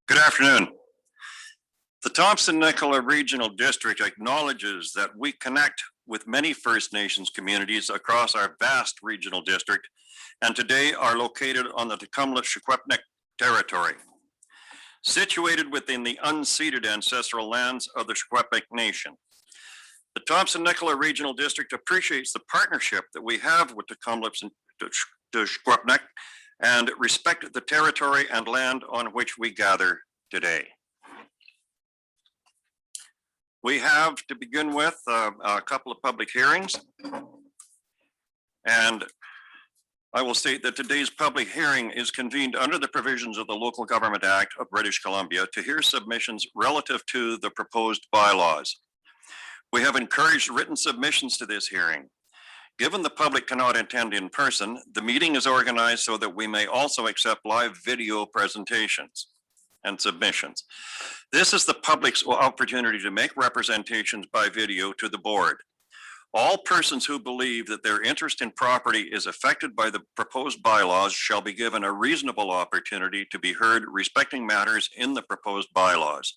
Good afternoon. The Thompson-Nicola Regional District acknowledges that we connect with many First Nations communities across our vast regional district, and today are located on the Tecumseh territory. Situated within the unceded ancestral lands of the Secwepemc Nation. The Thompson-Nicola Regional District appreciates the partnership that we have with Tecumseh and Secwepemc and respect the territory and land on which we gather today. We have, to begin with, a couple of public hearings. And I will state that today's public hearing is convened under the provisions of the Local Government Act of British Columbia to hear submissions relative to the proposed bylaws. We have encouraged written submissions to this hearing. Given the public cannot attend in person, the meeting is organized so that we may also accept live video presentations and submissions. This is the public's opportunity to make representations by video to the board. All persons who believe that their interest in property is affected by the proposed bylaws shall be given a reasonable opportunity to be heard respecting matters in the proposed bylaws.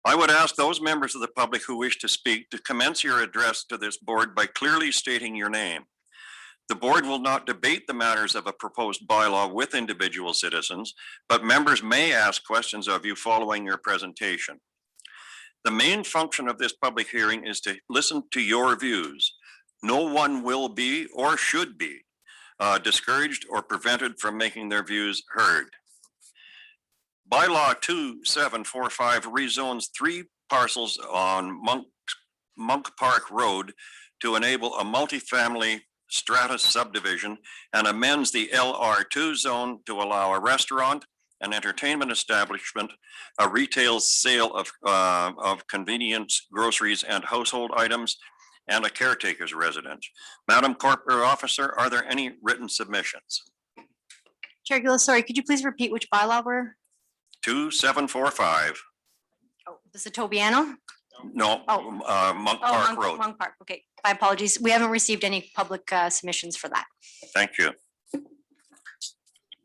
I would ask those members of the public who wish to speak to commence your address to this board by clearly stating your name. The board will not debate the matters of a proposed bylaw with individual citizens, but members may ask questions of you following your presentation. The main function of this public hearing is to listen to your views. No one will be or should be discouraged or prevented from making their views heard. Bylaw 2745 rezones 3 parcels on Monk Park Road to enable a multifamily strata subdivision and amends the LR2 zone to allow a restaurant, an entertainment establishment, a retail sale of convenience, groceries, and household items, and a caretaker's residence. Madam Corporate Officer, are there any written submissions? Chair Gillis, sorry, could you please repeat which bylaw we're? 2745. Oh, this is Tobiano? No, Monk Park Road. Monk Park, okay. My apologies. We haven't received any public submissions for that. Thank you.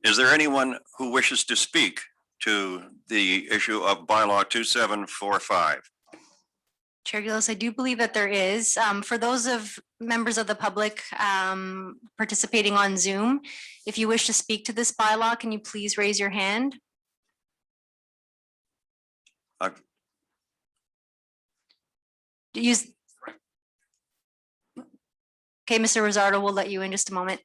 Is there anyone who wishes to speak to the issue of bylaw 2745? Chair Gillis, I do believe that there is. For those of members of the public participating on Zoom, if you wish to speak to this bylaw, can you please raise your hand? Okay, Mr. Rosardo, we'll let you in just a moment.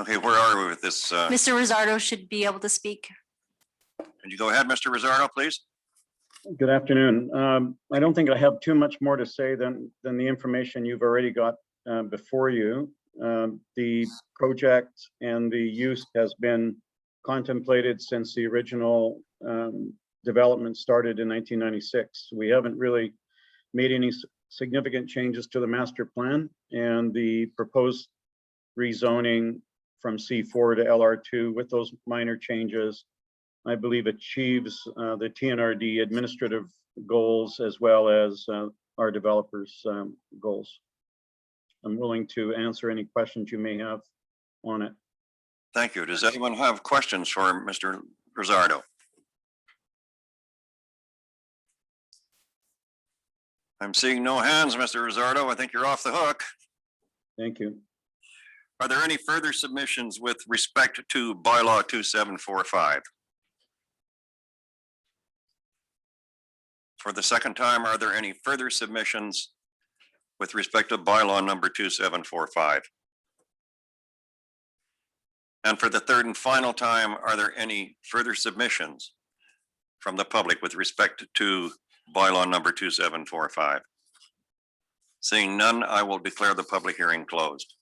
Okay, where are we with this? Mr. Rosardo should be able to speak. Can you go ahead, Mr. Rosardo, please? Good afternoon. I don't think I have too much more to say than the information you've already got before you. The project and the use has been contemplated since the original development started in 1996. We haven't really made any significant changes to the master plan, and the proposed rezoning from C4 to LR2 with those minor changes, I believe achieves the Tnrd administrative goals as well as our developers' goals. I'm willing to answer any questions you may have on it. Thank you. Does anyone have questions for Mr. Rosardo? I'm seeing no hands, Mr. Rosardo. I think you're off the hook. Thank you. Are there any further submissions with respect to bylaw 2745? For the second time, are there any further submissions with respect to bylaw number 2745? And for the third and final time, are there any further submissions from the public with respect to bylaw number 2745? Seeing none, I will declare the public hearing closed.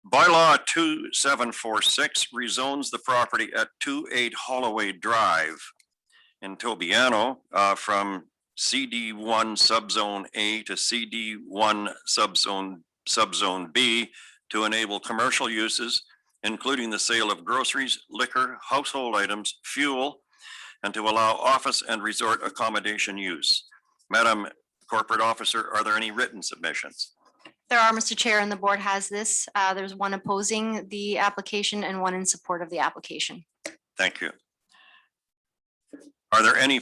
Bylaw 2746 rezones the property at 28 Holloway Drive in Tobiano from CD1 subzone A to CD1 subzone B to enable commercial uses, including the sale of groceries, liquor, household items, fuel, and to allow office and resort accommodation use. Madam Corporate Officer, are there any written submissions? There are, Mr. Chair, and the board has this. There's one opposing the application and one in support of the application. Thank you. Are there any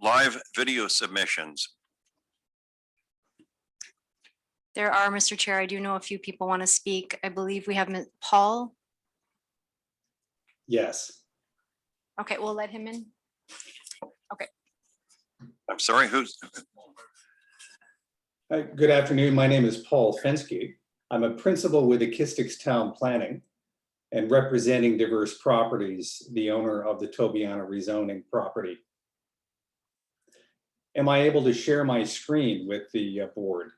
live video submissions? There are, Mr. Chair. I do know a few people want to speak. I believe we have Paul. Yes. Okay, we'll let him in. I'm sorry, who's? Good afternoon. My name is Paul Fensky. I'm a principal with Acoustics Town Planning and representing Diverse Properties, the owner of the Tobiano rezoning property. Am I able to share my screen with the board?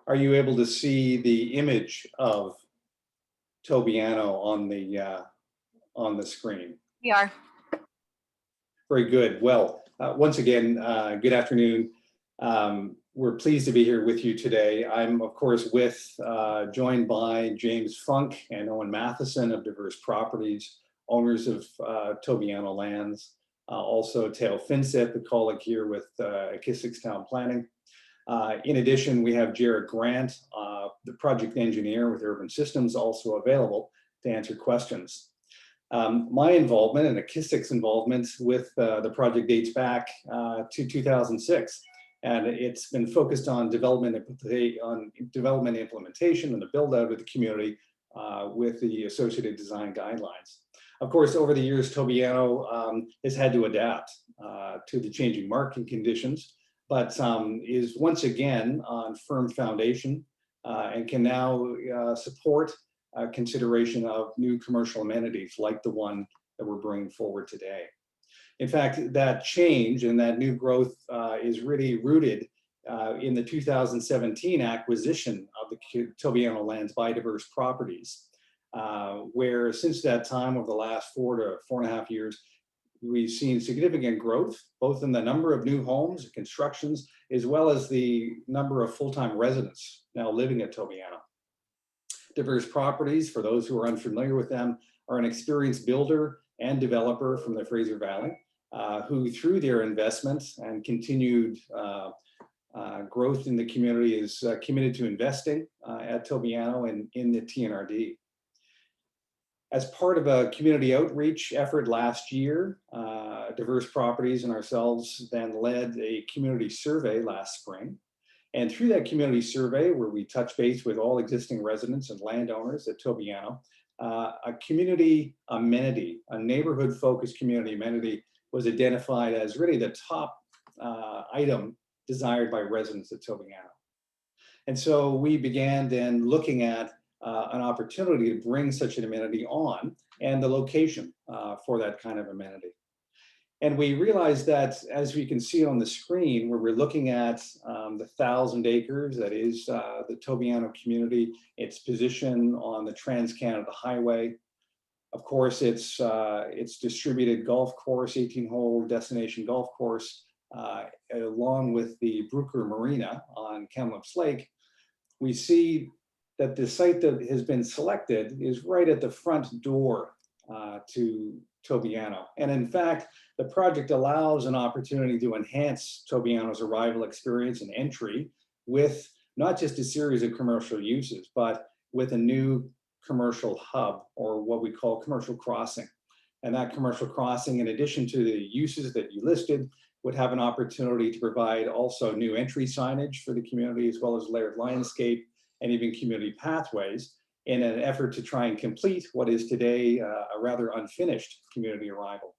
Are you able to see the image of Tobiano on the screen? We are. Very good. Well, once again, good afternoon. We're pleased to be here with you today. I'm, of course, joined by James Funk and Owen Matheson of Diverse Properties, owners of Tobiano lands. Also, Teo Finseth, a colleague here with Acoustics Town Planning. In addition, we have Jared Grant, the project engineer with Urban Systems, also available to answer questions. My involvement and Acoustics involvement with the project dates back to 2006, and it's been focused on development implementation and the build out of the community with the associated design guidelines. Of course, over the years, Tobiano has had to adapt to the changing market conditions, but is once again on firm foundation and can now support consideration of new commercial amenities like the one that we're bringing forward today. In fact, that change and that new growth is really rooted in the 2017 acquisition of the Tobiano lands by Diverse Properties, where since that time, over the last 4 to 4.5 years, we've seen significant growth, both in the number of new homes, constructions, as well as the number of full-time residents now living at Tobiano. Diverse Properties, for those who are unfamiliar with them, are an experienced builder and developer from the Fraser Valley, who through their investment and continued growth in the community is committed to investing at Tobiano and in the Tnrd. As part of a community outreach effort last year, Diverse Properties and ourselves then led a community survey last spring. And through that community survey, where we touch base with all existing residents and landowners at Tobiano, a community amenity, a neighborhood-focused community amenity was identified as really the top item desired by residents at Tobiano. And so we began then looking at an opportunity to bring such an amenity on and the location for that kind of amenity. And we realized that, as we can see on the screen, where we're looking at the 1,000 acres, that is the Tobiano community, its position on the Trans-Canada Highway. Of course, it's distributed golf course, 18-hole destination golf course, along with the Brooker Marina on Kamloops Lake. We see that the site that has been selected is right at the front door to Tobiano. And in fact, the project allows an opportunity to enhance Tobiano's arrival experience and entry with not just a series of commercial uses, but with a new commercial hub, or what we call commercial crossing. And that commercial crossing, in addition to the uses that you listed, would have an opportunity to provide also new entry signage for the community, as well as layered landscape and even community pathways, in an effort to try and complete what is today a rather unfinished community arrival.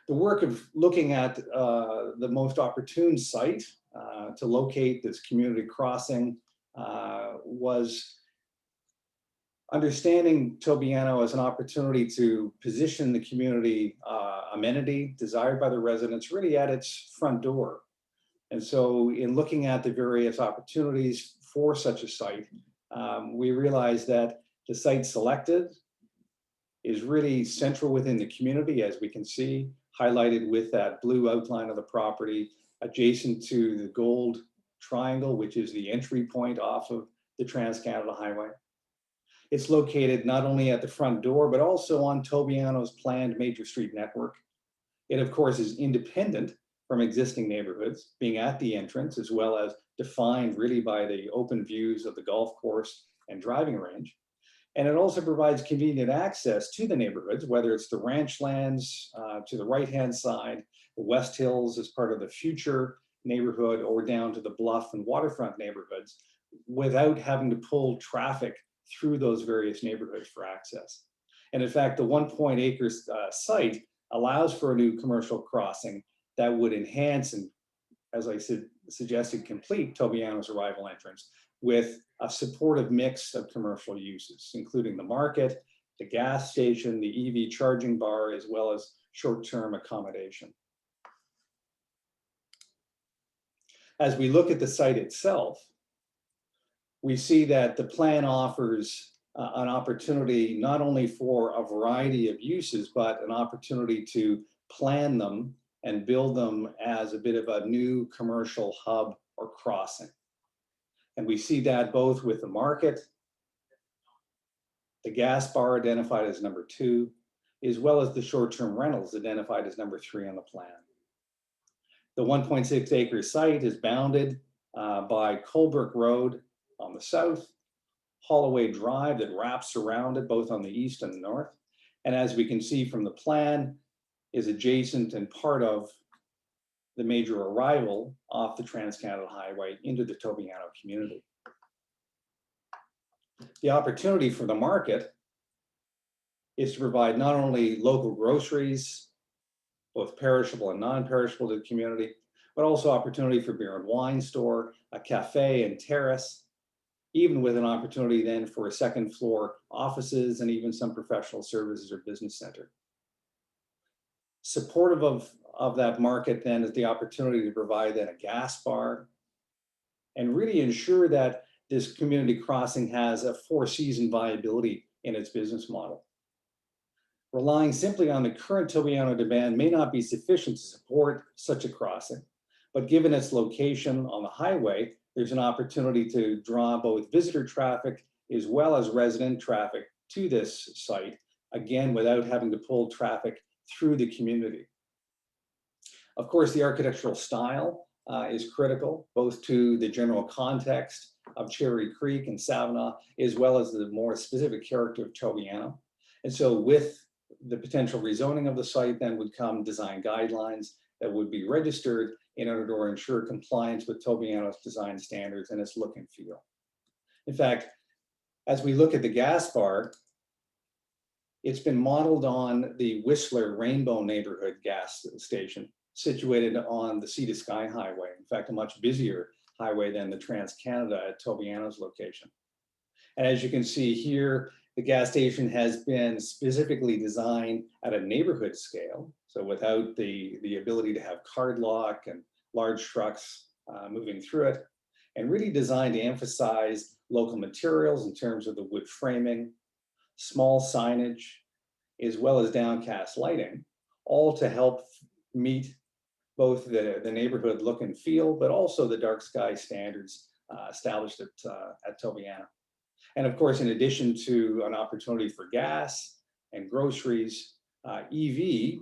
The work of looking at the most opportune site to locate this community crossing was understanding Tobiano as an opportunity to position the community amenity desired by the residents really at its front door. And so in looking at the various opportunities for such a site, we realized that the site selected is really central within the community, as we can see, highlighted with that blue outline of the property, adjacent to the gold triangle, which is the entry point off of the Trans-Canada Highway. It's located not only at the front door, but also on Tobiano's planned major street network. It, of course, is independent from existing neighborhoods, being at the entrance, as well as defined really by the open views of the golf course and driving range. And it also provides convenient access to the neighborhoods, whether it's the ranch lands to the right-hand side, the West Hills as part of the future neighborhood, or down to the Bluff and waterfront neighborhoods, without having to pull traffic through those various neighborhoods for access. And in fact, the 1.8 acres site allows for a new commercial crossing that would enhance and, as I said, suggested, complete Tobiano's arrival entrance with a supportive mix of commercial uses, including the market, the gas station, the EV charging bar, as well as short-term accommodation. As we look at the site itself, we see that the plan offers an opportunity not only for a variety of uses, but an opportunity to plan them and build them as a bit of a new commercial hub or crossing. And we see that both with the market, the gas bar identified as number 2, as well as the short-term rentals identified as number 3 on the plan. The 1.6 acre site is bounded by Colebrook Road on the south, Holloway Drive that wraps around it both on the east and the north. And as we can see from the plan, is adjacent and part of the major arrival off the Trans-Canada Highway into the Tobiano community. The opportunity for the market is to provide not only local groceries, both perishable and non-perishable to the community, but also opportunity for beer and wine store, a cafe and terrace, even with an opportunity then for a second floor offices and even some professional services or business center. Supportive of that market then is the opportunity to provide then a gas bar and really ensure that this community crossing has a 4-season viability in its business model. Relying simply on the current Tobiano demand may not be sufficient to support such a crossing, but given its location on the highway, there's an opportunity to draw both visitor traffic as well as resident traffic to this site, again, without having to pull traffic through the community. Of course, the architectural style is critical, both to the general context of Cherry Creek and Savannah, as well as the more specific character of Tobiano. And so with the potential rezoning of the site, then would come design guidelines that would be registered in order to ensure compliance with Tobiano's design standards and its look and feel. In fact, as we look at the gas bar, it's been modeled on the Whistler Rainbow neighborhood gas station, situated on the Sea to Sky Highway. In fact, a much busier highway than the Trans-Canada at Tobiano's location. And as you can see here, the gas station has been specifically designed at a neighborhood scale. So without the ability to have card lock and large trucks moving through it, and really designed to emphasize local materials in terms of the wood framing, small signage, as well as downcast lighting, all to help meet both the neighborhood look and feel, but also the dark sky standards established at Tobiano. And of course, in addition to an opportunity for gas and groceries, EV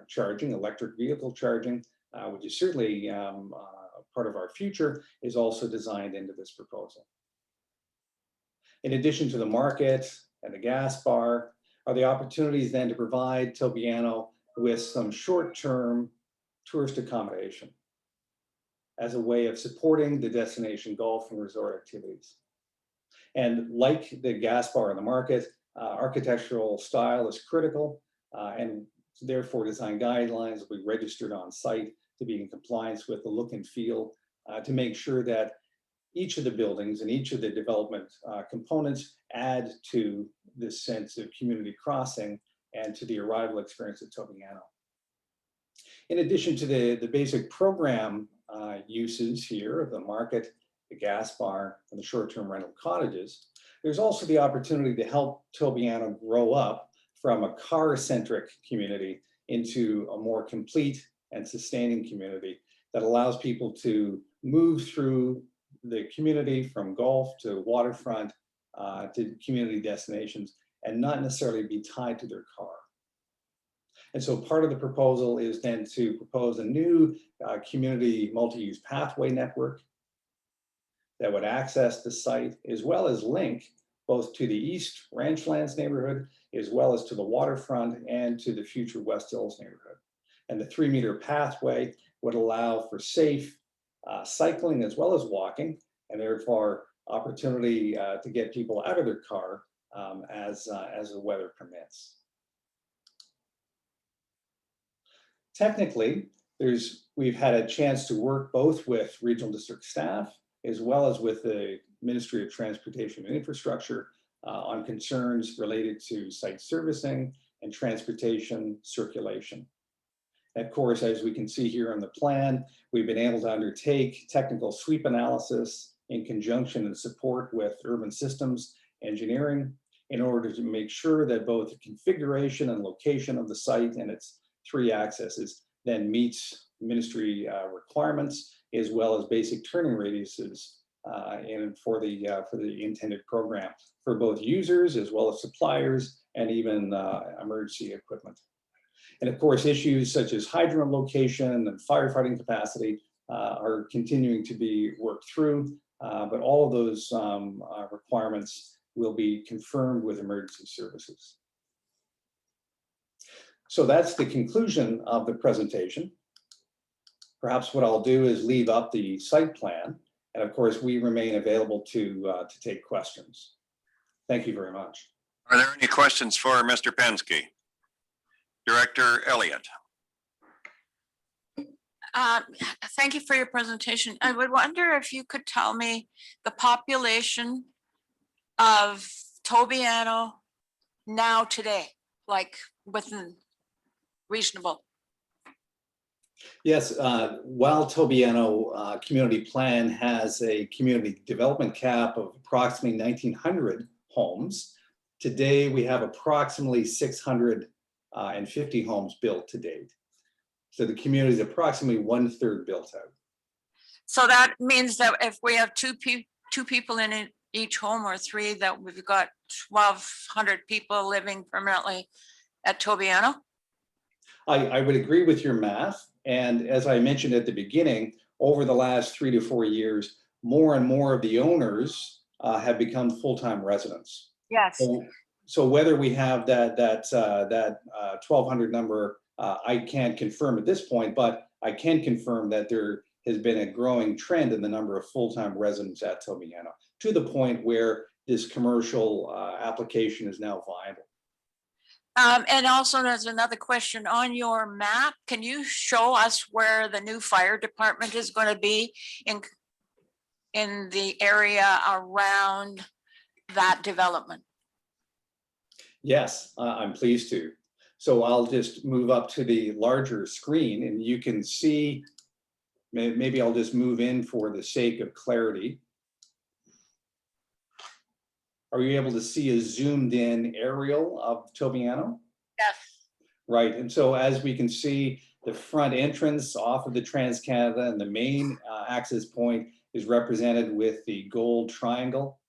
charging, electric vehicle charging, which is certainly part of our future, is also designed into this proposal. In addition to the market and the gas bar, are the opportunities then to provide Tobiano with some short-term tourist accommodation as a way of supporting the destination golf and resort activities. And like the gas bar in the market, architectural style is critical, and therefore design guidelines will be registered on site to be in compliance with the look and feel to make sure that each of the buildings and each of the development components add to this sense of community crossing and to the arrival experience at Tobiano. In addition to the basic program uses here of the market, the gas bar, and the short-term rental cottages, there's also the opportunity to help Tobiano grow up from a car-centric community into a more complete and sustaining community that allows people to move through the community from golf to waterfront to community destinations and not necessarily be tied to their car. And so part of the proposal is then to propose a new community multi-use pathway network that would access the site as well as link both to the East Ranchlands neighborhood as well as to the waterfront and to the future West Hills neighborhood. And the 3-meter pathway would allow for safe cycling as well as walking, and therefore opportunity to get people out of their car as the weather permits. Technically, we've had a chance to work both with regional district staff as well as with the Ministry of Transportation and Infrastructure on concerns related to site servicing and transportation circulation. And of course, as we can see here on the plan, we've been able to undertake technical sweep analysis in conjunction and support with urban systems engineering in order to make sure that both the configuration and location of the site and its 3 accesses then meets ministry requirements as well as basic turning radiuses for the intended program for both users as well as suppliers and even emergency equipment. And of course, issues such as hydrant location and firefighting capacity are continuing to be worked through, but all of those requirements will be confirmed with emergency services. So that's the conclusion of the presentation. Perhaps what I'll do is leave up the site plan. And of course, we remain available to take questions. Thank you very much. Are there any questions for Mr. Pensky? Director Elliott. Thank you for your presentation. I would wonder if you could tell me the population of Tobiano now today, like within reasonable. Yes, while Tobiano Community Plan has a community development cap of approximately 1,900 homes, today we have approximately 650 homes built to date. So the community is approximately 1/3 built out. So that means that if we have two people in each home or 3, that we've got 1,200 people living permanently at Tobiano? I would agree with your math. And as I mentioned at the beginning, over the last 3 to 4 years, more and more of the owners have become full-time residents. Yes. So whether we have that 1,200 number, I can't confirm at this point, but I can confirm that there has been a growing trend in the number of full-time residents at Tobiano to the point where this commercial application is now viable. And also there's another question on your map. Can you show us where the new fire department is going to be in the area around that development? Yes, I'm pleased to. So I'll just move up to the larger screen and you can see, maybe I'll just move in for the sake of clarity. Are you able to see a zoomed in aerial of Tobiano? Yes. Right, and so as we can see, the front entrance off of the Trans-Canada and the main access point is represented with the gold triangle.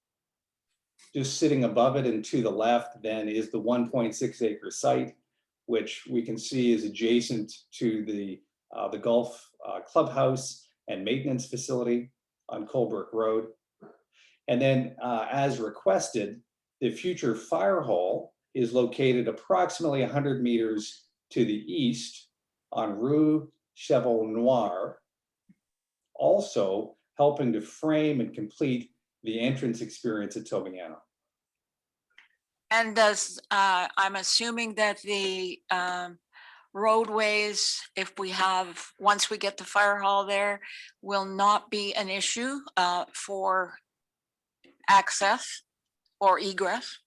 Just sitting above it and to the left then is the 1.6 acre site, which we can see is adjacent to the golf clubhouse and maintenance facility on Colebrook Road. And then as requested, the future fire hall is located approximately 100 meters to the east on Rue Cheval Noir, also helping to frame and complete the entrance experience at Tobiano. And does, I'm assuming that the roadways, if we have, once we get the fire hall there, will not be an issue for access or egress?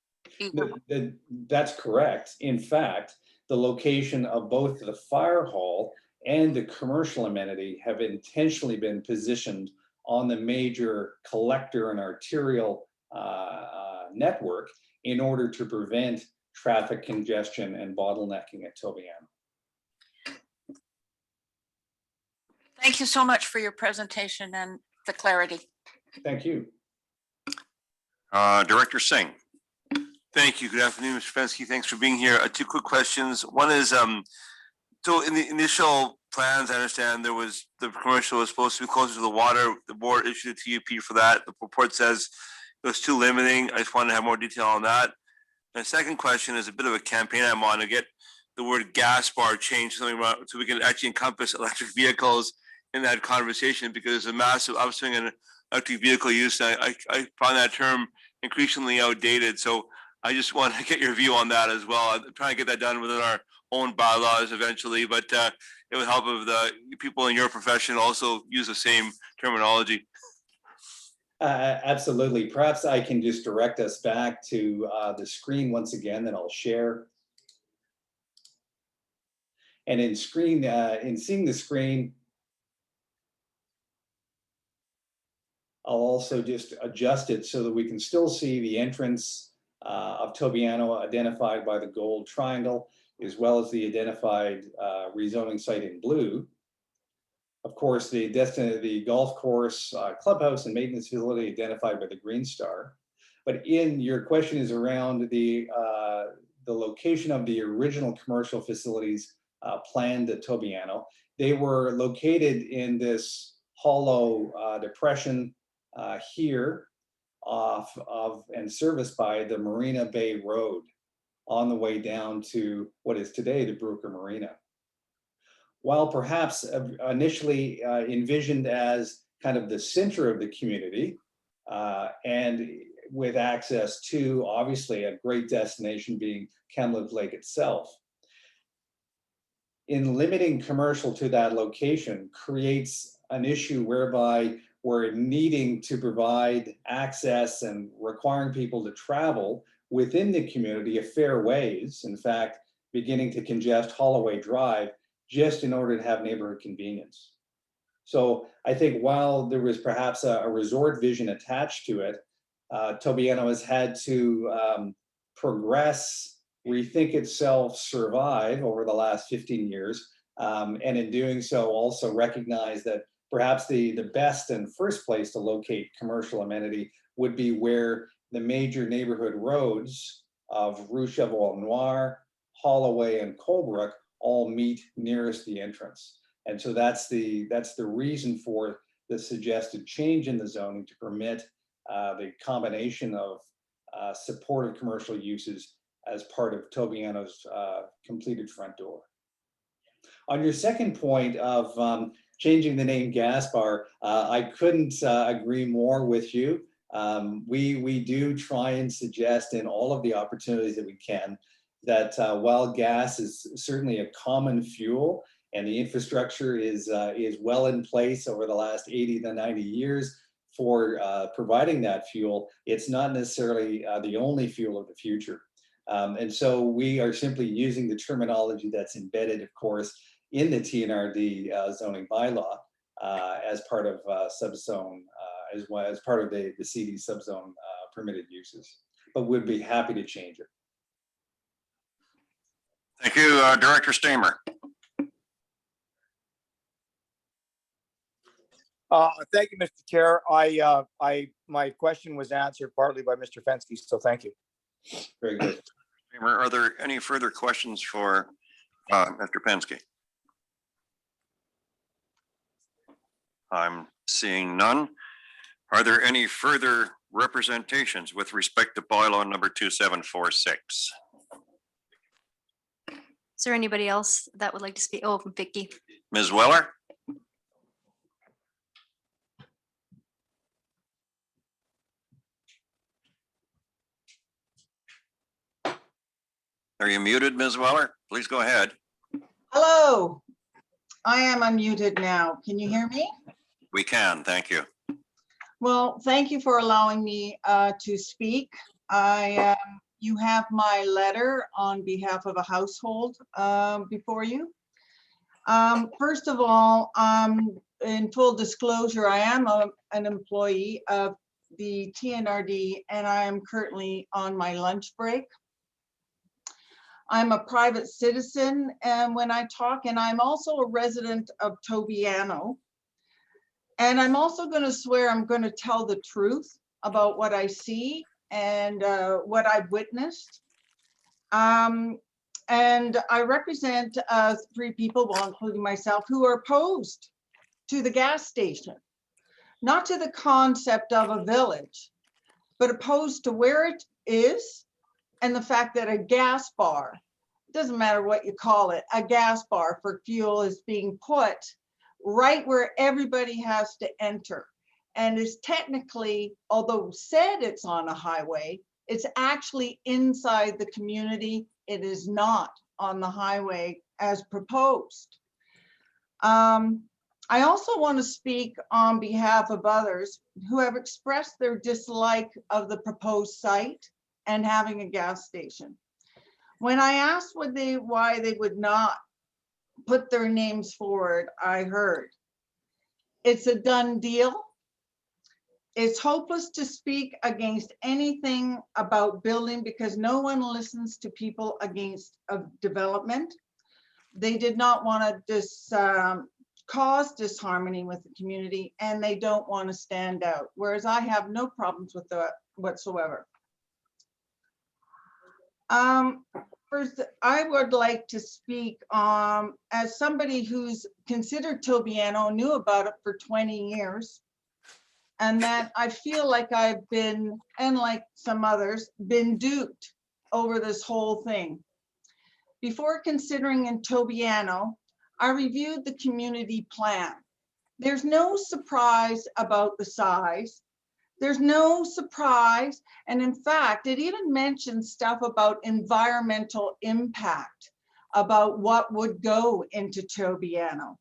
That's correct. In fact, the location of both the fire hall and the commercial amenity have intentionally been positioned on the major collector and arterial network in order to prevent traffic congestion and bottlenecking at Tobiano. Thank you so much for your presentation and the clarity. Thank you. Director Singh. Thank you. Good afternoon, Mr. Fensky. Thanks for being here. Two quick questions. One is, so in the initial plans, I understand the commercial was supposed to be closer to the water. The board issued a TUP for that. The report says it was too limiting. I just wanted to have more detail on that. My second question is a bit of a campaign I'm on to get the word gas bar changed something about, so we can actually encompass electric vehicles in that conversation, because there's a massive upswing in electric vehicle use. I find that term increasingly outdated. So I just want to get your view on that as well. I'm trying to get that done within our own bylaws eventually, but it would help if the people in your profession also use the same terminology. Absolutely. Perhaps I can just direct us back to the screen once again that I'll share. And in seeing the screen, I'll also just adjust it so that we can still see the entrance of Tobiano identified by the gold triangle, as well as the identified rezoning site in blue. Of course, the golf course, clubhouse and maintenance facility identified by the green star. But your question is around the location of the original commercial facilities planned at Tobiano. They were located in this hollow depression here off of and serviced by the Marina Bay Road on the way down to what is today the Brooker Marina. While perhaps initially envisioned as kind of the center of the community and with access to obviously a great destination being Kamloops Lake itself, in limiting commercial to that location creates an issue whereby we're needing to provide access and requiring people to travel within the community a fair ways, in fact, beginning to congest Holloway Drive just in order to have neighborhood convenience. So I think while there was perhaps a resort vision attached to it, Tobiano has had to progress, rethink itself, survive over the last 15 years. And in doing so, also recognize that perhaps the best and first place to locate commercial amenity would be where the major neighborhood roads of Rue Cheval Noir, Holloway, and Colebrook all meet nearest the entrance. And so that's the reason for the suggested change in the zoning to permit the combination of supported commercial uses as part of Tobiano's completed front door. On your second point of changing the name Gas Bar, I couldn't agree more with you. We do try and suggest in all of the opportunities that we can that while gas is certainly a common fuel and the infrastructure is well in place over the last 80 to 90 years for providing that fuel, it's not necessarily the only fuel of the future. And so we are simply using the terminology that's embedded, of course, in the Tnrd zoning bylaw as part of subzone, as well as part of the CD subzone permitted uses, but we'd be happy to change it. Thank you, Director Stamer. Thank you, Mr. Chair. My question was answered partly by Mr. Fensky, so thank you. Very good. Stamer, are there any further questions for Mr. Pensky? I'm seeing none. Are there any further representations with respect to bylaw number 2746? Is there anybody else that would like to speak? Oh, Vicky. Ms. Weller? Are you muted, Ms. Weller? Please go ahead. Hello, I am unmuted now. Can you hear me? We can, thank you. Well, thank you for allowing me to speak. You have my letter on behalf of a household before you. First of all, in full disclosure, I am an employee of the Tnrd and I am currently on my lunch break. I'm a private citizen and when I talk, and I'm also a resident of Tobiano. And I'm also going to swear I'm going to tell the truth about what I see and what I've witnessed. And I represent 3 people, well, including myself, who are opposed to the gas station, not to the concept of a village, but opposed to where it is and the fact that a gas bar, doesn't matter what you call it, a gas bar for fuel is being put right where everybody has to enter. And is technically, although said it's on a highway, it's actually inside the community. It is not on the highway as proposed. I also want to speak on behalf of others who have expressed their dislike of the proposed site and having a gas station. When I asked why they would not put their names forward, I heard, it's a done deal. It's hopeless to speak against anything about building because no one listens to people against development. They did not want to cause disharmony with the community, and they don't want to stand out, whereas I have no problems with that whatsoever. First, I would like to speak as somebody who's considered Tobiano, knew about it for 20 years. And that I feel like I've been, and like some others, been duped over this whole thing. Before considering in Tobiano, I reviewed the community plan. There's no surprise about the size. There's no surprise. And in fact, it even mentions stuff about environmental impact, about what would go into Tobiano.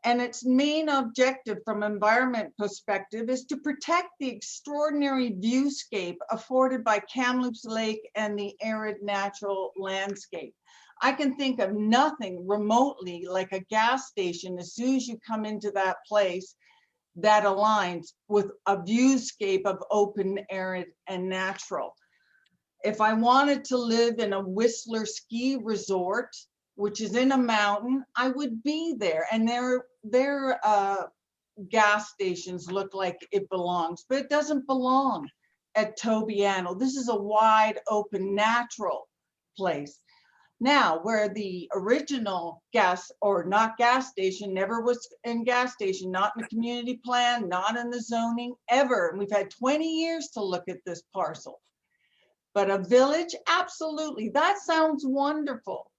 And its main objective from environment perspective is to protect the extraordinary viewscape afforded by Kamloops Lake and the arid natural landscape. I can think of nothing remotely like a gas station as soon as you come into that place that aligns with a viewscape of open, arid, and natural. If I wanted to live in a Whistler ski resort, which is in a mountain, I would be there. And their gas stations look like it belongs, but it doesn't belong at Tobiano. This is a wide open natural place. Now, where the original gas or not gas station never was in gas station, not in the community plan, not in the zoning ever. And we've had 20 years to look at this parcel. But a village, absolutely, that sounds wonderful.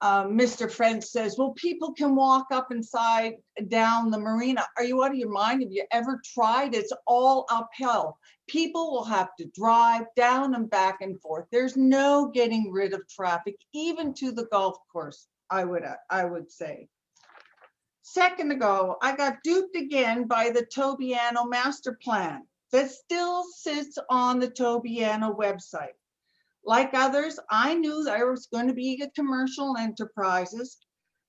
Mr. French says, well, people can walk up inside down the marina. Are you out of your mind? Have you ever tried? It's all uphill. People will have to drive down and back and forth. There's no getting rid of traffic, even to the golf course, I would say. Second ago, I got duped again by the Tobiano master plan that still sits on the Tobiano website. Like others, I knew there was going to be a commercial enterprises,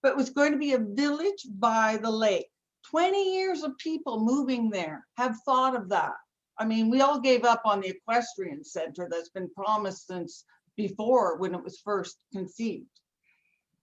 but it was going to be a village by the lake. 20 years of people moving there have thought of that. I mean, we all gave up on the equestrian center that's been promised since before when it was first conceived.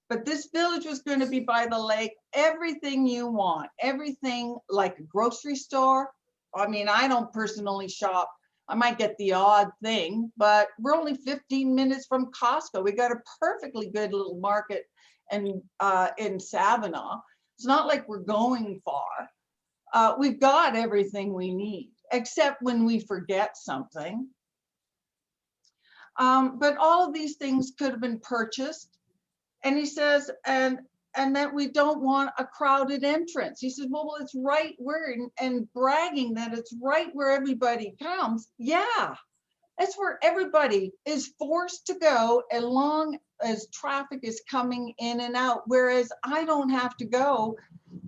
But this village was going to be by the lake, everything you want, everything like a grocery store. I mean, I don't personally shop. I might get the odd thing, but we're only 15 minutes from Costco. We got a perfectly good little market in Savannah. It's not like we're going far. We've got everything we need, except when we forget something. But all of these things could have been purchased. And he says, and that we don't want a crowded entrance. He says, well, it's right where, and bragging that it's right where everybody comes. Yeah, that's where everybody is forced to go as long as traffic is coming in and out. Whereas I don't have to go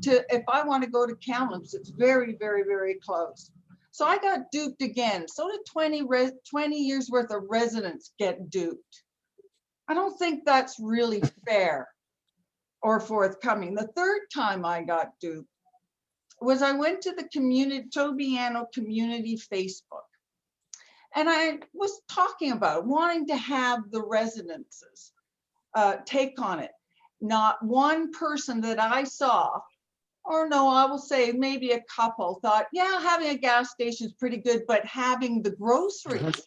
to, if I want to go to Kamloops, it's very, very, very close. So I got duped again. So did 20 years worth of residents get duped. I don't think that's really fair or forthcoming. The third time I got duped was I went to the Tobiano community Facebook. And I was talking about wanting to have the residences take on it. Not one person that I saw or no, I will say maybe a couple thought, yeah, having a gas station is pretty good, but having the groceries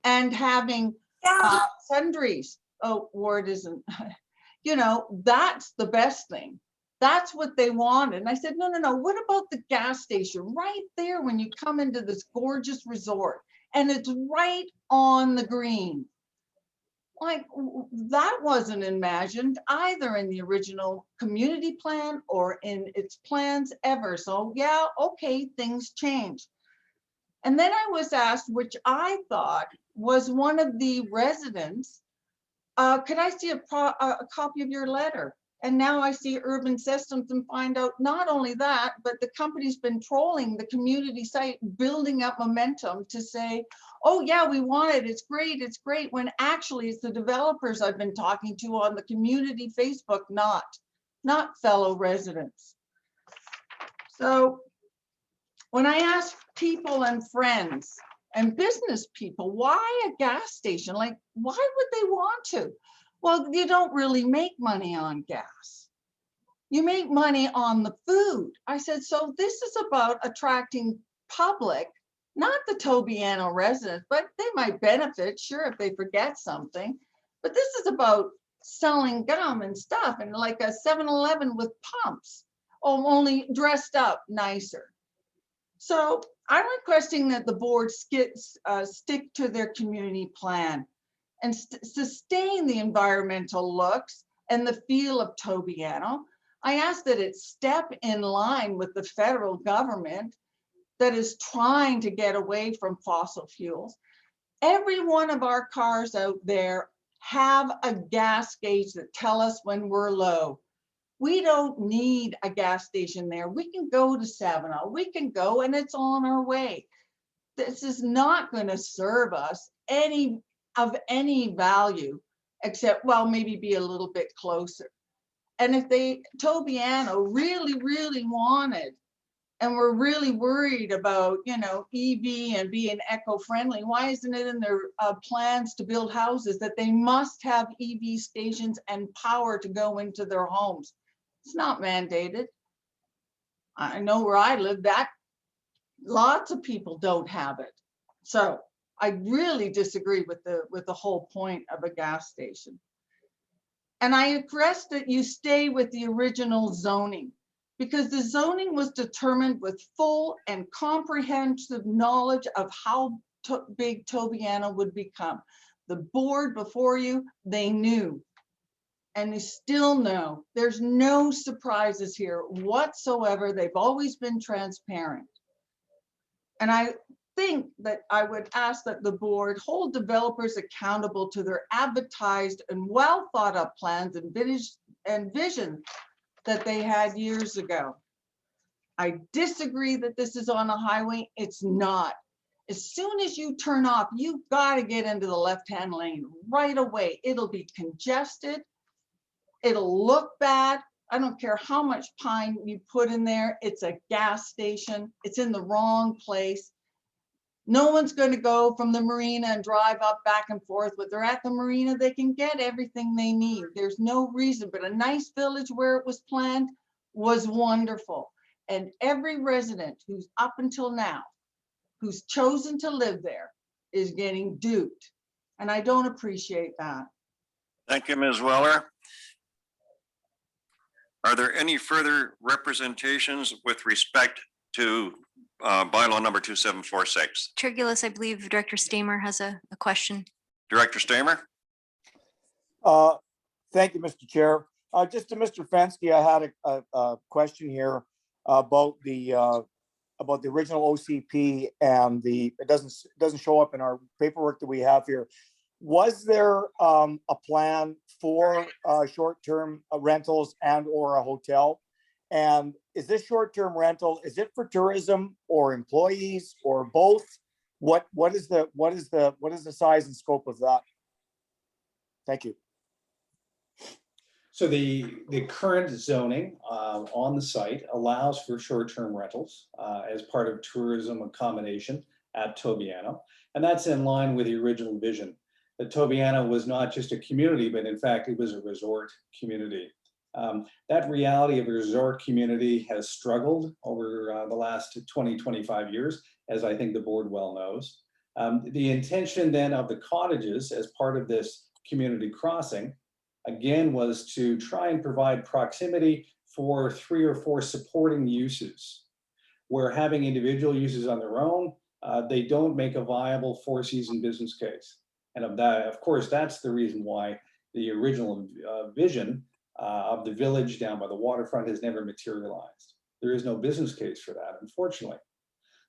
and having sundries, oh, word isn't, you know, that's the best thing. That's what they wanted. And I said, no, no, no, what about the gas station right there when you come into this gorgeous resort and it's right on the green? Like that wasn't imagined either in the original community plan or in its plans ever. So yeah, okay, things change. And then I was asked, which I thought was one of the residents, could I see a copy of your letter? And now I see urban systems and find out not only that, but the company's been trolling the community site, building up momentum to say, oh yeah, we want it, it's great, when actually it's the developers I've been talking to on the community Facebook, not fellow residents. So when I ask people and friends and business people, why a gas station? Like, why would they want to? Well, you don't really make money on gas. You make money on the food. I said, so this is about attracting public, not the Tobiano residents, but they might benefit, sure, if they forget something. But this is about selling gum and stuff and like a 7-Eleven with pumps, only dressed up nicer. So I'm requesting that the board stick to their community plan and sustain the environmental looks and the feel of Tobiano. I ask that it step in line with the federal government that is trying to get away from fossil fuels. Every one of our cars out there have a gas gauge that tell us when we're low. We don't need a gas station there. We can go to 7-Eleven, we can go and it's on our way. This is not going to serve us any value except, well, maybe be a little bit closer. And if Tobiano really wanted, and we're really worried about, you know, EV and being eco-friendly, why isn't it in their plans to build houses that they must have EV stations and power to go into their homes? It's not mandated. I know where I live, that lots of people don't have it. So I really disagree with the whole point of a gas station. And I request that you stay with the original zoning, because the zoning was determined with full and comprehensive knowledge of how big Tobiano would become. The board before you, they knew, and they still know. There's no surprises here whatsoever. They've always been transparent. And I think that I would ask that the board hold developers accountable to their advertised and well thought up plans and vision that they had years ago. I disagree that this is on a highway. It's not. As soon as you turn off, you've got to get into the left-hand lane right away. It'll be congested. It'll look bad. I don't care how much pine you put in there. It's a gas station. It's in the wrong place. No one's going to go from the marina and drive up back and forth. When they're at the marina, they can get everything they need. There's no reason, but a nice village where it was planned was wonderful. And every resident who's up until now, who's chosen to live there, is getting duped. And I don't appreciate that. Thank you, Ms. Weller. Are there any further representations with respect to bylaw number 2746? Chair Gillis, I believe Director Stamer has a question. Director Stamer? Thank you, Mr. Chair. Just to Mr. Fensky, I had a question here about the original OCP, and it doesn't show up in our paperwork that we have here. Was there a plan for short-term rentals and or a hotel? And is this short-term rental, is it for tourism or employees or both? What is the size and scope of that? Thank you. So the current zoning on the site allows for short-term rentals as part of tourism accommodation at Tobiano. And that's in line with the original vision. That Tobiano was not just a community, but in fact, it was a resort community. That reality of a resort community has struggled over the last 20, 25 years, as I think the board well knows. The intention then of the cottages as part of this community crossing, again, was to try and provide proximity for 3 or 4 supporting uses, where having individual uses on their own, they don't make a viable 4-season business case. And of course, that's the reason why the original vision of the village down by the waterfront has never materialized. There is no business case for that, unfortunately.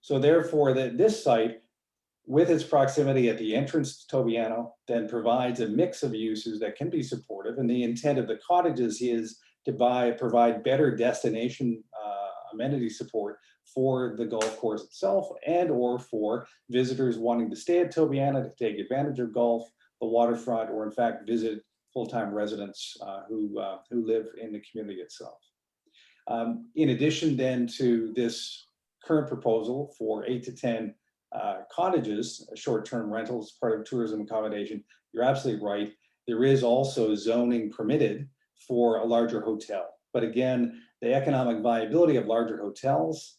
So therefore, this site, with its proximity at the entrance to Tobiano, then provides a mix of uses that can be supportive. And the intent of the cottages is to provide better destination amenity support for the golf course itself, and or for visitors wanting to stay at Tobiano to take advantage of golf, the waterfront, or in fact visit full-time residents who live in the community itself. In addition then to this current proposal for 8 to 10 cottages, short-term rentals, part of tourism accommodation, you're absolutely right. There is also zoning permitted for a larger hotel. But again, the economic viability of larger hotels,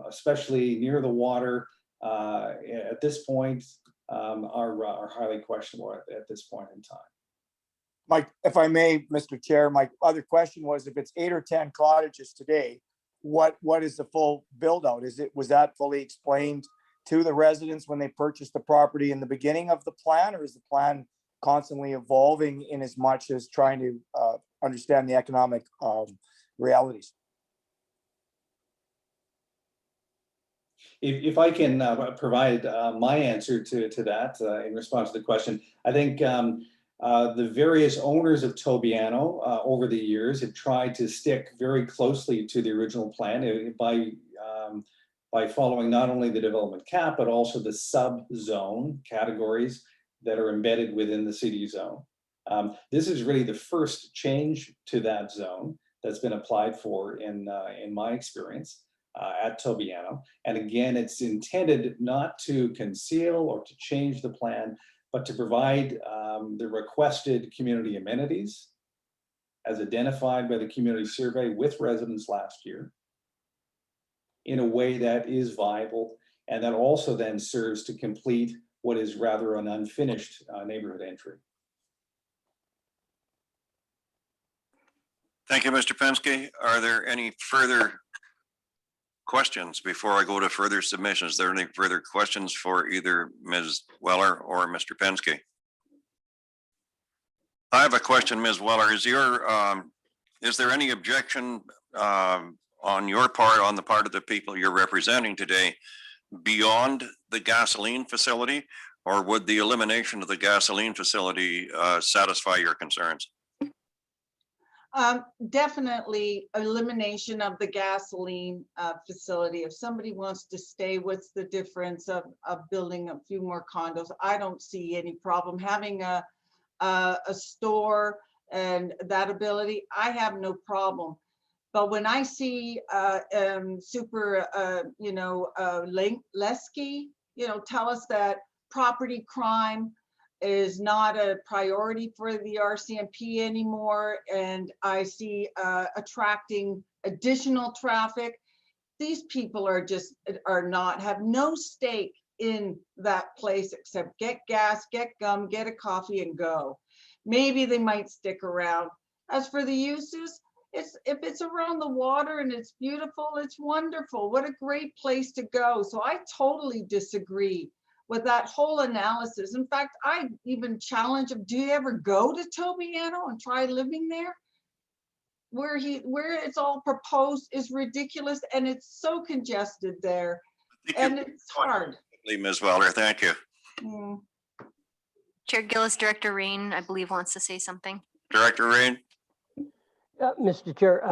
especially near the water at this point, are highly questionable at this point in time. Mike, if I may, Mr. Chair, my other question was, if it's 8 or 10 cottages today, what is the full build out? Was that fully explained to the residents when they purchased the property in the beginning of the plan, or is the plan constantly evolving in as much as trying to understand the economic realities? If I can provide my answer to that in response to the question, I think the various owners of Tobiano over the years have tried to stick very closely to the original plan by following not only the development cap, but also the sub-zone categories that are embedded within the CD zone. This is really the first change to that zone that's been applied for in my experience at Tobiano. And again, it's intended not to conceal or to change the plan, but to provide the requested community amenities as identified by the community survey with residents last year in a way that is viable, and that also then serves to complete what is rather an unfinished neighborhood entry. Thank you, Mr. Penske. Are there any further questions before I go to further submissions? Are there any further questions for either Ms. Weller or Mr. Penske? I have a question, Ms. Weller. Is there any objection on your part, on the part of the people you're representing today, beyond the gasoline facility, or would the elimination of the gasoline facility satisfy your concerns? Definitely elimination of the gasoline facility. If somebody wants to stay, what's the difference of building a few more condos? I don't see any problem having a store and that ability. I have no problem. But when I see Super, Lesky, tell us that property crime is not a priority for the RCMP anymore, and I see attracting additional traffic. These people have no stake in that place except get gas, get gum, get a coffee, and go. Maybe they might stick around. As for the uses, if it's around the water and it's beautiful, it's wonderful. What a great place to go. So I totally disagree with that whole analysis. In fact, I even challenge him, do you ever go to Tobiano and try living there? Where it's all proposed is ridiculous, and it's so congested there, and it's hard. Ms. Weller, thank you. Chair Gillis, Director Rain, I believe, wants to say something. Director Rain? Mr. Chair,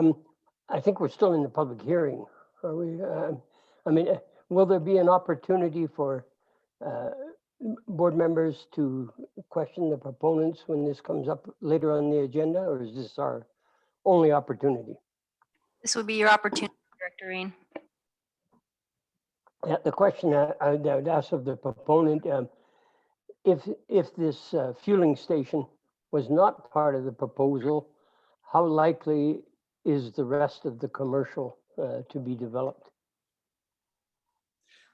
I think we're still in the public hearing. Are we? Will there be an opportunity for board members to question the proponents when this comes up later on the agenda, or is this our only opportunity? This would be your opportunity, Director Rain. Yeah, the question I would ask of the proponent, if this fueling station was not part of the proposal, how likely is the rest of the commercial to be developed?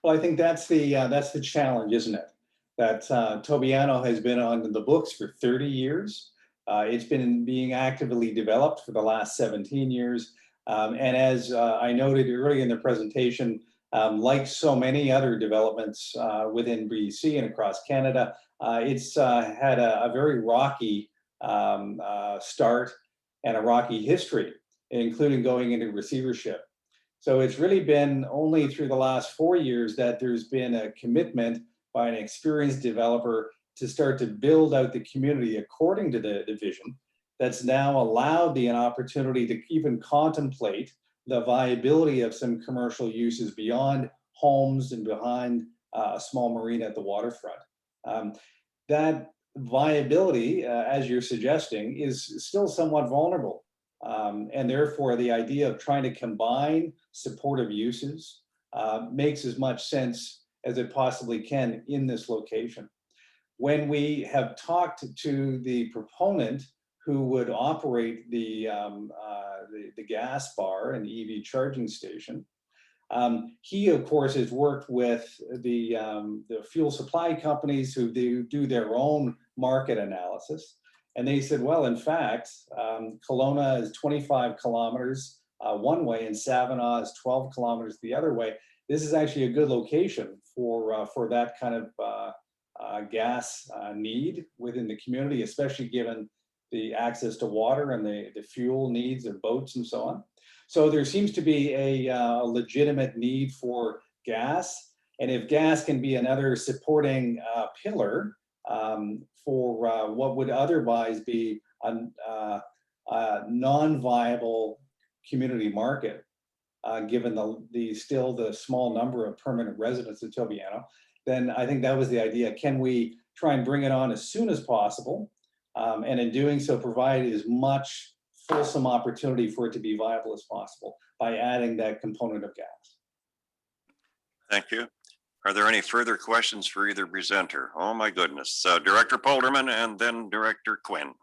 Well, I think that's the challenge, isn't it? That Tobiano has been on the books for 30 years. It's been being actively developed for the last 17 years. And as I noted earlier in the presentation, like so many other developments within BC and across Canada, it's had a very rocky start and a rocky history, including going into receivership. So it's really been only through the last 4 years that there's been a commitment by an experienced developer to start to build out the community according to the vision that's now allowed an opportunity to even contemplate the viability of some commercial uses beyond homes and behind a small marina at the waterfront. That viability, as you're suggesting, is still somewhat vulnerable. And therefore, the idea of trying to combine supportive uses makes as much sense as it possibly can in this location. When we have talked to the proponent who would operate the gas bar and EV charging station, he, of course, has worked with the fuel supply companies who do their own market analysis. And they said, well, in fact, Kelowna is 25 kilometers one way and Savannah is 12 kilometers the other way. This is actually a good location for that kind of gas need within the community, especially given the access to water and the fuel needs of boats and so on. So there seems to be a legitimate need for gas. And if gas can be another supporting pillar for what would otherwise be a non-viable community market, given the still the small number of permanent residents of Tobiano, then I think that was the idea. Can we try and bring it on as soon as possible? And in doing so, provide as much fulsome opportunity for it to be viable as possible by adding that component of gas. Thank you. Are there any further questions for either presenter? Oh my goodness. Director Polderman and then Director Quinn.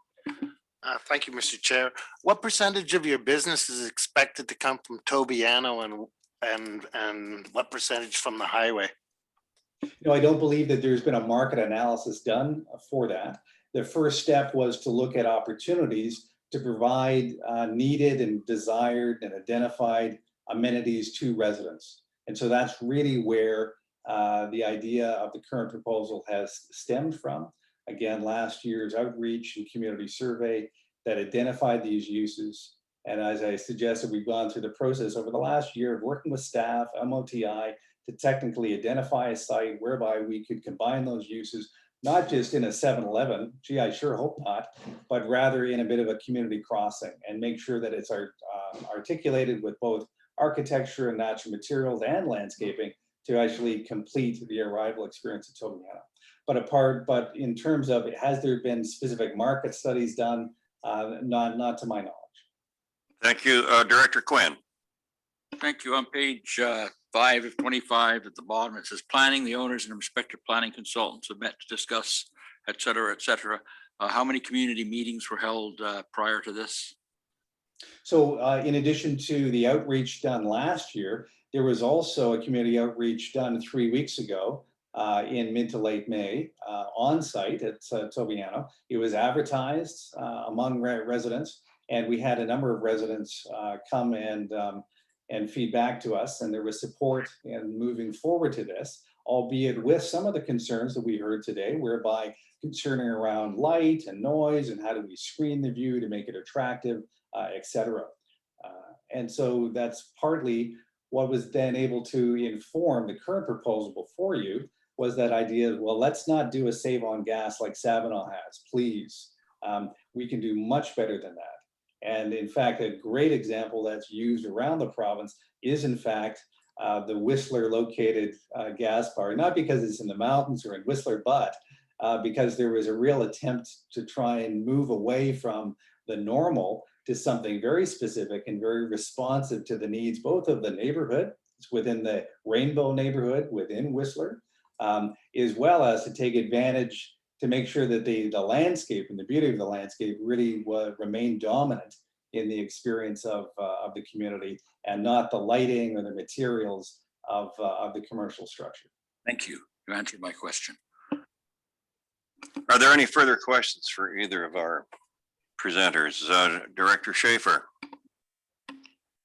Thank you, Mr. Chair. What percentage of your business is expected to come from Tobiano and what percentage from the highway? You know, I don't believe that there's been a market analysis done for that. The first step was to look at opportunities to provide needed and desired and identified amenities to residents. And so that's really where the idea of the current proposal has stemmed from. Again, last year's outreach and community survey that identified these uses. And as I suggested, we've gone through the process over the last year of working with staff, MOTI, to technically identify a site whereby we could combine those uses, not just in a 7-Eleven, gee, I sure hope not, but rather in a bit of a community crossing and make sure that it's articulated with both architecture and natural materials and landscaping to actually complete the arrival experience at Tobiano. But in terms of, has there been specific market studies done? Not to my knowledge. Thank you, Director Quinn. Thank you. On page 5 of 25 at the bottom, it says planning, the owners and respective planning consultants have met to discuss, et cetera, et cetera. How many community meetings were held prior to this? So in addition to the outreach done last year, there was also a community outreach done 3 weeks ago in mid to late May on site at Tobiano. It was advertised among residents, and we had a number of residents come and feed back to us, and there was support in moving forward to this, albeit with some of the concerns that we heard today, whereby concerning around light and noise and how do we screen the view to make it attractive, et cetera. And so that's partly what was then able to inform the current proposal before you, was that idea of, well, let's not do a save on gas like Savannah has, please. We can do much better than that. And in fact, a great example that's used around the province is in fact the Whistler located gas bar, not because it's in the mountains or in Whistler, but because there was a real attempt to try and move away from the normal to something very specific and very responsive to the needs, both of the neighborhood, it's within the Rainbow neighborhood within Whistler, as well as to take advantage to make sure that the landscape and the beauty of the landscape really remain dominant in the experience of the community and not the lighting or the materials of the commercial structure. Thank you. You answered my question. Are there any further questions for either of our presenters? Director Schaefer?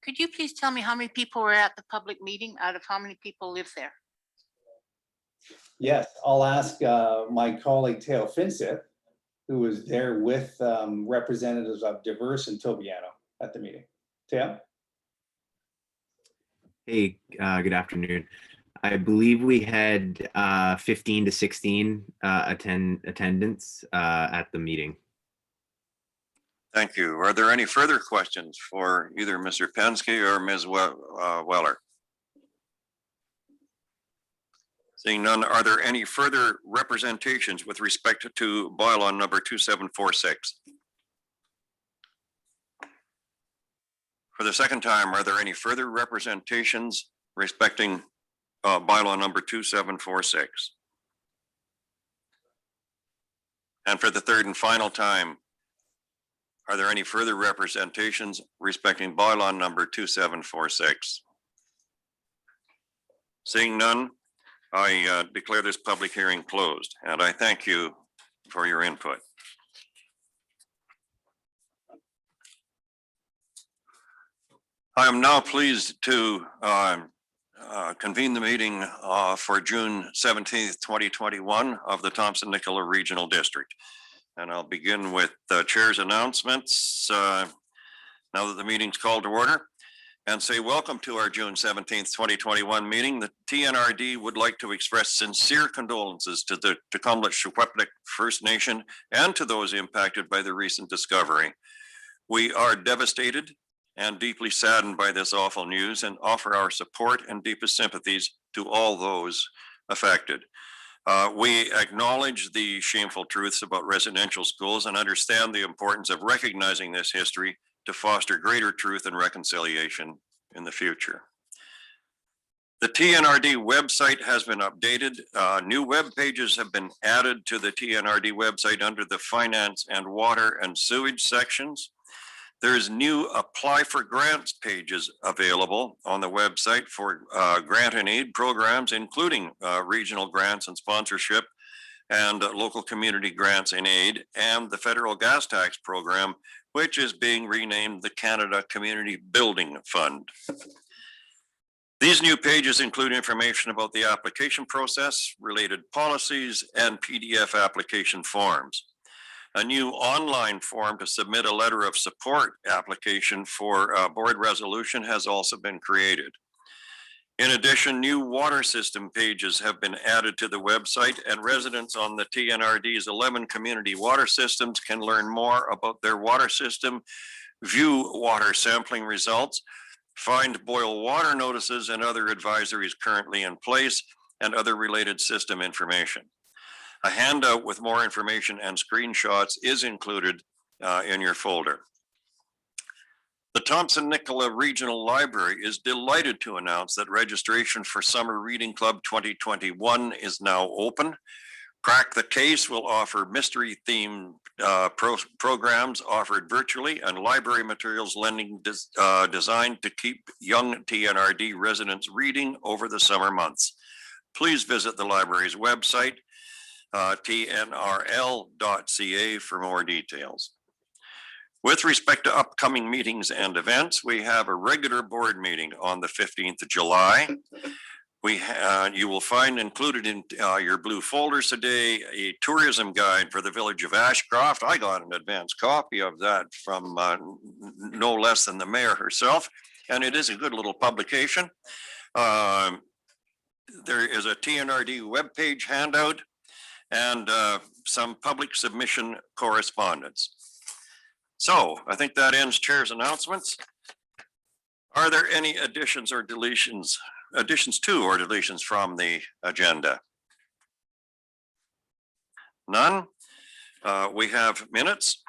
Could you please tell me how many people were at the public meeting out of how many people live there? Yes, I'll ask my colleague Teo Finseth, who was there with representatives of Diverse and Tobiano at the meeting. Teo? Hey, good afternoon. I believe we had 15 to 16 attendance at the meeting. Thank you. Are there any further questions for either Mr. Pensky or Ms. Weller? Seeing none, are there any further representations with respect to bylaw number 2746? For the second time, are there any further representations respecting bylaw number 2746? And for the third and final time, are there any further representations respecting bylaw number 2746? Seeing none, I declare this public hearing closed, and I thank you for your input. I am now pleased to convene the meeting for June 17th, 2021 of the Thompson-Nicola Regional District. And I'll begin with the chair's announcements now that the meeting's called to order, and say welcome to our June 17th, 2021 meeting. The TNRD would like to express sincere condolences to the Tecumseh First Nation and to those impacted by the recent discovery. We are devastated and deeply saddened by this awful news and offer our support and deepest sympathies to all those affected. We acknowledge the shameful truths about residential schools and understand the importance of recognizing this history to foster greater truth and reconciliation in the future. The TNRD website has been updated. New web pages have been added to the TNRD website under the finance and water and sewage sections. There's new apply for grants pages available on the website for grant and aid programs, including regional grants and sponsorship and local community grants and aid, and the federal gas tax program, which is being renamed the Canada Community Building Fund. These new pages include information about the application process, related policies, and PDF application forms. A new online form to submit a letter of support application for board resolution has also been created. In addition, new water system pages have been added to the website, and residents on the TNRD's 11 community water systems can learn more about their water system, view water sampling results, find boil water notices and other advisories currently in place, and other related system information. A handout with more information and screenshots is included in your folder. The Thompson-Nicola Regional Library is delighted to announce that registration for Summer Reading Club 2021 is now open. Crack the Case will offer mystery-themed programs offered virtually and library materials lending designed to keep young TNRD residents reading over the summer months. Please visit the library's website, tnrl.ca, for more details. With respect to upcoming meetings and events, we have a regular board meeting on the 15th of July. You will find included in your blue folders today a tourism guide for the village of Ashcroft. I got an advance copy of that from no less than the mayor herself, and it is a good little publication. There is a TNRD webpage handout and some public submission correspondence. So I think that ends chair's announcements. Are there any additions to or deletions from the agenda? None. We have minutes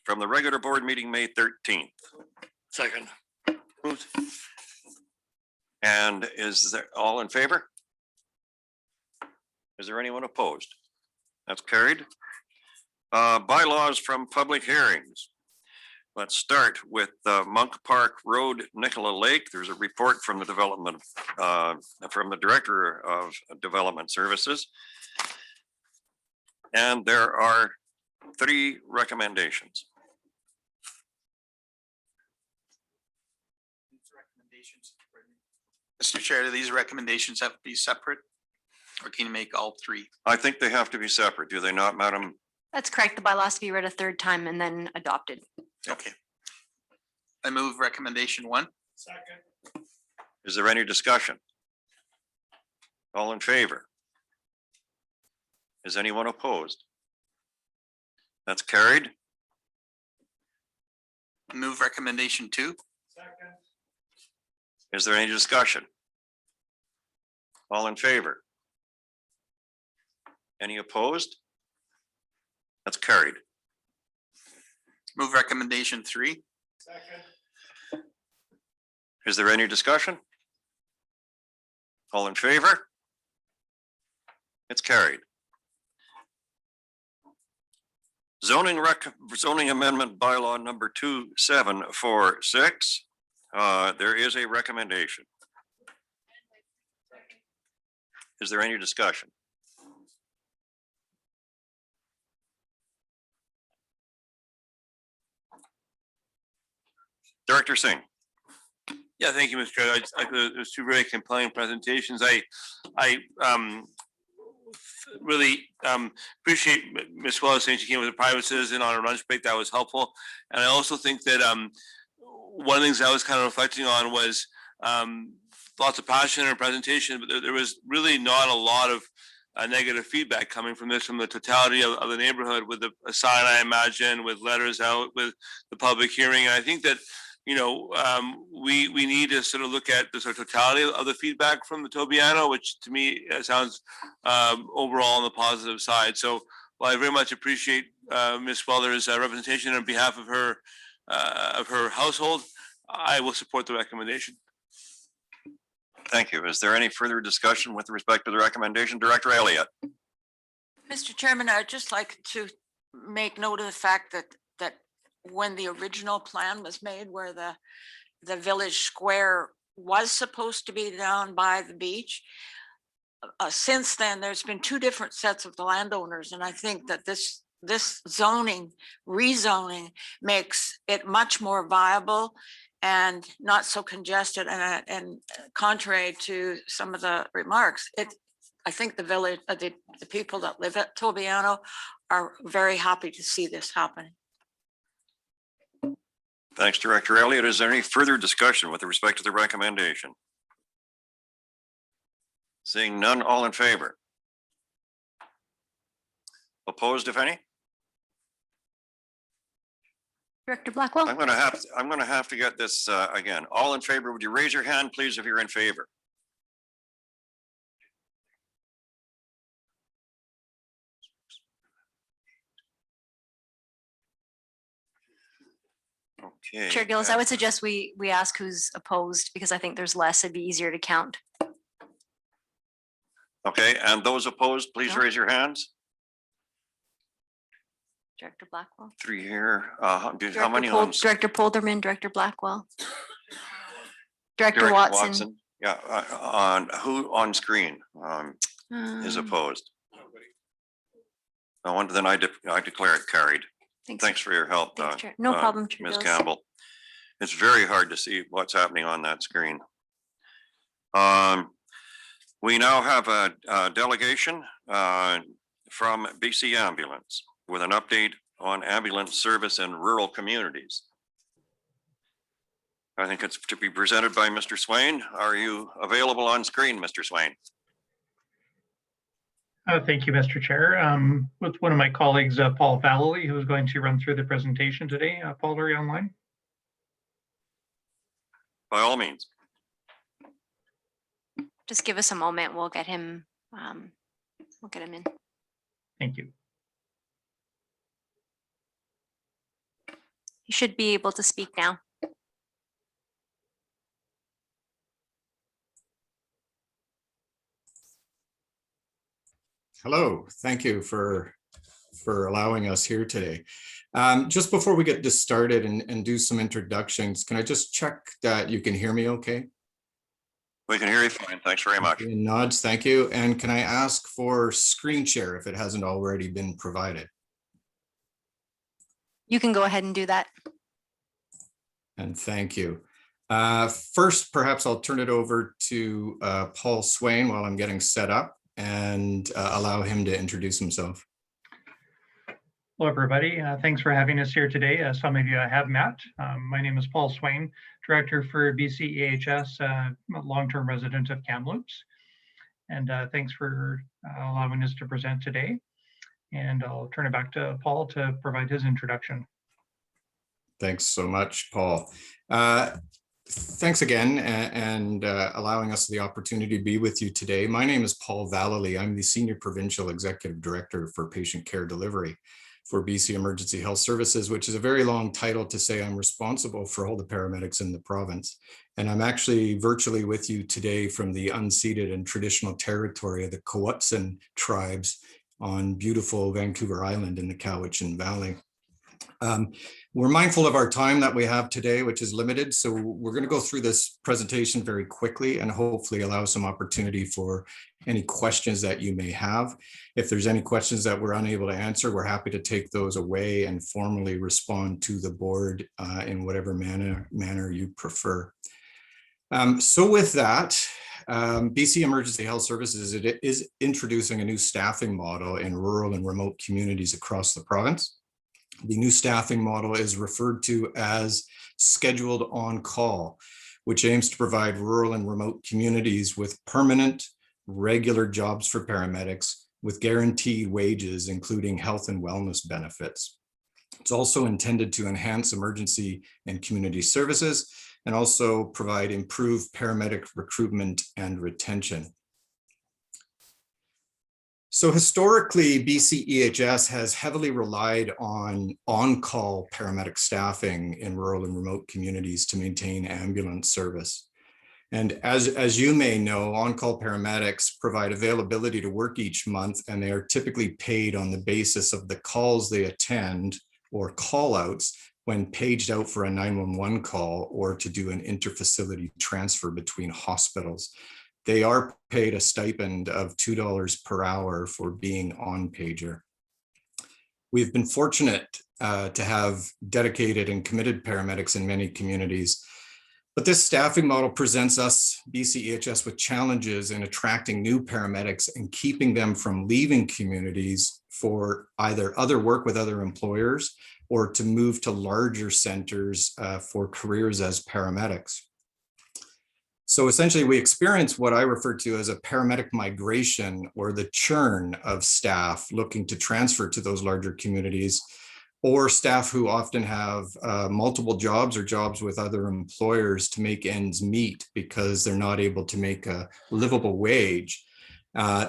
from the regular board meeting, May 13th. Second. Moved. And is there all in favor? Is there anyone opposed? That's carried. Bylaws from public hearings. Let's start with Monk Park Road, Nicola Lake. There's a report from the development, from the Director of Development Services. And there are 3 recommendations. Mr. Chair, do these recommendations have to be separate? Or can you make all 3? I think they have to be separate, do they not, Madam? That's correct. The bylaw has to be read a third time and then adopted. Okay. I move recommendation 1. Is there any discussion? All in favor? Is anyone opposed? That's carried. I move recommendation 2. Is there any discussion? All in favor? Any opposed? That's carried. Move recommendation 3. Is there any discussion? All in favor? It's carried. Zoning amendment bylaw number 2746. There is a recommendation. Is there any discussion? Director Singh. Yeah, thank you, Mr. Chair. There's 2 very compelling presentations. I really appreciate Ms. Wallace saying she came with a private citizen on a lunch break. That was helpful. And I also think that one of the things I was kind of reflecting on was lots of passion in her presentation, but there was really not a lot of negative feedback coming from this, from the totality of the neighborhood, with a sign, I imagine, with letters out, with the public hearing. And I think that, you know, we need to sort of look at the sort of totality of the feedback from the Tobiano, which to me sounds overall on the positive side. So while I very much appreciate Ms. Weller's representation on behalf of her household, I will support the recommendation. Thank you. Is there any further discussion with respect to the recommendation? Director Elliott. Mr. Chairman, I'd just like to make note of the fact that when the original plan was made, where the village square was supposed to be down by the beach, since then there's been 2 different sets of the landowners, and I think that this rezoning makes it much more viable and not so congested. And contrary to some of the remarks, I think the village, the people that live at Tobiano are very happy to see this happening. Thanks, Director Elliott. Is there any further discussion with respect to the recommendation? Seeing none, all in favor? Opposed, if any? Director Blackwell? I'm going to have to get this again. All in favor, would you raise your hand, please, if you're in favor? Okay. Chair Gillis, I would suggest we ask who's opposed, because I think there's less. It'd be easier to count. Okay, and those opposed, please No. raise your hands. Director Blackwell? 3 here. How many on? Director Polderman, Director Blackwell. Director Watson. Yeah, on who on screen is Um, opposed? No wonder, then I declare it carried. Thanks for your help. Thanks, Chair. No problem, Chair Ms. Gillis. Campbell. It's very hard to see what's happening on that screen. We now have a delegation from BC Ambulance with an update on ambulance service in rural communities. I think it's to be presented by Mr. Swain. Are you available on screen, Mr. Swain? Thank you, Mr. Chair. With one of my colleagues, Paul Vallely, who is going to run through the presentation today. Paul, are you online? By all means. Just give us a moment. We'll get him in. Thank you. You should be able to speak now. Hello, thank you for allowing us here today. Just before we get this started and do some introductions, can I just check that you can hear me okay? We can hear you fine. Thanks very much. Nods, thank you. And can I ask for screen share if it hasn't already been provided? You can go ahead and do that. And thank you. First, perhaps I'll turn it over to Paul Swain while I'm getting set up and allow him to introduce himself. Hello, everybody. Thanks for having us here today. As some of you I have met, my name is Paul Swain, Director for BC EHS, a long-term resident of Kamloops. And thanks for allowing us to present today. And I'll turn it back to Paul to provide his introduction. Thanks so much, Paul. Thanks again and allowing us the opportunity to be with you today. My name is Paul Vallely. I'm the Senior Provincial Executive Director for Patient Care Delivery for BC Emergency Health Services, which is a very long title to say I'm responsible for all the paramedics in the province. And I'm actually virtually with you today from the unceded and traditional territory of the Kowatsan tribes on beautiful Vancouver Island in the Cowichan Valley. We're mindful of our time that we have today, which is limited. So we're going to go through this presentation very quickly and hopefully allow some opportunity for any questions that you may have. If there's any questions that we're unable to answer, we're happy to take those away and formally respond to the board in whatever manner you prefer. So with that, BC Emergency Health Services is introducing a new staffing model in rural and remote communities across the province. The new staffing model is referred to as scheduled on call, which aims to provide rural and remote communities with permanent, regular jobs for paramedics with guaranteed wages, including health and wellness benefits. It's also intended to enhance emergency and community services and also provide improved paramedic recruitment and retention. So historically, BC EHS has heavily relied on-call paramedic staffing in rural and remote communities to maintain ambulance service. And as you may know, on-call paramedics provide availability to work each month, and they are typically paid on the basis of the calls they attend or call outs when paged out for a 911 call or to do an interfacility transfer between hospitals. They are paid a stipend of $2 per hour for being on pager. We've been fortunate to have dedicated and committed paramedics in many communities, but this staffing model presents us, BC EHS, with challenges in attracting new paramedics and keeping them from leaving communities for either other work with other employers or to move to larger centers for careers as paramedics. So essentially, we experience what I refer to as a paramedic migration, or the churn of staff looking to transfer to those larger communities, or staff who often have multiple jobs or jobs with other employers to make ends meet because they're not able to make a livable wage,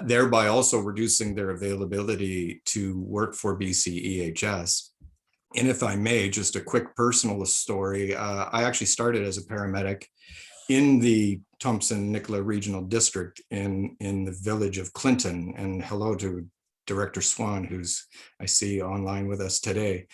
thereby also reducing their availability to work for BC EHS. And if I may, just a quick personal story, I actually started as a paramedic in the Thompson-Nicola Regional District in the village of Clinton. And hello to Director Swan, who's I see online with us today.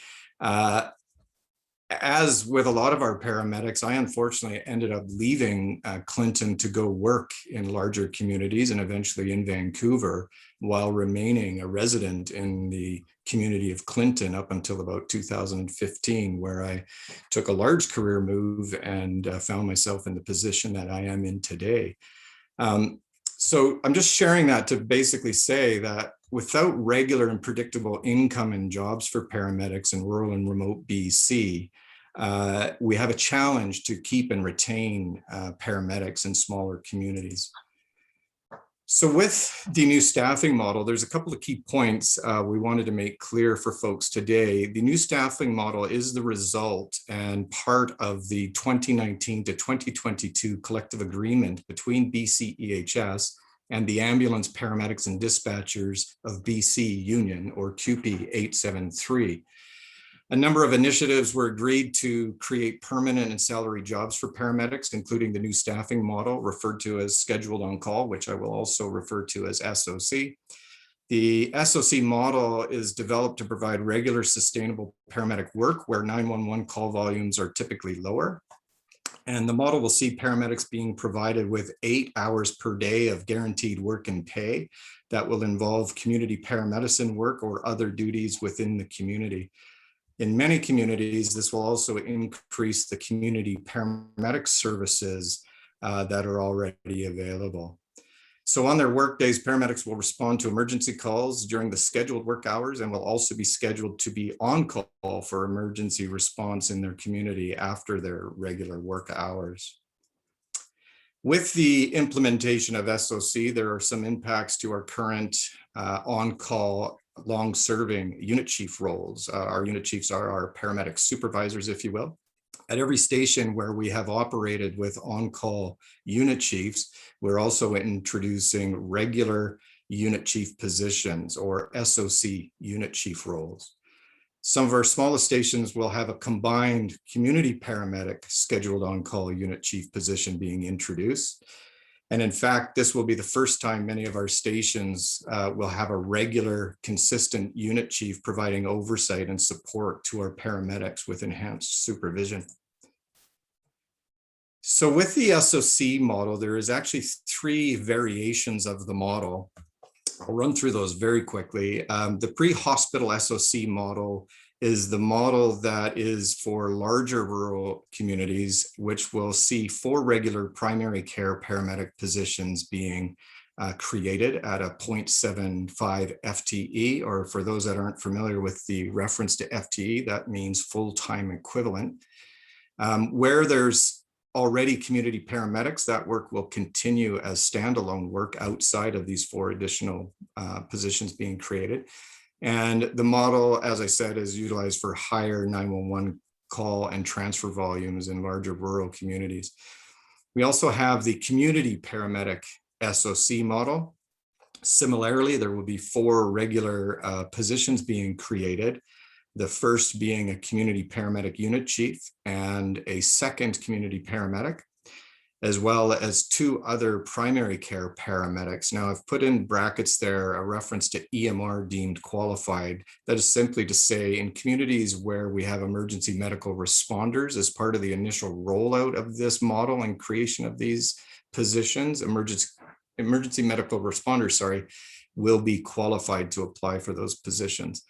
As with a lot of our paramedics, I unfortunately ended up leaving Clinton to go work in larger communities and eventually in Vancouver, while remaining a resident in the community of Clinton up until about 2015, where I took a large career move and found myself in the position that I am in today. So I'm just sharing that to basically say that without regular and predictable income and jobs for paramedics in rural and remote BC, we have a challenge to keep and retain paramedics in smaller communities. So with the new staffing model, there's a couple of key points we wanted to make clear for folks today. The new staffing model is the result and part of the 2019 to 2022 collective agreement between BC EHS and the Ambulance Paramedics and Dispatchers of BC Union, or CUPE 873. A number of initiatives were agreed to create permanent and salary jobs for paramedics, including the new staffing model referred to as scheduled on call, which I will also refer to as SOC. The SOC model is developed to provide regular sustainable paramedic work where 911 call volumes are typically lower. And the model will see paramedics being provided with 8 hours per day of guaranteed work and pay that will involve community paramedicine work or other duties within the community. In many communities, this will also increase the community paramedic services that are already available. So on their work days, paramedics will respond to emergency calls during the scheduled work hours and will also be scheduled to be on call for emergency response in their community after their regular work hours. With the implementation of SOC, there are some impacts to our current on-call long-serving unit chief roles. Our unit chiefs are our paramedic supervisors, if you will. At every station where we have operated with on-call unit chiefs, we're also introducing regular unit chief positions or SOC unit chief roles. Some of our smallest stations will have a combined community paramedic scheduled on-call unit chief position being introduced. And in fact, this will be the first time many of our stations will have a regular, consistent unit chief providing oversight and support to our paramedics with enhanced supervision. So with the SOC model, there is actually 3 variations of the model. I'll run through those very quickly. The pre-hospital SOC model is the model that is for larger rural communities, which will see 4 regular primary care paramedic positions being created at a 0.75 FTE, or for those that aren't familiar with the reference to FTE, that means full-time equivalent. Where there's already community paramedics, that work will continue as standalone work outside of these 4 additional positions being created. And the model, as I said, is utilized for higher 911 call and transfer volumes in larger rural communities. We also have the community paramedic SOC model. Similarly, there will be 4 regular positions being created. The first being a community paramedic unit chief and a second community paramedic, as well as 2 other primary care paramedics. Now I've put in brackets there a reference to EMR deemed qualified. That is simply to say in communities where we have emergency medical responders as part of the initial rollout of this model and creation of these positions, emergency medical responders, will be qualified to apply for those positions.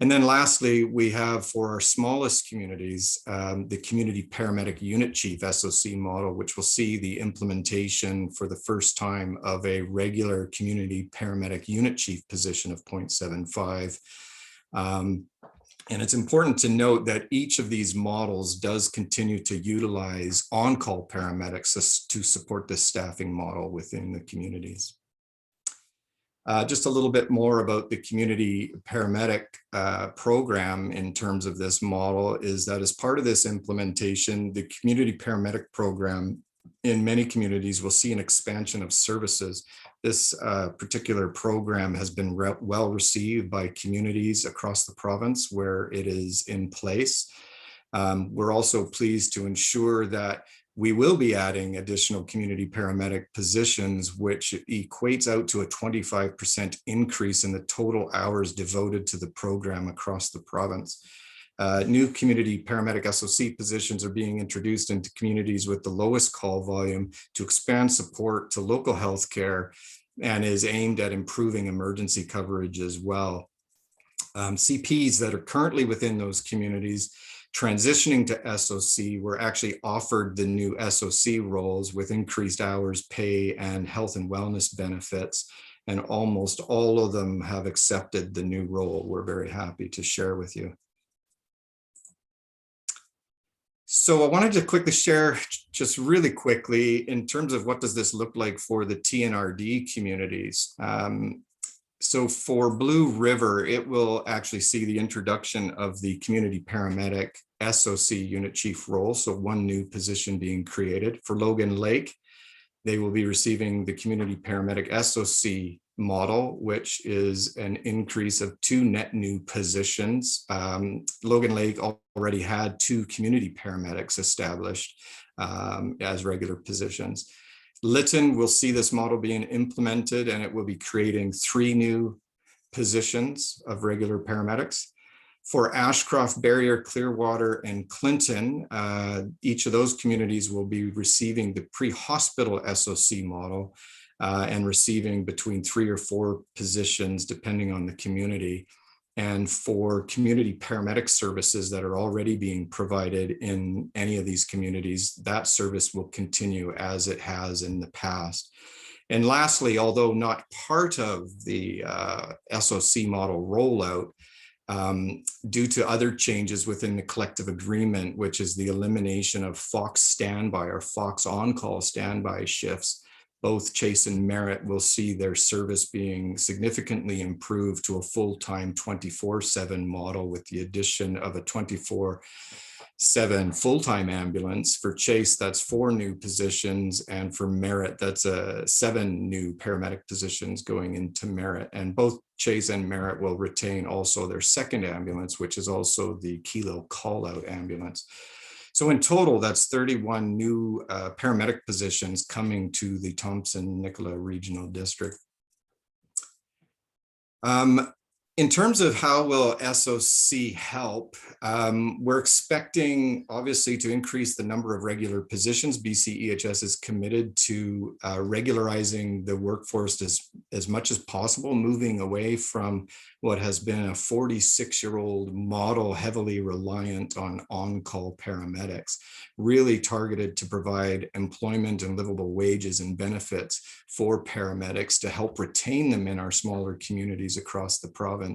And then lastly, we have for our smallest communities, the community paramedic unit chief SOC model, which will see the implementation for the first time of a regular community paramedic unit chief position of 0.75. And it's important to note that each of these models does continue to utilize on-call paramedics to support this staffing model within the communities. Just a little bit more about the community paramedic program in terms of this model is that as part of this implementation, the community paramedic program in many communities will see an expansion of services. This particular program has been well received by communities across the province where it is in place. We're also pleased to ensure that we will be adding additional community paramedic positions, which equates out to a 25% increase in the total hours devoted to the program across the province. New community paramedic SOC positions are being introduced into communities with the lowest call volume to expand support to local healthcare and is aimed at improving emergency coverage as well. CPs that are currently within those communities transitioning to SOC were actually offered the new SOC roles with increased hours, pay, and health and wellness benefits. And almost all of them have accepted the new role. We're very happy to share with you. So I wanted to quickly share just really quickly in terms of what does this look like for the Tnrd communities. So for Blue River, it will actually see the introduction of the community paramedic SOC unit chief role. So 1 new position being created. For Logan Lake, they will be receiving the community paramedic SOC model, which is an increase of 2 net new positions. Logan Lake already had 2 community paramedics established as regular positions. Lytton will see this model being implemented and it will be creating 3 new positions of regular paramedics. For Ashcroft, Barrier, Clearwater, and Clinton, each of those communities will be receiving the pre-hospital SOC model and receiving between 3 or 4 positions depending on the community. And for community paramedic services that are already being provided in any of these communities, that service will continue as it has in the past. And lastly, although not part of the SOC model rollout, due to other changes within the collective agreement, which is the elimination of Fox standby or Fox on-call standby shifts, both Chase and Merritt will see their service being significantly improved to a full-time 24/7 model with the addition of a 24/7 full-time ambulance. For Chase, that's 4 new positions, and for Merritt, that's 7 new paramedic positions going into Merritt. And both Chase and Merritt will retain also their second ambulance, which is also the Kilo call-out ambulance. So in total, that's 31 new paramedic positions coming to the Thompson-Nicola Regional District. In terms of how will SOC help, we're expecting obviously to increase the number of regular positions. BCEHS is committed to regularizing the workforce as much as possible, moving away from what has been a 46-year-old model heavily reliant on on-call paramedics, really targeted to provide employment and livable wages and benefits for paramedics to help retain them in our smaller communities across the province.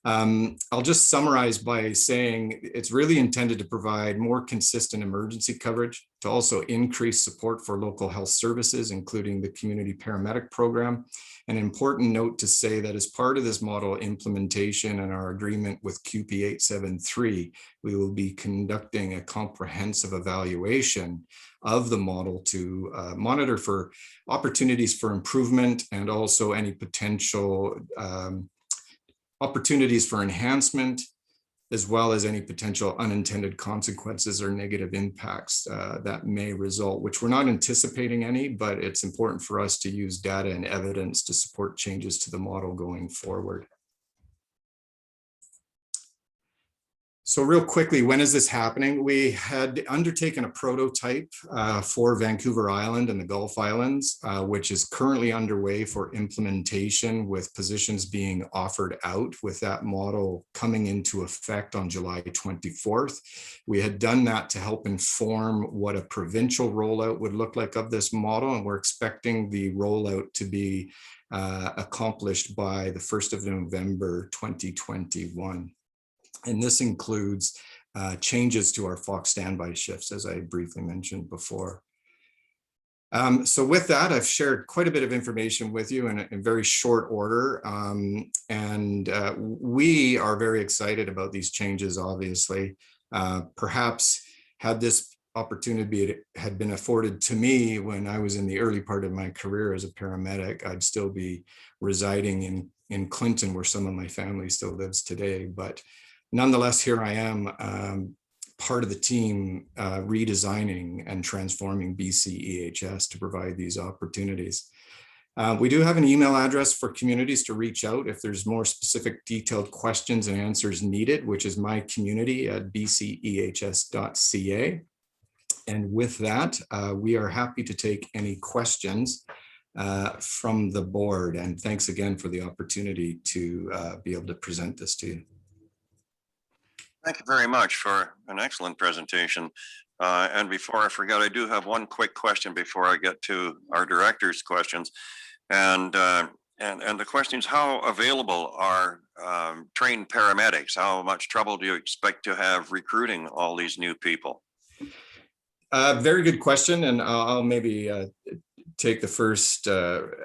I'll just summarize by saying it's really intended to provide more consistent emergency coverage, to also increase support for local health services, including the community paramedic program. An important note to say that as part of this model implementation and our agreement with QP 873, we will be conducting a comprehensive evaluation of the model to monitor for opportunities for improvement and also any potential opportunities for enhancement, as well as any potential unintended consequences or negative impacts that may result, which we're not anticipating any, but it's important for us to use data and evidence to support changes to the model going forward. So real quickly, when is this happening? We had undertaken a prototype for Vancouver Island and the Gulf Islands, which is currently underway for implementation with positions being offered out, with that model coming into effect on July 24th. We had done that to help inform what a provincial rollout would look like of this model, and we're expecting the rollout to be accomplished by the 1st of November 2021. And this includes changes to our Fox standby shifts, as I briefly mentioned before. So with that, I've shared quite a bit of information with you in very short order. We are very excited about these changes, obviously. Perhaps had this opportunity had been afforded to me when I was in the early part of my career as a paramedic, I'd still be residing in Clinton, where some of my family still lives today. But nonetheless, here I am, part of the team redesigning and transforming BCEHS to provide these opportunities. We do have an email address for communities to reach out if there's more specific detailed questions and answers needed, which is mycommunity@bcehs.ca. And with that, we are happy to take any questions from the board. And thanks again for the opportunity to be able to present this to you. Thank you very much for an excellent presentation. And before I forget, I do have one quick question before I get to our director's questions. And the question is, how available are trained paramedics? How much trouble do you expect to have recruiting all these new people? Very good question. And I'll maybe take the first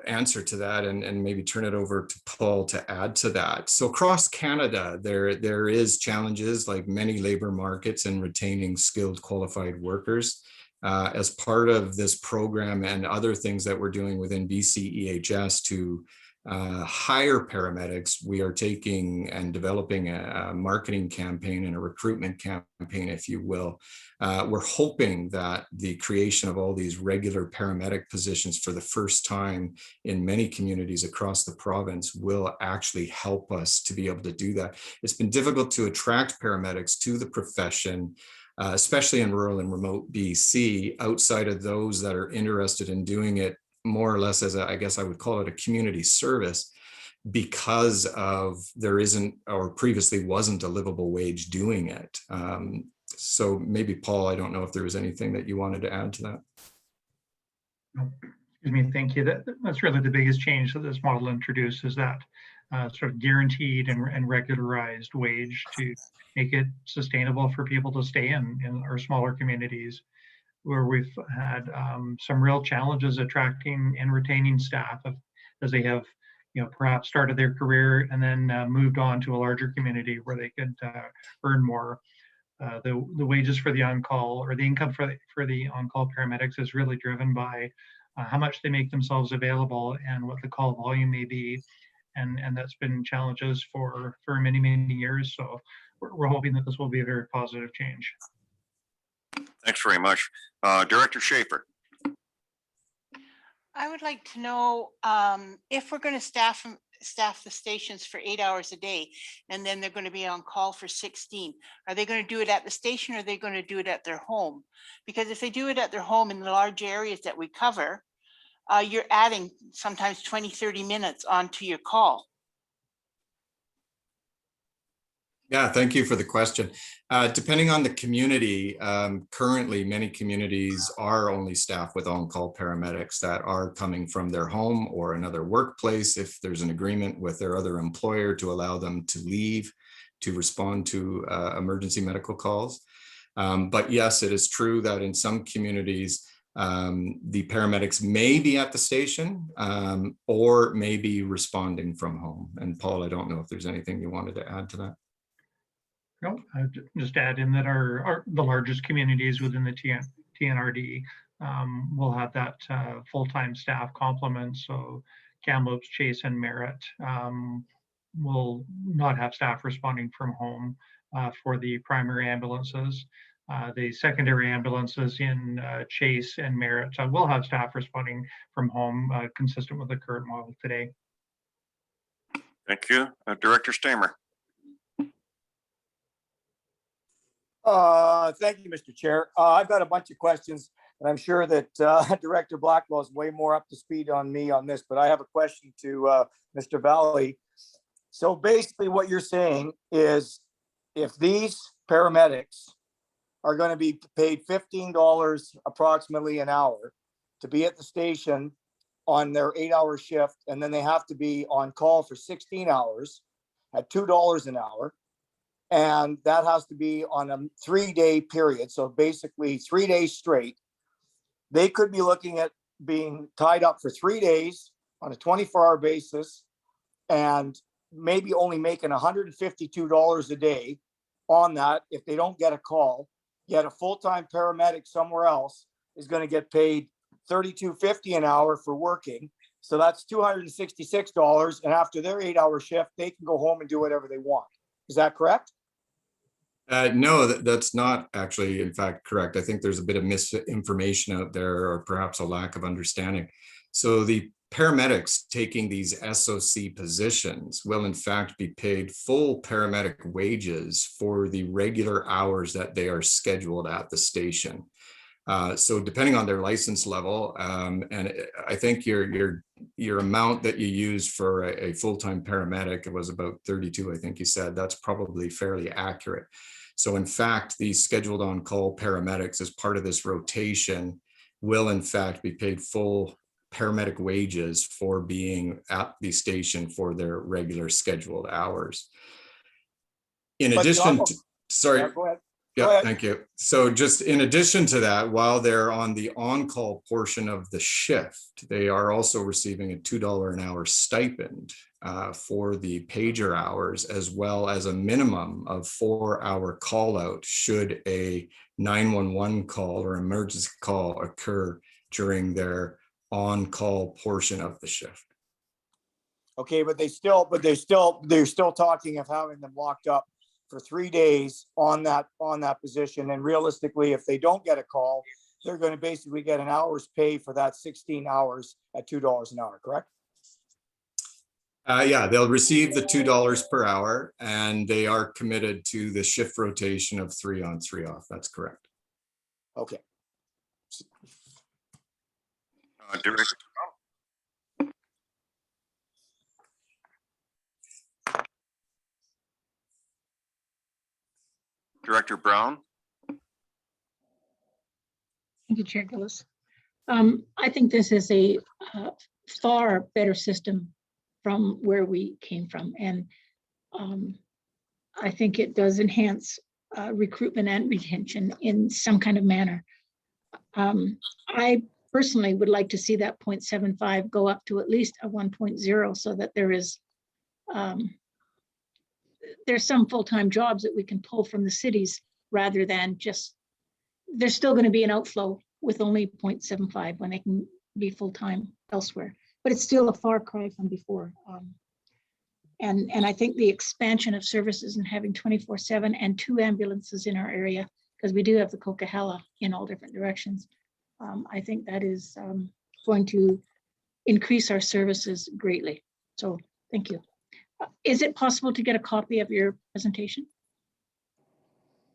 answer to that and maybe turn it over to Paul to add to that. So across Canada, there is challenges like many labor markets in retaining skilled qualified workers. As part of this program and other things that we're doing within BCEHS to hire paramedics, we are taking and developing a marketing campaign and a recruitment campaign, if you will. We're hoping that the creation of all these regular paramedic positions for the first time in many communities across the province will actually help us to be able to do that. It's been difficult to attract paramedics to the profession, especially in rural and remote BC, outside of those that are interested in doing it more or less as a, I guess I would call it a community service, because of there isn't, or previously wasn't, a livable wage doing it. So maybe Paul, I don't know if there was anything that you wanted to add to that. Excuse me, thank you. That's really the biggest change that this model introduces, that sort of guaranteed and regularized wage to make it sustainable for people to stay in our smaller communities, where we've had some real challenges attracting and retaining staff as they have, perhaps started their career and then moved on to a larger community where they could earn more. The wages for the on-call, or the income for the on-call paramedics, is really driven by how much they make themselves available and what the call volume may be. And that's been challenges for many, many years. So we're hoping that this will be a very positive change. Thanks very much. Director Schaefer. I would like to know if we're going to staff the stations for 8 hours a day, and then they're going to be on call for 16. Are they going to do it at the station, or are they going to do it at their home? Because if they do it at their home in the large areas that we cover, you're adding sometimes 20, 30 minutes onto your call. Yeah, thank you for the question. Depending on the community, currently many communities are only staffed with on-call paramedics that are coming from their home or another workplace if there's an agreement with their other employer to allow them to leave to respond to emergency medical calls. But yes, it is true that in some communities, the paramedics may be at the station or may be responding from home. And Paul, I don't know if there's anything you wanted to add to that. No, I'd just add in that the largest communities within the Tnrd will have that full-time staff complement. So Kamloops, Chase, and Merritt will not have staff responding from home for the primary ambulances. The secondary ambulances in Chase and Merritt will have staff responding from home, consistent with the current model today. Thank you. Director Stamer. Thank you, Mr. Chair. I've got a bunch of questions, and I'm sure that Director Blackwell is way more up to speed on me on this, but I have a question to Mr. Valley. So basically what you're saying is if these paramedics are going to be paid $15 approximately an hour to be at the station on their 8-hour shift, and then they have to be on call for 16 hours at $2 an hour, and that has to be on a 3-day period. So basically 3 days straight. They could be looking at being tied up for 3 days on a 24-hour basis and maybe only making $152 a day on that if they don't get a call. Yet a full-time paramedic somewhere else is going to get paid $32.50 an hour for working. So that's $266. And after their 8-hour shift, they can go home and do whatever they want. Is that correct? No, that's not actually, in fact, correct. I think there's a bit of misinformation out there, or perhaps a lack of understanding. So the paramedics taking these SOC positions will in fact be paid full paramedic wages for the regular hours that they are scheduled at the station. So depending on their license level, and I think your amount that you use for a full-time paramedic, it was about 32, I think you said, that's probably fairly accurate. So in fact, these scheduled on-call paramedics as part of this rotation will in fact be paid full paramedic wages for being at the station for their regular scheduled hours. In addition to, sorry. Yeah, go ahead. Yeah, thank you. So just in addition to that, while they're on the on-call portion of the shift, they are also receiving a $2 an hour stipend for the pager hours, as well as a minimum of 4-hour call out should a 911 call or emergency call occur during their on-call portion of the shift. Okay, but they're still talking of having them locked up for 3 days on that position. And realistically, if they don't get a call, they're going to basically get an hour's pay for that 16 hours at $2 an hour, correct? Yeah, they'll receive the $2 per hour, and they are committed to the shift rotation of 3 on 3 off. That's correct. Okay. Director, Director Brown. Thank you, Chair Gillis. I think this is a far better system from where we came from. And I think it does enhance recruitment and retention in some kind of manner. I personally would like to see that 0.75 go up to at least a 1.0 so that there's some full-time jobs that we can pull from the cities rather than just, there's still going to be an outflow with only 0.75 when they can be full-time elsewhere. But it's still a far cry from before. And I think the expansion of services and having 24/7 and 2 ambulances in our area, because we do have the Coquihalla in all different directions. I think that is going to increase our services greatly. So thank you. Is it possible to get a copy of your presentation?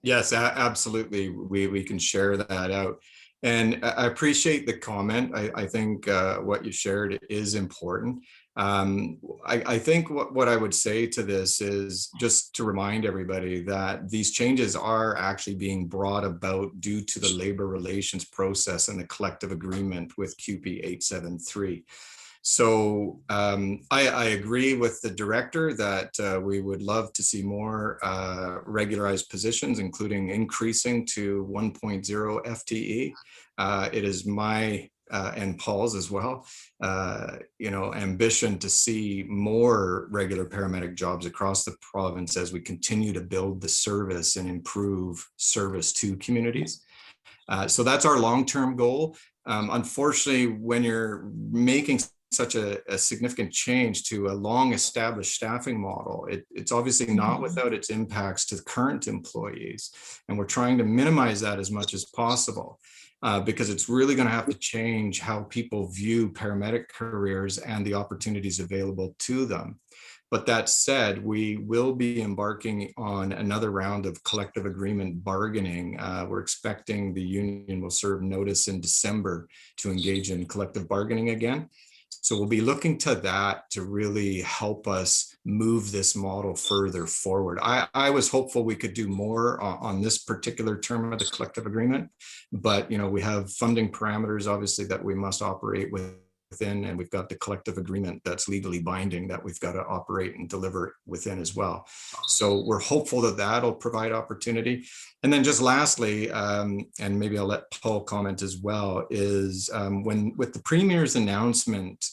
Yes, absolutely. We can share that out. And I appreciate the comment. I think what you shared is important. I think what I would say to this is just to remind everybody that these changes are actually being brought about due to the labor relations process and the collective agreement with QP 873. So I agree with the director that we would love to see more regularized positions, including increasing to 1.0 FTE. It is my and Paul's as well, ambition to see more regular paramedic jobs across the province as we continue to build the service and improve service to communities. So that's our long-term goal. Unfortunately, when you're making such a significant change to a long-established staffing model, it's obviously not without its impacts to the current employees. And we're trying to minimize that as much as possible. Because it's really going to have to change how people view paramedic careers and the opportunities available to them. But that said, we will be embarking on another round of collective agreement bargaining. We're expecting the union will serve notice in December to engage in collective bargaining again. So we'll be looking to that to really help us move this model further forward. I was hopeful we could do more on this particular term of the collective agreement, but we have funding parameters, obviously, that we must operate within, and we've got the collective agreement that's legally binding that we've got to operate and deliver within as well. So we're hopeful that that'll provide opportunity. And then just lastly, and maybe I'll let Paul comment as well, is with the Premier's announcement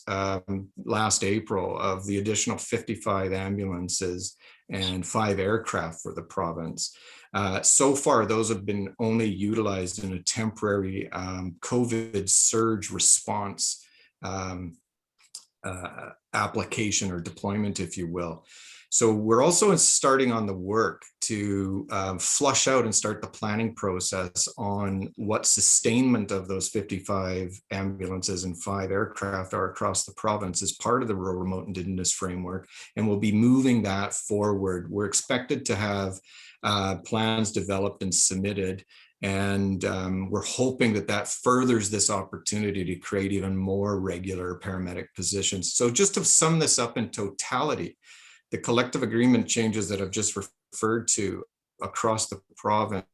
last April of the additional 55 ambulances and 5 aircraft for the province, so far those have been only utilized in a temporary COVID surge response application or deployment, if you will. So we're also starting on the work to flush out and start the planning process on what sustainment of those 55 ambulances and 5 aircraft are across the province as part of the Rural Remote Indigenous Framework, and we'll be moving that forward. We're expected to have plans developed and submitted, and we're hoping that furthers this opportunity to create even more regular paramedic positions. So just to sum this up in totality, the collective agreement changes that I've just referred to across the province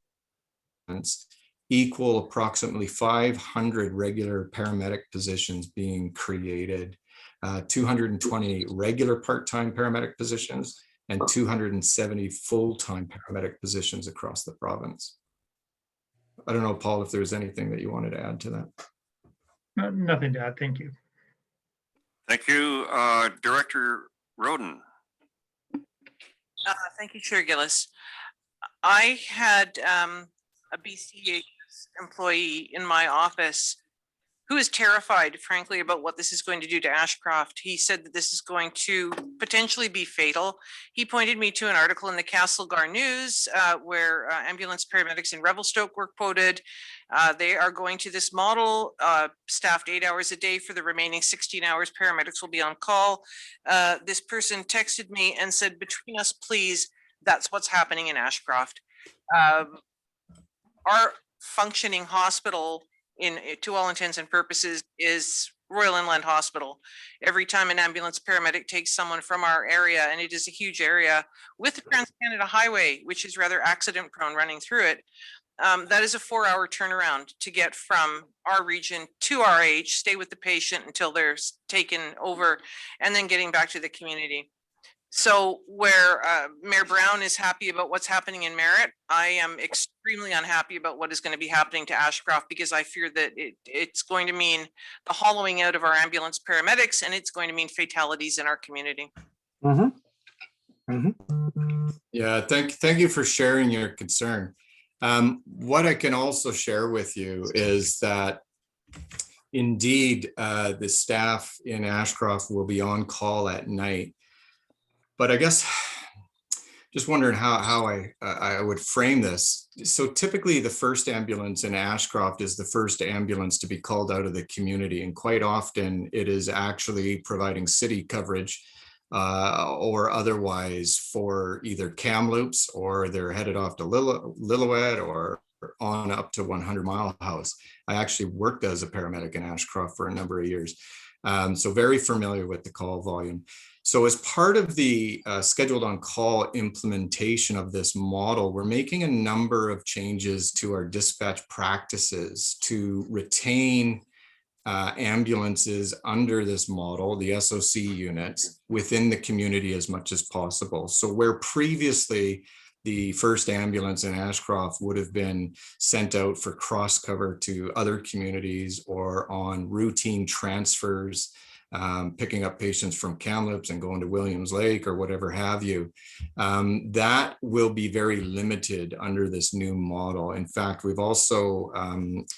equal approximately 500 regular paramedic positions being created, 220 regular part-time paramedic positions, and 270 full-time paramedic positions across the province. I don't know, Paul, if there's anything that you wanted to add to that. Nothing to add. Thank you. Thank you, Director Roden. Thank you, Chair Gillis. I had a BCH employee in my office who is terrified, frankly, about what this is going to do to Ashcroft. He said that this is going to potentially be fatal. He pointed me to an article in the Castlegar News where ambulance paramedics in Revelstoke were quoted. They are going to this model, staffed 8 hours a day for the remaining 16 hours. Paramedics will be on call. This person texted me and said, between us, please, that's what's happening in Ashcroft. Our functioning hospital, to all intents and purposes, is Royal Inland Hospital. Every time an ambulance paramedic takes someone from our area, and it is a huge area with the Trans-Canada Highway, which is rather accident prone running through it, that is a 4-hour turnaround to get from our region to RH, stay with the patient until they're taken over, and then getting back to the community. So where Mayor Brown is happy about what's happening in Merritt, I am extremely unhappy about what is going to be happening to Ashcroft, because I fear that it's going to mean the hollowing out of our ambulance paramedics, and it's going to mean fatalities in our community. Yeah, thank you for sharing your concern. What I can also share with you is that indeed the staff in Ashcroft will be on call at night. But I guess just wondering how I would frame this. So typically the first ambulance in Ashcroft is the first ambulance to be called out of the community. And quite often it is actually providing city coverage or otherwise for either Kamloops, or they're headed off to Lillooet or on up to 100 Mile House. I actually worked as a paramedic in Ashcroft for a number of years. So very familiar with the call volume. So as part of the scheduled on call implementation of this model, we're making a number of changes to our dispatch practices to retain ambulances under this model, the SOC units, within the community as much as possible. So where previously the first ambulance in Ashcroft would have been sent out for cross cover to other communities or on routine transfers, picking up patients from Kamloops and going to Williams Lake or whatever have you, that will be very limited under this new model. In fact, we've also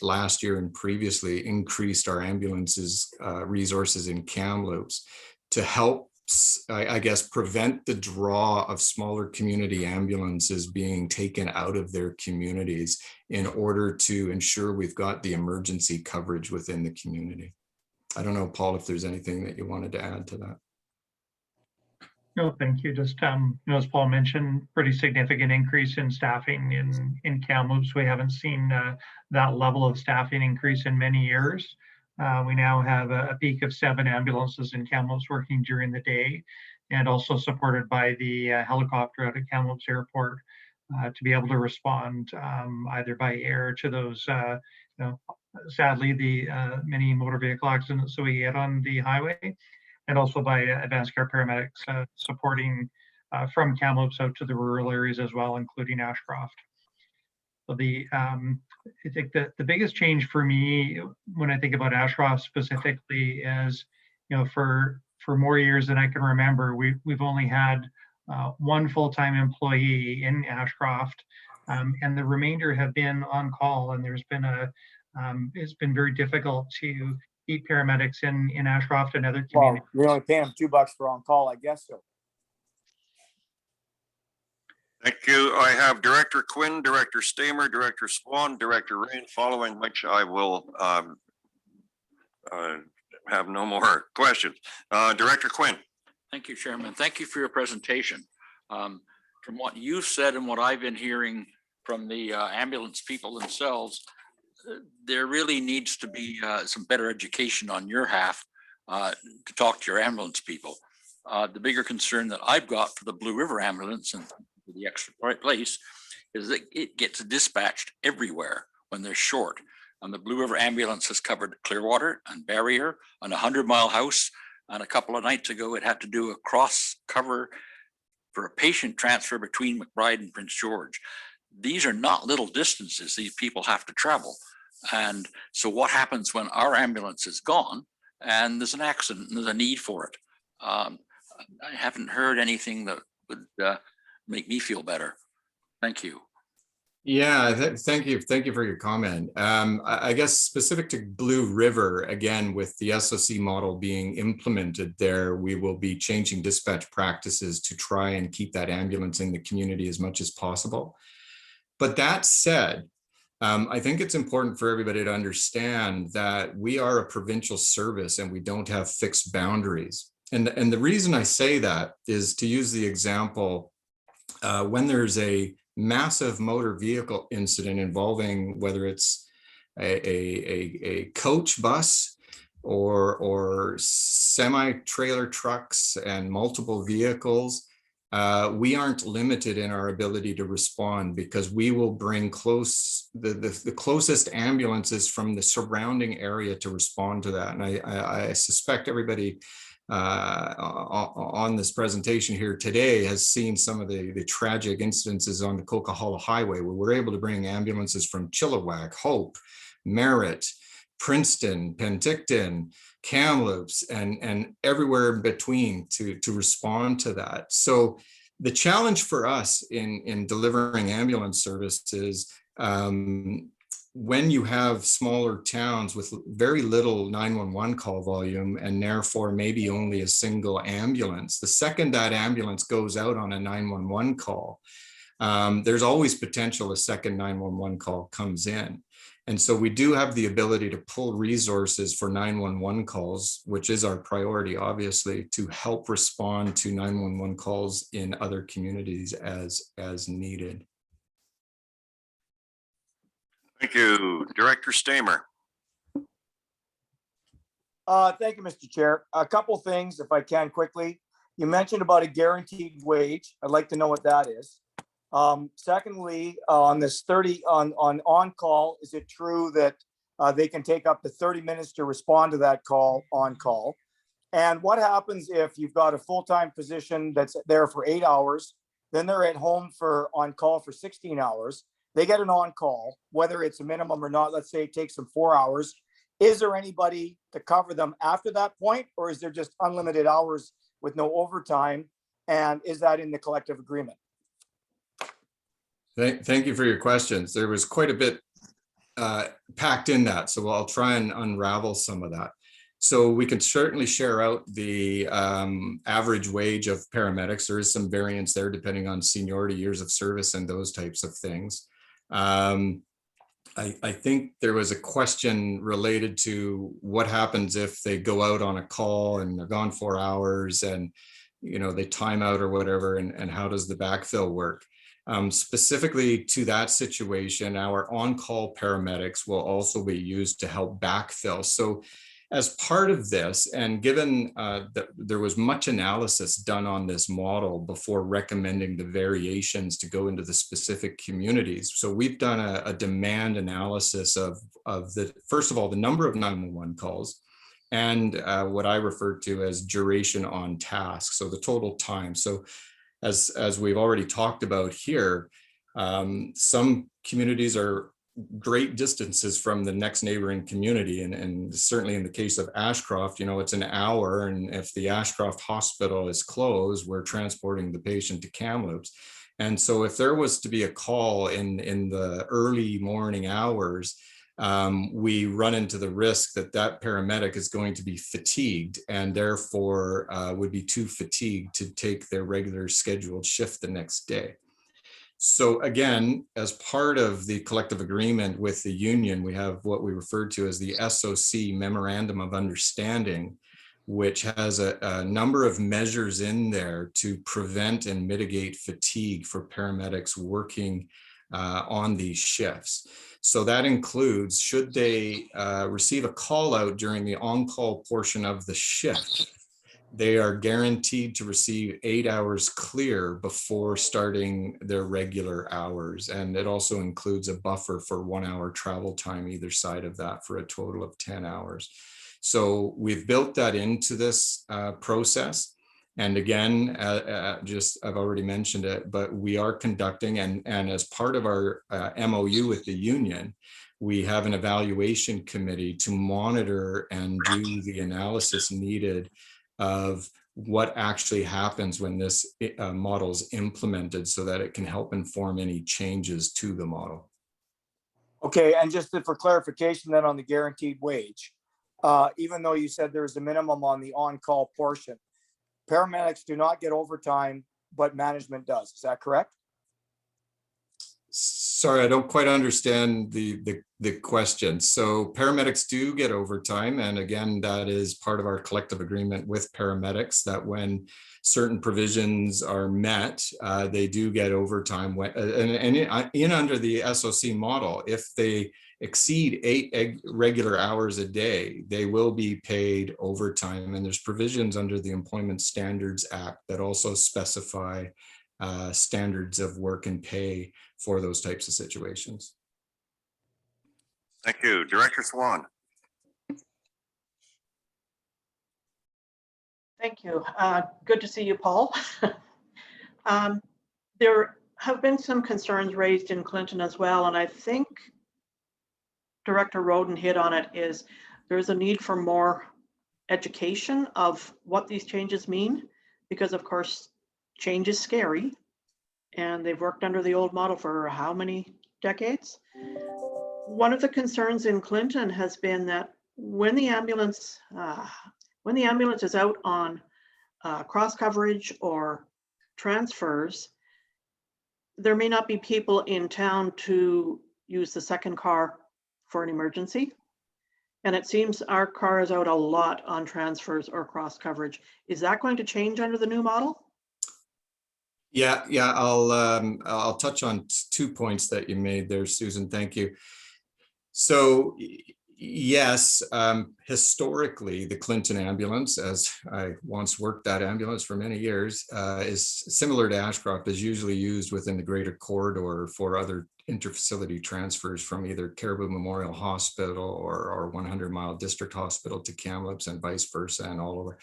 last year and previously increased our ambulances resources in Kamloops to help, I guess, prevent the draw of smaller community ambulances being taken out of their communities in order to ensure we've got the emergency coverage within the community. I don't know, Paul, if there's anything that you wanted to add to that. No, thank you. Just, as Paul mentioned, pretty significant increase in staffing in Kamloops. We haven't seen that level of staffing increase in many years. We now have a peak of 7 ambulances in Kamloops working during the day, and also supported by the helicopter out at Kamloops Airport to be able to respond either by air to those, sadly, the many motor vehicle accidents that we get on the highway, and also by advanced care paramedics supporting from Kamloops out to the rural areas as well, including Ashcroft. So I think that the biggest change for me when I think about Ashcroft specifically is, for more years than I can remember, we've only had one full-time employee in Ashcroft, and the remainder have been on call, and there's been it's been very difficult to keep paramedics in Ashcroft and other communities. Well, we only pay them $2 for on call, I guess so. Thank you. I have Director Quinn, Director Stamer, Director Swan, Director Rain, following which I will have no more questions. Director Quinn. Thank you, Chairman. Thank you for your presentation. From what you've said and what I've been hearing from the ambulance people themselves, there really needs to be some better education on your half to talk to your ambulance people. The bigger concern that I've got for the Blue River ambulance and the extra place is that it gets dispatched everywhere when they're short. And the Blue River ambulance has covered Clearwater and Barrier and 100 Mile House. And a couple of nights ago, it had to do a cross cover for a patient transfer between McBride and Prince George. These are not little distances these people have to travel. And so what happens when our ambulance is gone and there's an accident and there's a need for it? I haven't heard anything that would make me feel better. Thank you. Yeah, thank you. Thank you for your comment. I guess specific to Blue River, again, with the SOC model being implemented there, we will be changing dispatch practices to try and keep that ambulance in the community as much as possible. But that said, I think it's important for everybody to understand that we are a provincial service and we don't have fixed boundaries. And the reason I say that is to use the example, when there's a massive motor vehicle incident involving whether it's a coach bus or semi-trailer trucks and multiple vehicles, we aren't limited in our ability to respond because we will bring the closest ambulances from the surrounding area to respond to that. And I suspect everybody on this presentation here today has seen some of the tragic incidences on the Coquihalla Highway where we're able to bring ambulances from Chilliwack, Hope, Merritt, Princeton, Penticton, Kamloops, and everywhere in between to respond to that. So the challenge for us in delivering ambulance services, when you have smaller towns with very little 911 call volume and therefore maybe only a single ambulance, the second that ambulance goes out on a 911 call, there's always potential a second 911 call comes in. And so we do have the ability to pull resources for 911 calls, which is our priority, obviously, to help respond to 911 calls in other communities as needed. Thank you. Director Stamer. Thank you, Mr. Chair. A couple things, if I can quickly. You mentioned about a guaranteed wage. I'd like to know what that is. Secondly, on this 30 on call, is it true that they can take up to 30 minutes to respond to that call on call? And what happens if you've got a full-time position that's there for 8 hours, then they're at home for on call for 16 hours? They get an on call, whether it's a minimum or not. Let's say it takes them 4 hours. Is there anybody to cover them after that point, or is there just unlimited hours with no overtime? And is that in the collective agreement? Thank you for your questions. There was quite a bit packed in that, so I'll try and unravel some of that. So we can certainly share out the average wage of paramedics. There is some variance there depending on seniority, years of service, and those types of things. I think there was a question related to what happens if they go out on a call and they're gone 4 hours and they time out or whatever, and how does the backfill work? Specifically to that situation, our on-call paramedics will also be used to help backfill. So as part of this, and given that there was much analysis done on this model before recommending the variations to go into the specific communities. So we've done a demand analysis of the, first of all, the number of 911 calls and what I refer to as duration on task. So the total time. So as we've already talked about here, some communities are great distances from the next neighboring community. And certainly in the case of Ashcroft, it's an hour. And if the Ashcroft hospital is closed, we're transporting the patient to Kamloops. And so if there was to be a call in the early morning hours, we run into the risk that paramedic is going to be fatigued and therefore would be too fatigued to take their regular scheduled shift the next day. So again, as part of the collective agreement with the union, we have what we refer to as the SOC Memorandum of Understanding, which has a number of measures in there to prevent and mitigate fatigue for paramedics working on these shifts. So that includes, should they receive a call out during the on-call portion of the shift, they are guaranteed to receive 8 hours clear before starting their regular hours. And it also includes a buffer for 1 hour travel time either side of that for a total of 10 hours. So we've built that into this process. And again, I've already mentioned it, but we are conducting, and as part of our MOU with the union, we have an evaluation committee to monitor and do the analysis needed of what actually happens when this model is implemented so that it can help inform any changes to the model. Okay, and just for clarification then on the guaranteed wage, even though you said there's a minimum on the on-call portion, paramedics do not get overtime, but management does. Is that correct? Sorry, I don't quite understand the question. So paramedics do get overtime. And again, that is part of our collective agreement with paramedics that when certain provisions are met, they do get overtime. And in under the SOC model, if they exceed 8 regular hours a day, they will be paid overtime. And there's provisions under the Employment Standards Act that also specify standards of work and pay for those types of situations. Thank you. Director Swan. Thank you. Good to see you, Paul. There have been some concerns raised in Clinton as well, and I think Director Roden hit on it, is there's a need for more education of what these changes mean, because of course, change is scary. And they've worked under the old model for how many decades? One of the concerns in Clinton has been that when the ambulance is out on cross coverage or transfers, there may not be people in town to use the second car for an emergency. And it seems our car is out a lot on transfers or cross coverage. Is that going to change under the new model? Yeah, I'll touch on 2 points that you made there, Susan. Thank you. So yes, historically, the Clinton ambulance, as I once worked that ambulance for many years, is similar to Ashcroft, is usually used within the greater corridor for other interfacility transfers from either Caribou Memorial Hospital or 100 Mile District Hospital to Kamloops and vice versa and all over.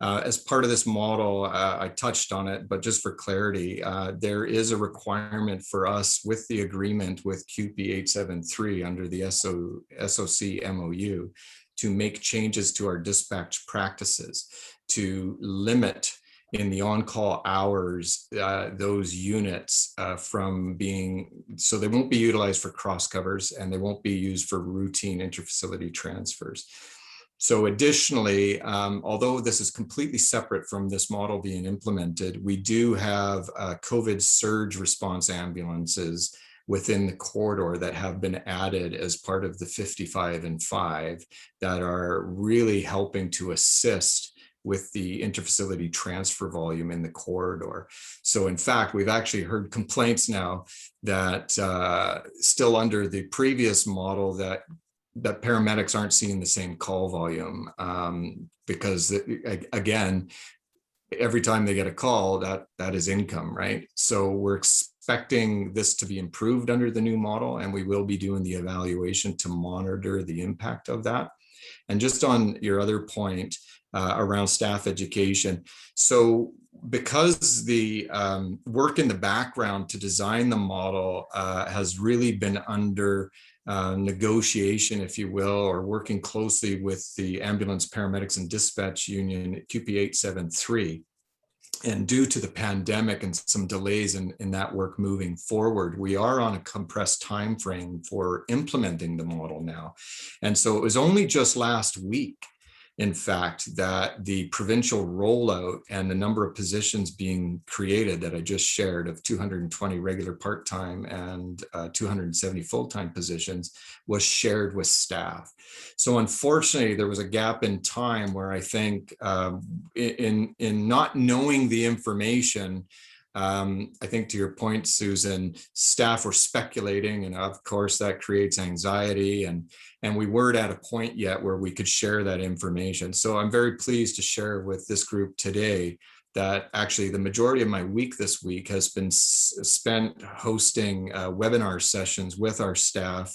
As part of this model, I touched on it, but just for clarity, there is a requirement for us with the agreement with QP 873 under the SOC MOU to make changes to our dispatch practices to limit in the on-call hours, those units from being, so they won't be utilized for cross covers and they won't be used for routine interfacility transfers. So additionally, although this is completely separate from this model being implemented, we do have COVID surge response ambulances within the corridor that have been added as part of the 55 and 5 that are really helping to assist with the interfacility transfer volume in the corridor. So in fact, we've actually heard complaints now that still under the previous model that paramedics aren't seeing the same call volume because again, every time they get a call, that is income, right? So we're expecting this to be improved under the new model, and we will be doing the evaluation to monitor the impact of that. And just on your other point around staff education. So because the work in the background to design the model has really been under negotiation, if you will, or working closely with the Ambulance Paramedics and Dispatch Union at QP 873. And due to the pandemic and some delays in that work moving forward, we are on a compressed time frame for implementing the model now. And so it was only just last week, in fact, that the provincial rollout and the number of positions being created that I just shared of 220 regular part-time and 270 full-time positions was shared with staff. So unfortunately, there was a gap in time where I think in not knowing the information, I think to your point, Susan, staff were speculating, and of course that creates anxiety, and we weren't at a point yet where we could share that information. So I'm very pleased to share with this group today that actually the majority of my week this week has been spent hosting webinar sessions with our staff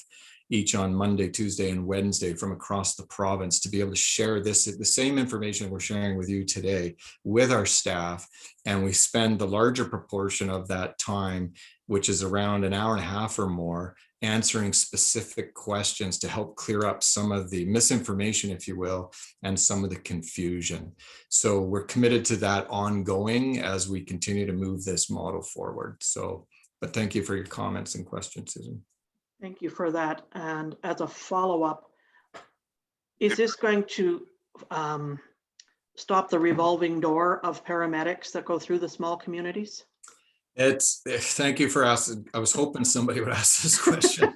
each on Monday, Tuesday, and Wednesday from across the province to be able to share the same information we're sharing with you today with our staff. And we spend the larger proportion of that time, which is around an hour and a half or more, answering specific questions to help clear up some of the misinformation, if you will, and some of the confusion. So we're committed to that ongoing as we continue to move this model forward. So, but thank you for your comments and questions, Susan. Thank you for that. And as a follow-up, is this going to stop the revolving door of paramedics that go through the small communities? Thank you for asking. I was hoping somebody would ask this question.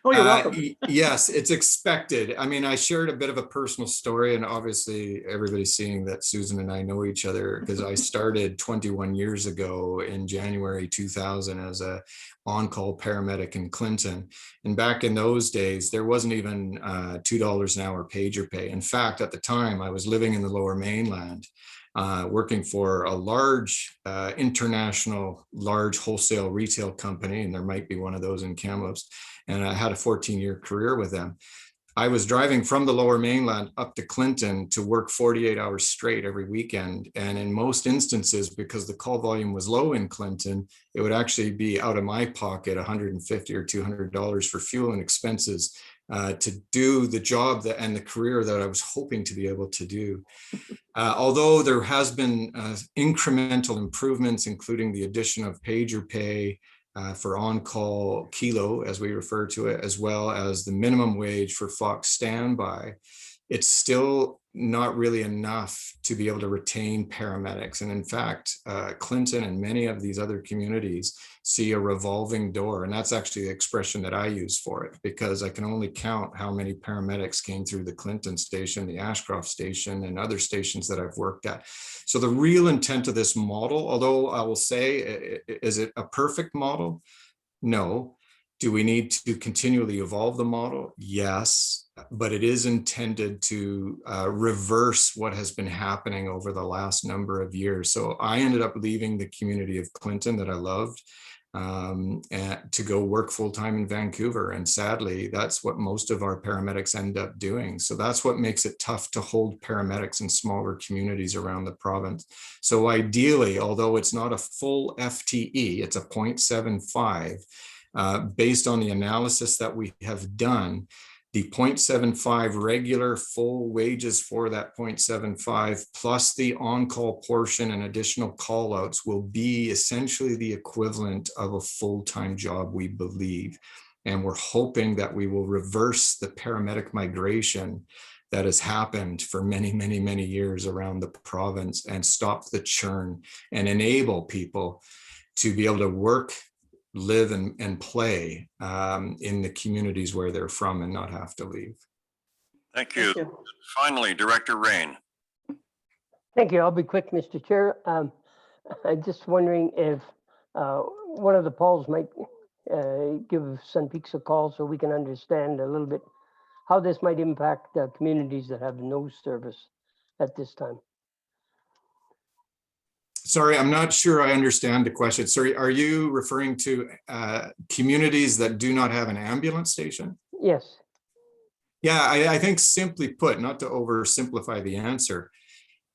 Oh, you're welcome. Yes, it's expected. I mean, I shared a bit of a personal story, and obviously everybody's seeing that Susan and I know each other because I started 21 years ago in January 2000 as a on-call paramedic in Clinton. And back in those days, there wasn't even $2 an hour pager pay. In fact, at the time, I was living in the Lower Mainland, working for a large international, large wholesale retail company, and there might be one of those in Kamloops. And I had a 14-year career with them. I was driving from the Lower Mainland up to Clinton to work 48 hours straight every weekend. And in most instances, because the call volume was low in Clinton, it would actually be out of my pocket $150 or $200 for fuel and expenses to do the job and the career that I was hoping to be able to do. Although there has been incremental improvements, including the addition of pager pay for on-call kilo, as we refer to it, as well as the minimum wage for Fox standby, it's still not really enough to be able to retain paramedics. And in fact, Clinton and many of these other communities see a revolving door. And that's actually the expression that I use for it, because I can only count how many paramedics came through the Clinton station, the Ashcroft station, and other stations that I've worked at. So the real intent of this model, although I will say, is it a perfect model? No. Do we need to continually evolve the model? Yes, but it is intended to reverse what has been happening over the last number of years. So I ended up leaving the community of Clinton that I loved and to go work full-time in Vancouver. And sadly, that's what most of our paramedics end up doing. So that's what makes it tough to hold paramedics in smaller communities around the province. So ideally, although it's not a full FTE, it's a 0.75, based on the analysis that we have done, the 0.75 regular full wages for that 0.75 plus the on-call portion and additional call-outs will be essentially the equivalent of a full-time job, we believe. And we're hoping that we will reverse the paramedic migration that has happened for many, many, many years around the province and stop the churn and enable people to be able to work, live and play in the communities where they're from and not have to leave. Thank you. Finally, Director Rain. Thank you. I'll be quick, Mr. Chair. I'm just wondering if one of the polls might give Sun Peaks a call so we can understand a little bit how this might impact communities that have no service at this time. Sorry, I'm not sure I understand the question. Sorry, are you referring to communities that do not have an ambulance station? Yes. Yeah, I think simply put, not to oversimplify the answer,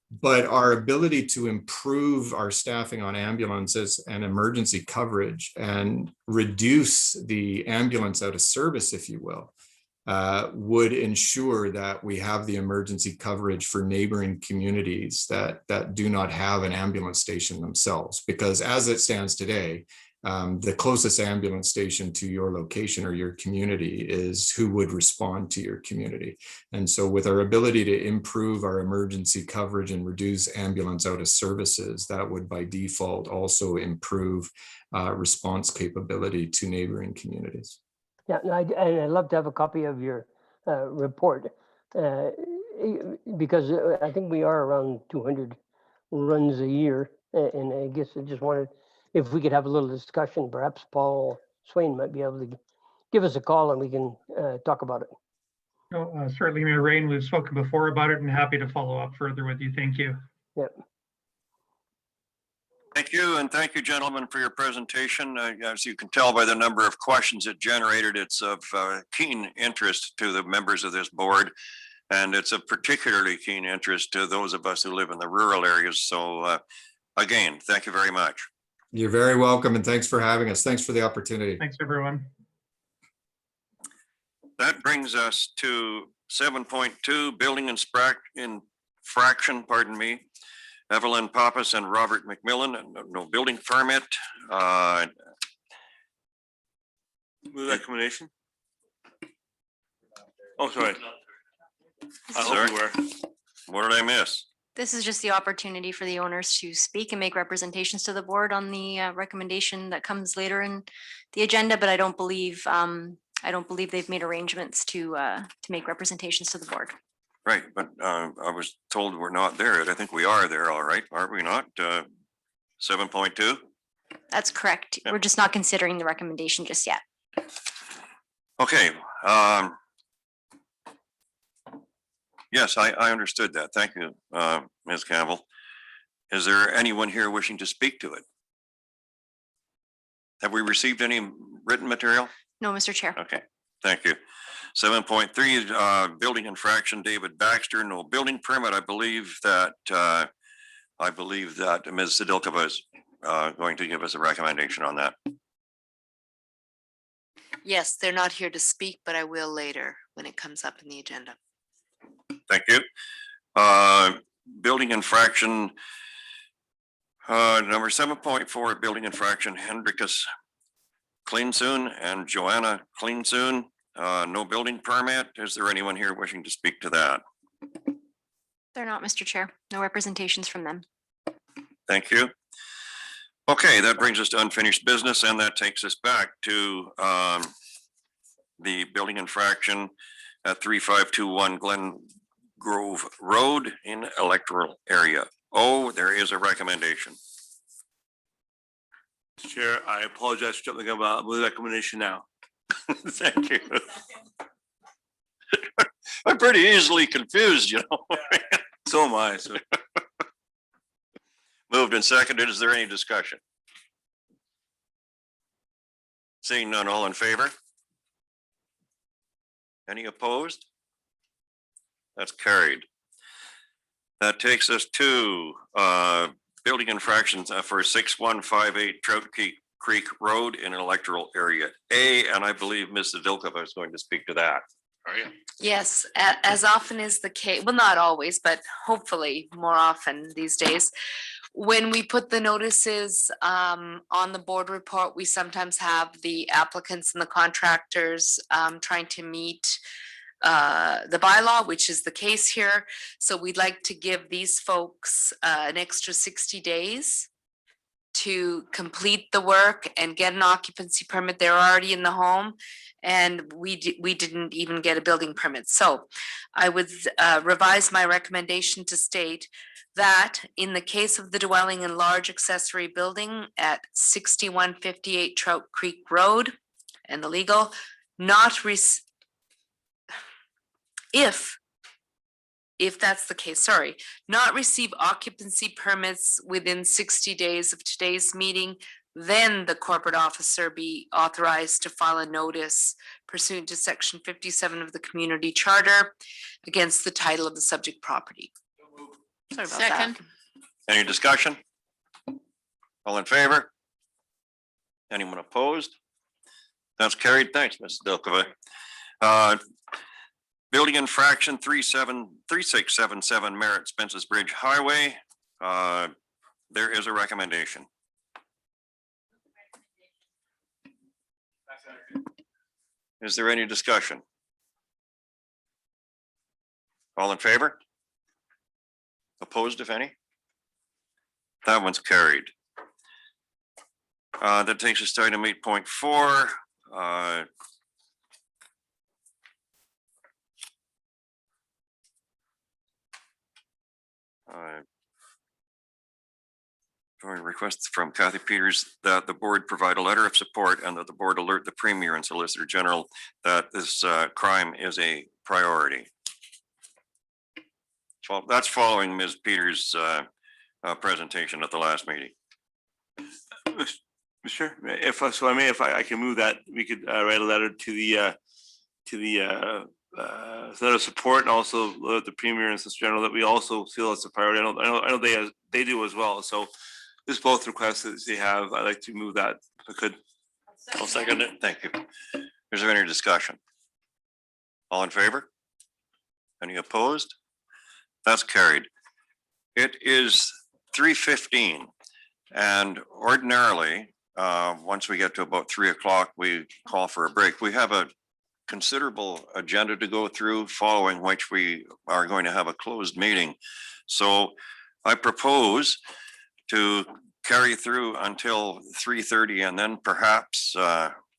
but our ability to improve our staffing on ambulances and emergency coverage and reduce the ambulance out of service, if you will, would ensure that we have the emergency coverage for neighboring communities that do not have an ambulance station themselves. Because as it stands today, the closest ambulance station to your location or your community is who would respond to your community. And so with our ability to improve our emergency coverage and reduce ambulance out of services, that would by default also improve response capability to neighboring communities. Yeah, and I'd love to have a copy of your report because I think we are around 200 runs a year. And I guess I just wanted, if we could have a little discussion, perhaps Paul Swain might be able to give us a call and we can talk about it. No, certainly, Mayor Rain, we've spoken before about it and happy to follow up further with you. Thank you. Yep. Thank you, and thank you, gentlemen, for your presentation. As you can tell by the number of questions it generated, it's of keen interest to the members of this board, and it's of particularly keen interest to those of us who live in the rural areas. So again, thank you very much. You're very welcome, and thanks for having us. Thanks for the opportunity. Thanks, everyone. That brings us to 7.2, building infraction, pardon me. Evelyn Pappas and Robert McMillan, no building permit. Move recommendation. Oh, sorry. Sorry. What did I miss? This is just the opportunity for the owners to speak and make representations to the board on the recommendation that comes later in the agenda, but I don't believe they've made arrangements to make representations to the board. Right, but I was told we're not there. I think we are there, all right, aren't we not? 7.2? That's correct. Yep. We're just not considering the recommendation just yet. Okay. Yes, I understood that. Thank you, Ms. Campbell. Is there anyone here wishing to speak to it? Have we received any written material? No, Mr. Chair. Okay, thank you. 7.3, building infraction, David Baxter, no building permit. I believe that Ms. Sadilkova is going to give us a recommendation on that. Yes, they're not here to speak, but I will later when it comes up in the agenda. Thank you. Building infraction, number 7.4, building infraction, Hendrikus Cleansoon and Joanna Cleansoon. No building permit. Is there anyone here wishing to speak to that? They're not, Mr. Chair. No representations from them. Thank you. Okay, that brings us to unfinished business, and that takes us back to the building infraction at 3521 Glen Grove Road in electoral area. Oh, there is a recommendation. Chair, I apologize for jumping about with recommendation now. Thank you. I'm pretty easily confused, you know. So am I. So. Moved and seconded. Is there any discussion? Seeing none, all in favor? Any opposed? That's carried. That takes us to building infractions for 6158 Trout Creek Road in electoral area A, and I believe Ms. Zadilkova is going to speak to that. Are you? Yes, as often is the case, well, not always, but hopefully more often these days. When we put the notices on the board report, we sometimes have the applicants and the contractors trying to meet the bylaw, which is the case here. So we'd like to give these folks an extra 60 days to complete the work and get an occupancy permit. They're already in the home, and we didn't even get a building permit. So I would revise my recommendation to state that in the case of the dwelling and large accessory building at 6158 Trout Creek Road and the legal, if that's the case, sorry, not receive occupancy permits within 60 days of today's meeting, then the corporate officer be authorized to file a notice pursuant to section 57 of the community charter against the title of the subject property. Sorry about that. Any discussion? All in favor? Anyone opposed? That's carried. Thanks, Ms. Zadilkova. Building infraction 3677 Merritt Spence's Bridge Highway. There is a recommendation. Is there any discussion? All in favor? Opposed, if any? That one's carried. That takes us to item 8.4. Requests from Kathy Peters that the board provide a letter of support and that the board alert the Premier and Solicitor General that this crime is a priority. Well, that's following Ms. Peters' presentation at the last meeting. Mr. If so, if I can move that, we could write a letter to the letter of support, and also let the Premier and Solicitor General that we also feel it's a priority. I know they do as well. So there's both requests that they have. I'd like to move that if I could. I'll second it. Thank you. Is there any discussion? All in favor? Any opposed? That's carried. It is 3:15, and ordinarily, once we get to about 3 o'clock, we call for a break. We have a considerable agenda to go through, following which we are going to have a closed meeting. So I propose to carry through until 3:30 and then perhaps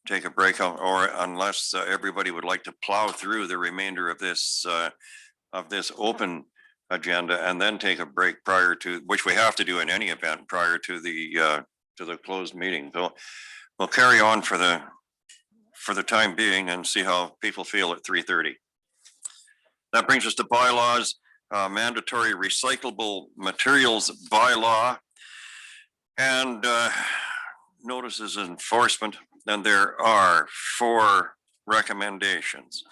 take a break, or unless everybody would like to plow through the remainder of this open agenda and then take a break prior to, which we have to do in any event prior to the closed meeting. So we'll carry on for the time being and see how people feel at 3:30. That brings us to bylaws, mandatory recyclable materials bylaw, and notices of enforcement. And there are 4 recommendations.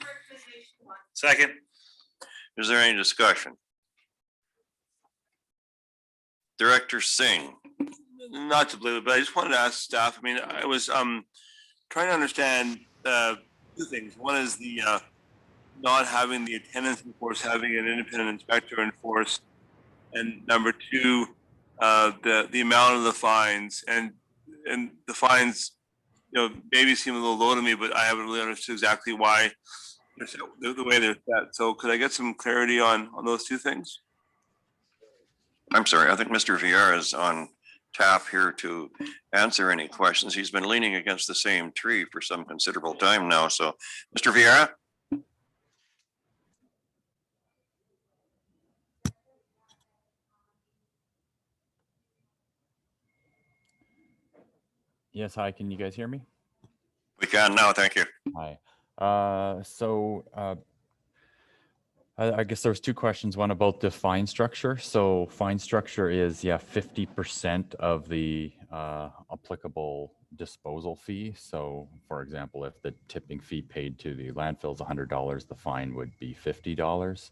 Second. Is there any discussion? Director Singh. Not to belabor, but I just wanted to ask staff. I mean, I was trying to understand 2 things. One is the not having the attendance enforced, having an independent inspector enforced, and number 2, the amount of the fines, and the fines, maybe seem a little low to me, but I haven't really understood exactly why the way they're set. So could I get some clarity on those 2 things? I'm sorry, I think Mr. Vieira is on tap here to answer any questions. He's been leaning against the same tree for some considerable time now. So, Mr. Vieira? Yes, hi, can you guys hear me? We can now, thank you. Hi. I guess there was 2 questions, one about the fine structure. So fine structure is, 50% of the applicable disposal fee. So for example, if the tipping fee paid to the landfill is $100, the fine would be $50.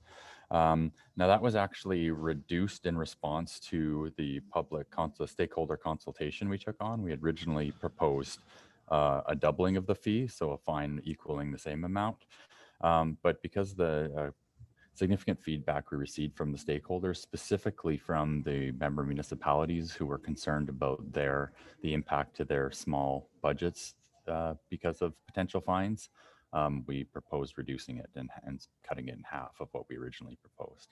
Now that was actually reduced in response to the stakeholder consultation we took on. We had originally proposed a doubling of the fee, so a fine equaling the same amount. But because the significant feedback we received from the stakeholders, specifically from the member municipalities who were concerned about the impact to their small budgets because of potential fines, we proposed reducing it and cutting it in half of what we originally proposed.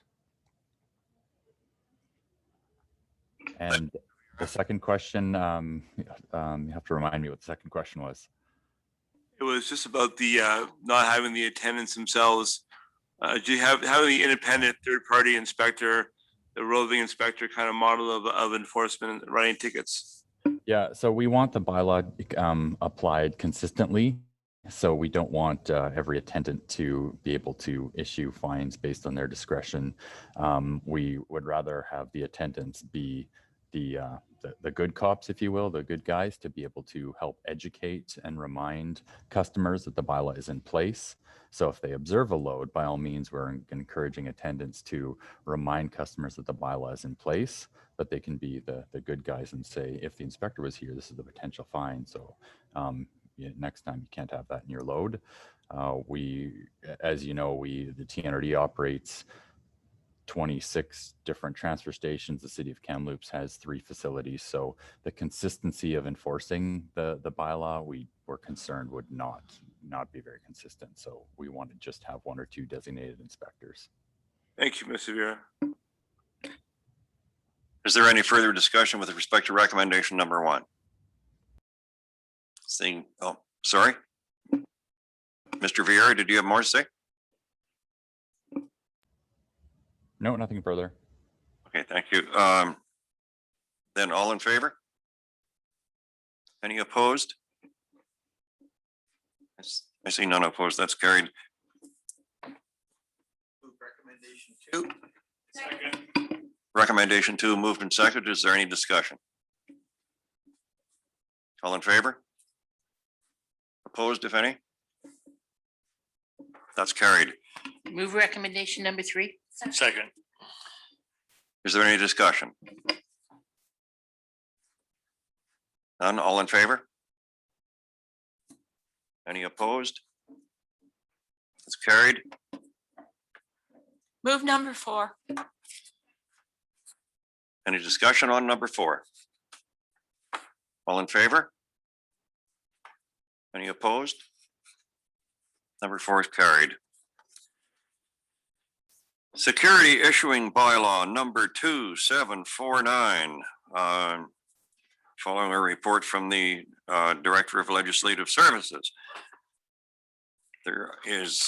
And the second question, you have to remind me what the second question was. It was just about the not having the attendants themselves. Do you have the independent third-party inspector, the roving inspector kind of model of enforcement and writing tickets? Yeah, so we want the bylaw applied consistently. So we don't want every attendant to be able to issue fines based on their discretion. We would rather have the attendants be the good cops, if you will, the good guys, to be able to help educate and remind customers that the bylaw is in place. So if they observe a load, by all means, we're encouraging attendants to remind customers that the bylaw is in place, but they can be the good guys and say, if the inspector was here, this is the potential fine. So next time you can't have that in your load. As you know, the Tnrd operates 26 different transfer stations. The city of Kamloops has 3 facilities. So the consistency of enforcing the bylaw, we were concerned would not be very consistent. So we want to just have 1 or 2 designated inspectors. Thank you, Mr. Vieira. Is there any further discussion with respect to recommendation number 1? Seeing, oh, sorry. Mr. Vieira, did you have more to say? No, nothing further. Okay, thank you. Then all in favor? Any opposed? I see none opposed. That's carried. Recommendation 2. Recommendation 2 moved and seconded. Is there any discussion? All in favor? Opposed, if any? That's carried. Move recommendation number 3. Second. Is there any discussion? None, all in favor? Any opposed? It's carried. Move number 4. Any discussion on number 4? All in favor? Any opposed? Number 4 is carried. Security issuing bylaw number 2749. Following a report from the Director of Legislative Services. There is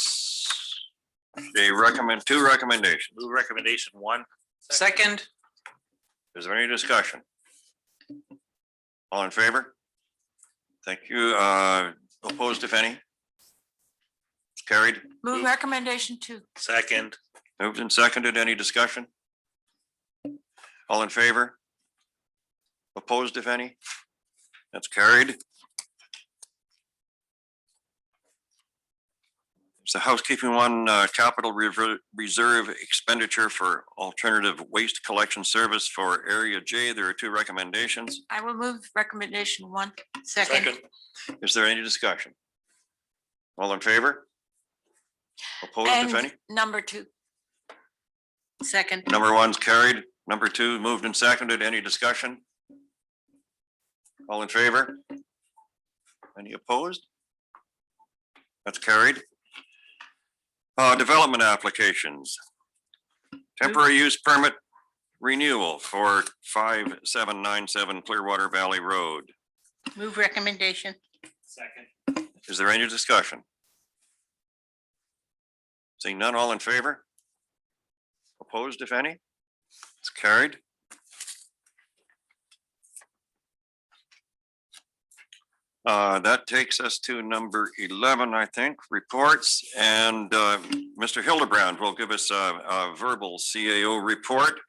two recommendations. Move recommendation 1. Second. Is there any discussion? All in favor? Thank you. Opposed, if any? It's carried. Move recommendation 2. Second. Moved and seconded. Any discussion? All in favor? Opposed, if any? That's carried. It's a housekeeping one, capital reserve expenditure for alternative waste collection service for Area J. There are 2 recommendations. I will move recommendation 1. Second. Is there any discussion? All in favor? Opposed, if any? And number 2. Second. Number 1's carried. Number 2 moved and seconded. Any discussion? All in favor? Any opposed? That's carried. Development applications. Temporary use permit renewal for 5797 Clearwater Valley Road. Move recommendation. Second. Is there any discussion? Seeing none, all in favor? Opposed, if any? It's carried. That takes us to number 11, I think, reports. And Mr. Hildebrand will give us a verbal CAO report.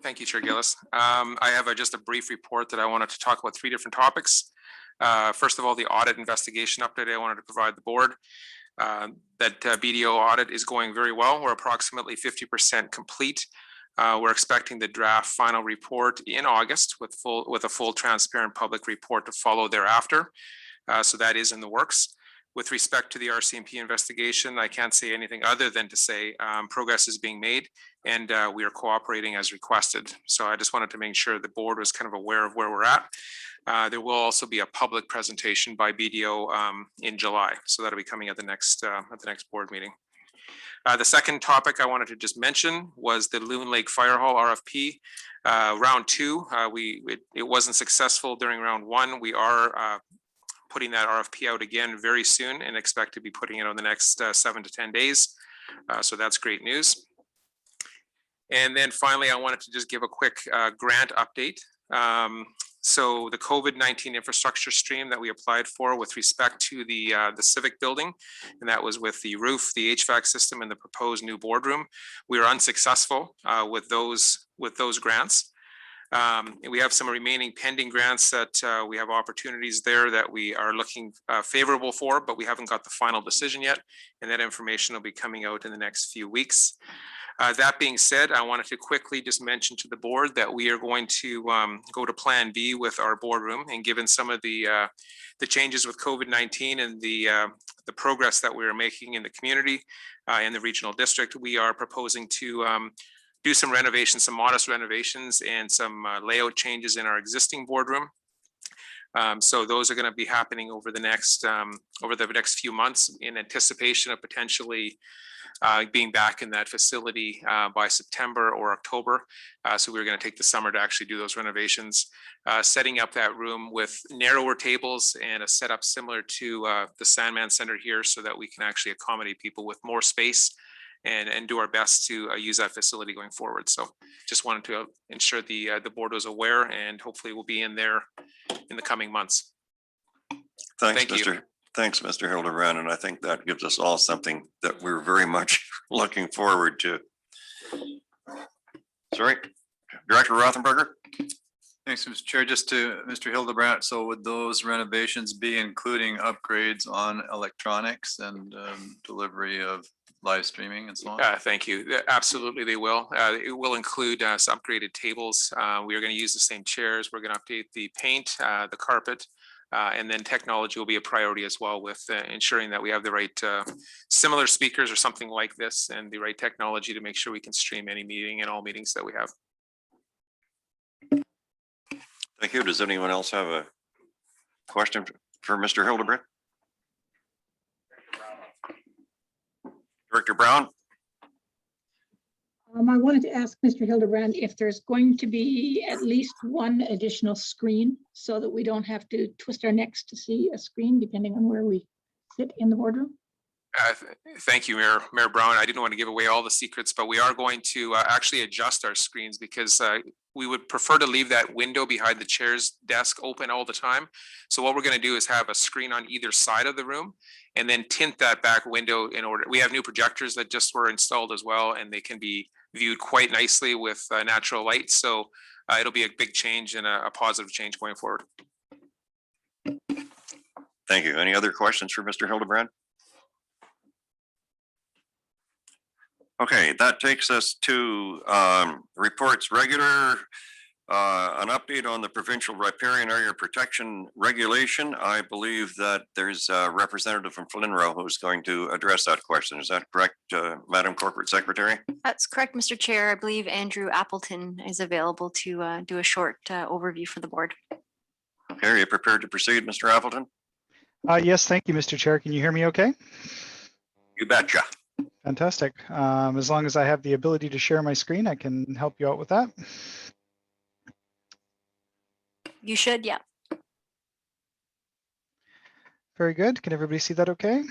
Thank you, Chair Gillis. I have just a brief report that I wanted to talk about 3 different topics. First of all, the audit investigation update I wanted to provide the board. That BDO audit is going very well. We're approximately 50% complete. We're expecting the draft final report in August with a full transparent public report to follow thereafter. So that is in the works. With respect to the RCMP investigation, I can't say anything other than to say progress is being made and we are cooperating as requested. So I just wanted to make sure the board was kind of aware of where we're at. There will also be a public presentation by BDO in July. So that'll be coming at the next board meeting. The second topic I wanted to just mention was the Loon Lake Fire Hall RFP. Round 2, it wasn't successful during round 1. We are putting that RFP out again very soon and expect to be putting it on the next 7 to 10 days. So that's great news. And then finally, I wanted to just give a quick grant update. So the COVID-19 infrastructure stream that we applied for with respect to the civic building, and that was with the roof, the HVAC system, and the proposed new boardroom. We were unsuccessful with those grants. We have some remaining pending grants that we have opportunities there that we are looking favorable for, but we haven't got the final decision yet, and that information will be coming out in the next few weeks. That being said, I wanted to quickly just mention to the board that we are going to go to Plan B with our boardroom, and given some of the changes with COVID-19 and the progress that we are making in the community in the regional district, we are proposing to do some renovations, some modest renovations, and some layout changes in our existing boardroom. So those are going to be happening over the next few months in anticipation of potentially being back in that facility by September or October. So we're going to take the summer to actually do those renovations, setting up that room with narrower tables and a setup similar to the Sandman Center here so that we can actually accommodate people with more space and do our best to use that facility going forward. So just wanted to ensure the board was aware, and hopefully we'll be in there in the coming months. Thanks, Mr. Hildebrand, and I think that gives us all something that we're very much looking forward to. Sorry, Director Rothenberger? Thanks, Mr. Chair. Just to Mr. Hildebrandt, so would those renovations be including upgrades on electronics and delivery of live streaming and so on? Thank you. Absolutely, they will. It will include some upgraded tables. We are going to use the same chairs. We're going to update the paint, the carpet, and then technology will be a priority as well with ensuring that we have the right similar speakers or something like this and the right technology to make sure we can stream any meeting and all meetings that we have. Thank you. Does anyone else have a question for Mr. Hildebrandt? Director Brown? I wanted to ask Mr. Hildebrandt if there's going to be at least one additional screen so that we don't have to twist our necks to see a screen depending on where we sit in the boardroom. Thank you, Mayor Brown. I didn't want to give away all the secrets, but we are going to actually adjust our screens because we would prefer to leave that window behind the chair's desk open all the time. So what we're going to do is have a screen on either side of the room and then tint that back window in order. We have new projectors that just were installed as well, and they can be viewed quite nicely with natural light. So it'll be a big change and a positive change going forward. Thank you. Any other questions for Mr. Hildebrandt? Okay, that takes us to reports regular, an update on the provincial riparian area protection regulation. I believe that there's a representative from FLNRO who's going to address that question. Is that correct, Madam Corporate Secretary? That's correct, Mr. Chair. I believe Andrew Appleton is available to do a short overview for the board. Okay, are you prepared to proceed, Mr. Appleton? Yes, thank you, Mr. Chair. Can you hear me okay? You betcha. Fantastic. As long as I have the ability to share my screen, I can help you out with that. You should, yeah. Very good. Can everybody see that okay?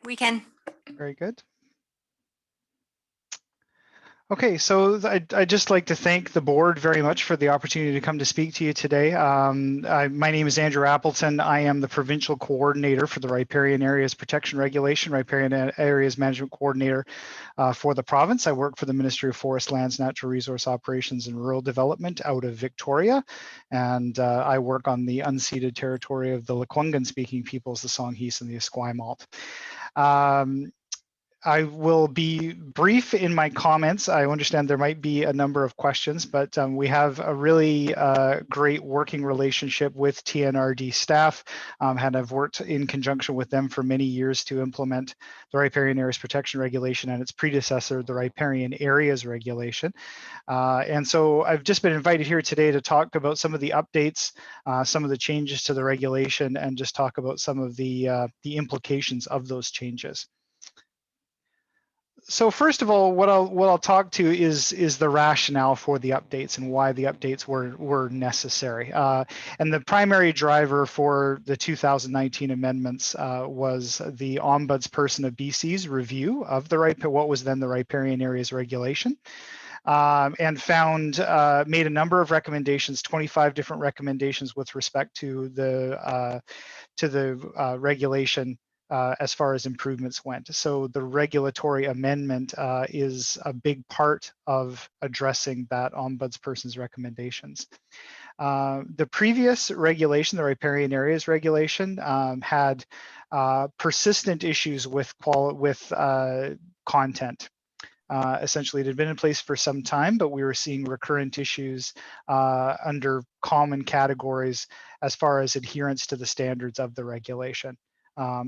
We can. Very good. Okay, so I'd just like to thank the board very much for the opportunity to come to speak to you today. My name is Andrew Appleton. I am the provincial coordinator for the Riparian Areas Protection Regulation, Riparian Areas Management Coordinator for the province. I work for the Ministry of Forest Lands, Natural Resource Operations and Rural Development out of Victoria. And I work on the unceded territory of the Lekwungen speaking peoples, the Songhees and the Esquimalt. I will be brief in my comments. I understand there might be a number of questions, but we have a really great working relationship with Tnrd staff, and I've worked in conjunction with them for many years to implement the Riparian Areas Protection Regulation and its predecessor, the Riparian Areas Regulation. And so I've just been invited here today to talk about some of the updates, some of the changes to the regulation, and just talk about some of the implications of those changes. So first of all, what I'll talk to is the rationale for the updates and why the updates were necessary. And the primary driver for the 2019 amendments was the Ombudsperson of BC's review of what was then the Riparian Areas Regulation. And made a number of recommendations, 25 different recommendations with respect to the regulation as far as improvements went. So the regulatory amendment is a big part of addressing that Ombudsperson's recommendations. The previous regulation, the Riparian Areas Regulation, had persistent issues with content. Essentially, it had been in place for some time, but we were seeing recurrent issues under common categories as far as adherence to the standards of the regulation.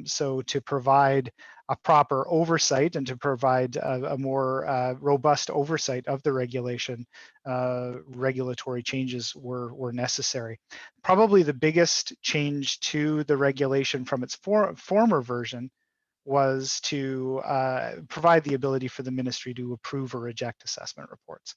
So to provide a proper oversight and to provide a more robust oversight of the regulation, regulatory changes were necessary. Probably the biggest change to the regulation from its former version was to provide the ability for the ministry to approve or reject assessment reports.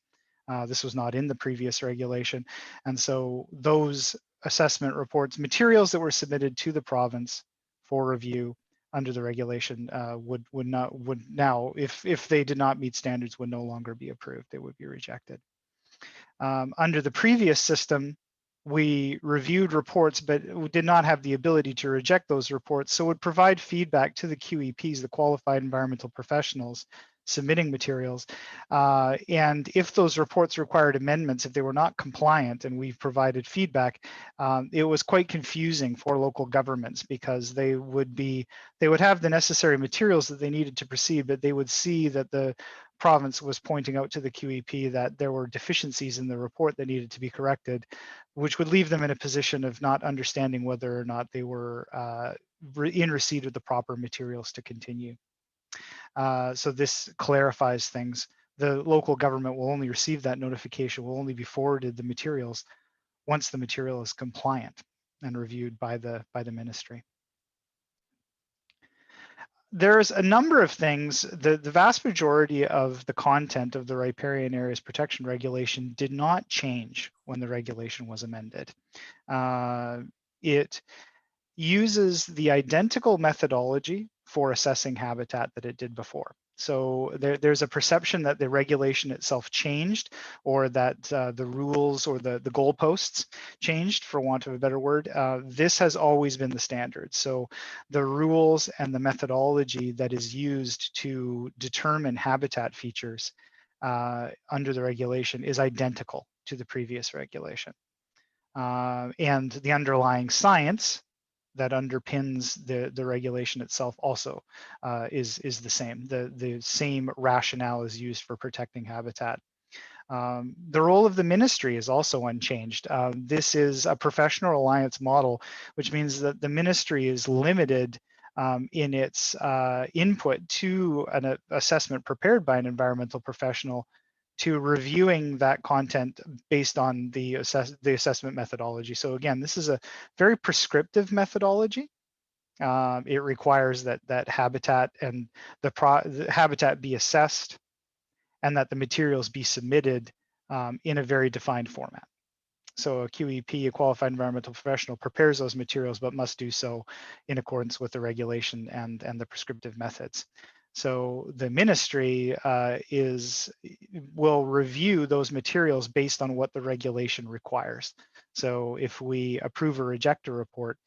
This was not in the previous regulation. And so those assessment reports, materials that were submitted to the province for review under the regulation would now, if they did not meet standards, would no longer be approved. They would be rejected. Under the previous system, we reviewed reports, but we did not have the ability to reject those reports. So it would provide feedback to the QEPs, the Qualified Environmental Professionals, submitting materials. And if those reports required amendments, if they were not compliant and we've provided feedback, it was quite confusing for local governments because they would have the necessary materials that they needed to proceed, but they would see that the province was pointing out to the QEP that there were deficiencies in the report that needed to be corrected, which would leave them in a position of not understanding whether or not they were in receipt of the proper materials to continue. So this clarifies things. The local government will only receive that notification, will only be forwarded the materials once the material is compliant and reviewed by the ministry. There's a number of things. The vast majority of the content of the riparian areas protection regulation did not change when the regulation was amended. It uses the identical methodology for assessing habitat that it did before. So there's a perception that the regulation itself changed, or that the rules or the goalposts changed, for want of a better word. This has always been the standard. So the rules and the methodology that is used to determine habitat features under the regulation is identical to the previous regulation. And the underlying science that underpins the regulation itself also is the same. The same rationale is used for protecting habitat. The role of the ministry is also unchanged. This is a professional alliance model, which means that the ministry is limited in its input to an assessment prepared by an environmental professional to reviewing that content based on the assessment methodology. So again, this is a very prescriptive methodology. It requires that habitat and the habitat be assessed and that the materials be submitted in a very defined format. So a QEP, a qualified environmental professional, prepares those materials, but must do so in accordance with the regulation and the prescriptive methods. So the ministry will review those materials based on what the regulation requires. So if we approve or reject a report,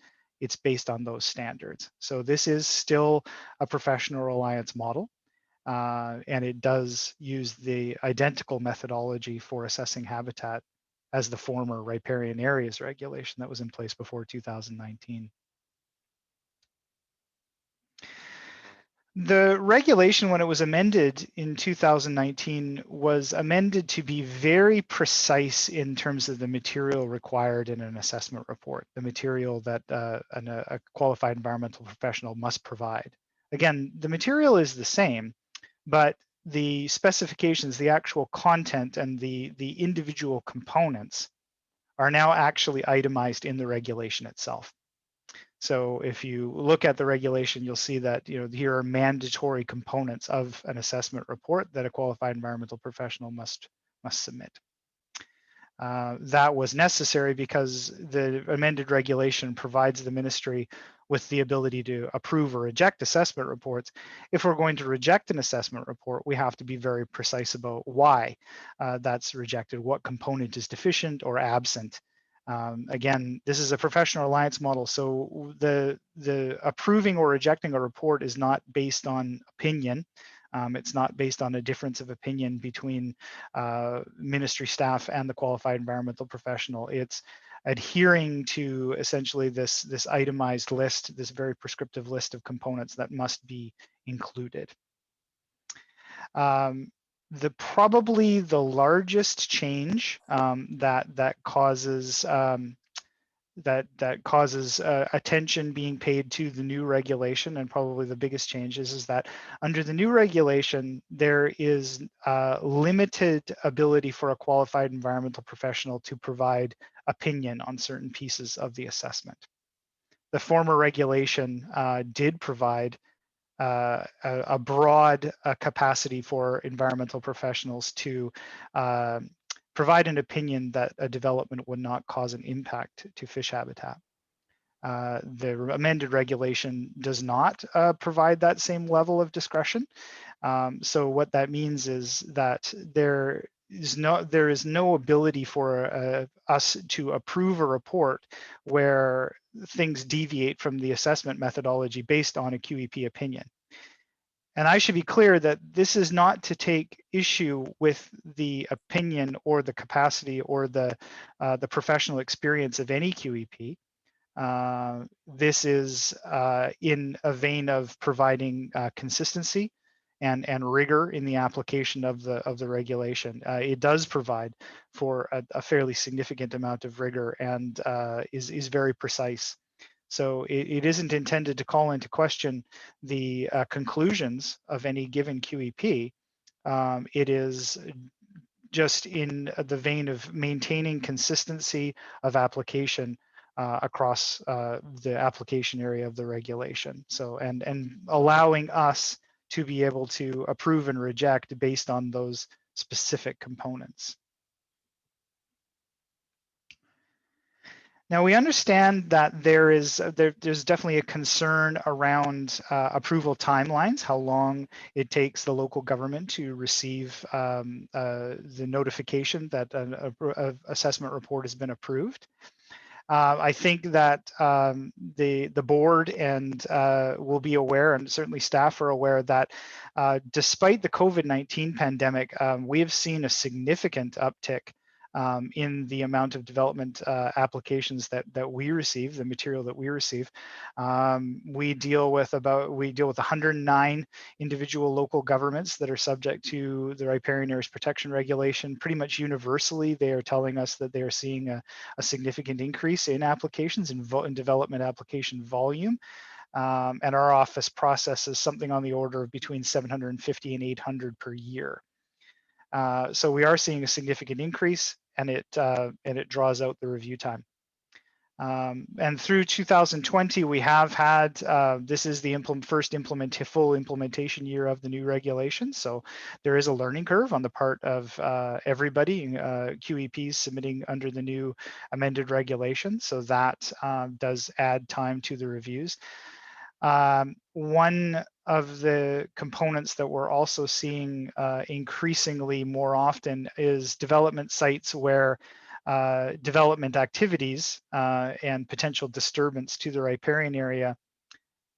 it's based on those standards. So this is still a professional reliance model, and it does use the identical methodology for assessing habitat as the former riparian areas regulation that was in place before 2019. The regulation, when it was amended in 2019, was amended to be very precise in terms of the material required in an assessment report, the material that a qualified environmental professional must provide. Again, the material is the same, but the specifications, the actual content, and the individual components are now actually itemized in the regulation itself. So if you look at the regulation, you'll see that here are mandatory components of an assessment report that a qualified environmental professional must submit. That was necessary because the amended regulation provides the ministry with the ability to approve or reject assessment reports. If we're going to reject an assessment report, we have to be very precise about why that's rejected, what component is deficient or absent. Again, this is a professional alliance model, so the approving or rejecting a report is not based on opinion. It's not based on a difference of opinion between ministry staff and the qualified environmental professional. It's adhering to essentially this itemized list, this very prescriptive list of components that must be included. Probably the largest change that causes attention being paid to the new regulation, and probably the biggest change is that under the new regulation, there is limited ability for a qualified environmental professional to provide opinion on certain pieces of the assessment. The former regulation did provide a broad capacity for environmental professionals to provide an opinion that a development would not cause an impact to fish habitat. The amended regulation does not provide that same level of discretion. So what that means is that there is no ability for us to approve a report where things deviate from the assessment methodology based on a QEP opinion. And I should be clear that this is not to take issue with the opinion or the capacity or the professional experience of any QEP. This is in a vein of providing consistency and rigor in the application of the regulation. It does provide for a fairly significant amount of rigor and is very precise. So it isn't intended to call into question the conclusions of any given QEP. It is just in the vein of maintaining consistency of application across the application area of the regulation. So, and allowing us to be able to approve and reject based on those specific components. Now we understand that there's definitely a concern around approval timelines, how long it takes the local government to receive the notification that an assessment report has been approved. I think that the board and will be aware, and certainly staff are aware, that despite the COVID-19 pandemic, we have seen a significant uptick in the amount of development applications that we receive, the material that we receive. We deal with 109 individual local governments that are subject to the riparian areas protection regulation. Pretty much universally, they are telling us that they are seeing a significant increase in applications and in development application volume. And our office processes something on the order of between 750 and 800 per year. So we are seeing a significant increase, and it draws out the review time. And through 2020, we have had, this is the first full implementation year of the new regulations. So there is a learning curve on the part of everybody, QEPs submitting under the new amended regulation. So that does add time to the reviews. One of the components that we're also seeing increasingly more often is development sites where development activities and potential disturbance to the riparian area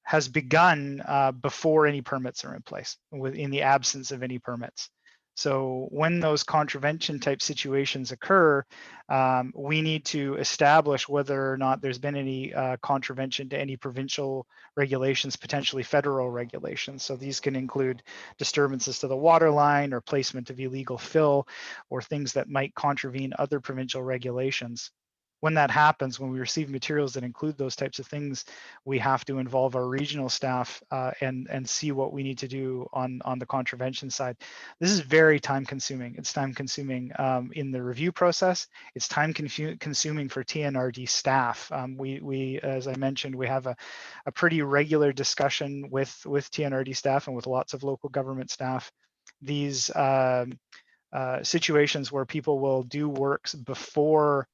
has begun before any permits are in place, in the absence of any permits. So when those contravention type situations occur, we need to establish whether or not there's been any contravention to any provincial regulations, potentially federal regulations. So these can include disturbances to the water line or placement of illegal fill or things that might contravene other provincial regulations. When that happens, when we receive materials that include those types of things, we have to involve our regional staff and see what we need to do on the contravention side. This is very time consuming. It's time consuming in the review process. It's time consuming for Tnrd staff. We, as I mentioned, we have a pretty regular discussion with Tnrd staff and with lots of local government staff. These situations where people will do works before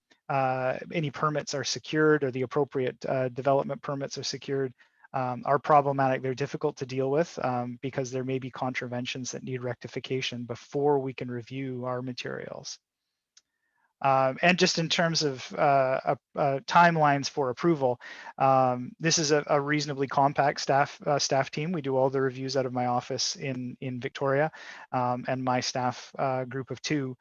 any permits are secured or the appropriate development permits are secured are problematic. They're difficult to deal with because there may be contraventions that need rectification before we can review our materials. And just in terms of timelines for approval, this is a reasonably compact staff team. We do all the reviews out of my office in Victoria, and my staff group of 2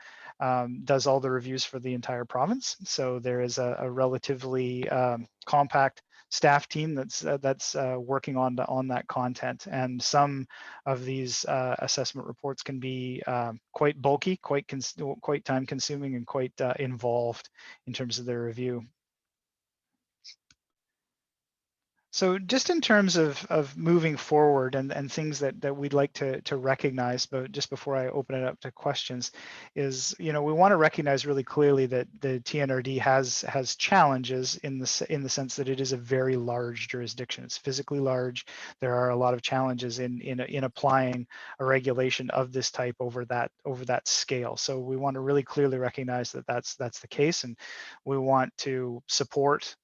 does all the reviews for the entire province. So there is a relatively compact staff team that's working on that content, and some of these assessment reports can be quite bulky, quite time consuming, and quite involved in terms of their review. So just in terms of moving forward and things that we'd like to recognize, but just before I open it up to questions, is, we want to recognize really clearly that the Tnrd has challenges in the sense that it is a very large jurisdiction. It's physically large. There are a lot of challenges in applying a regulation of this type over that scale. So we want to really clearly recognize that that's the case, and we want to support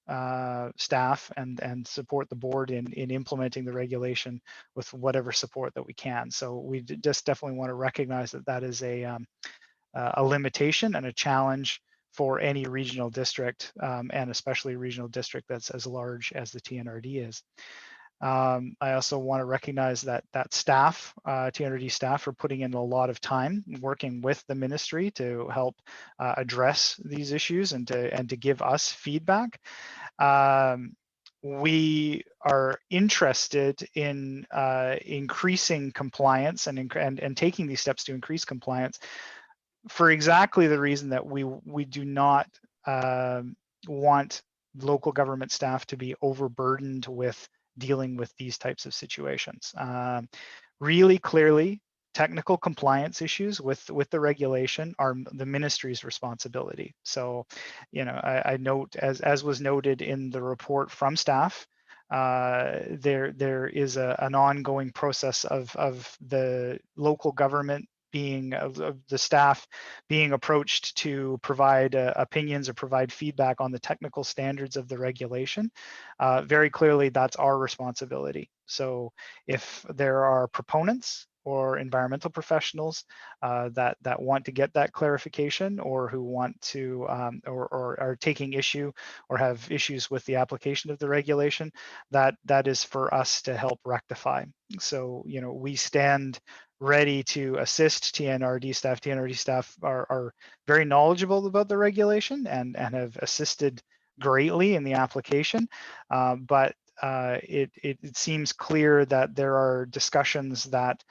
staff and support the board in implementing the regulation with whatever support that we can. So we just definitely want to recognize that is a limitation and a challenge for any regional district, and especially a regional district that's as large as the Tnrd is. I also want to recognize that staff, Tnrd staff, are putting in a lot of time working with the ministry to help address these issues and to give us feedback. We are interested in increasing compliance and taking these steps to increase compliance for exactly the reason that we do not want local government staff to be overburdened with dealing with these types of situations. Really clearly, technical compliance issues with the regulation are the ministry's responsibility. So, you know, I note, as was noted in the report from staff, there is an ongoing process of the local government being of the staff being approached to provide opinions or provide feedback on the technical standards of the regulation. Very clearly, that's our responsibility. So if there are proponents or environmental professionals that want to get that clarification, or who want to or are taking issue or have issues with the application of the regulation, that is for us to help rectify. So, you know, we stand ready to assist Tnrd staff. Tnrd staff are very knowledgeable about the regulation and have assisted greatly in the application, but it seems clear that there are discussions that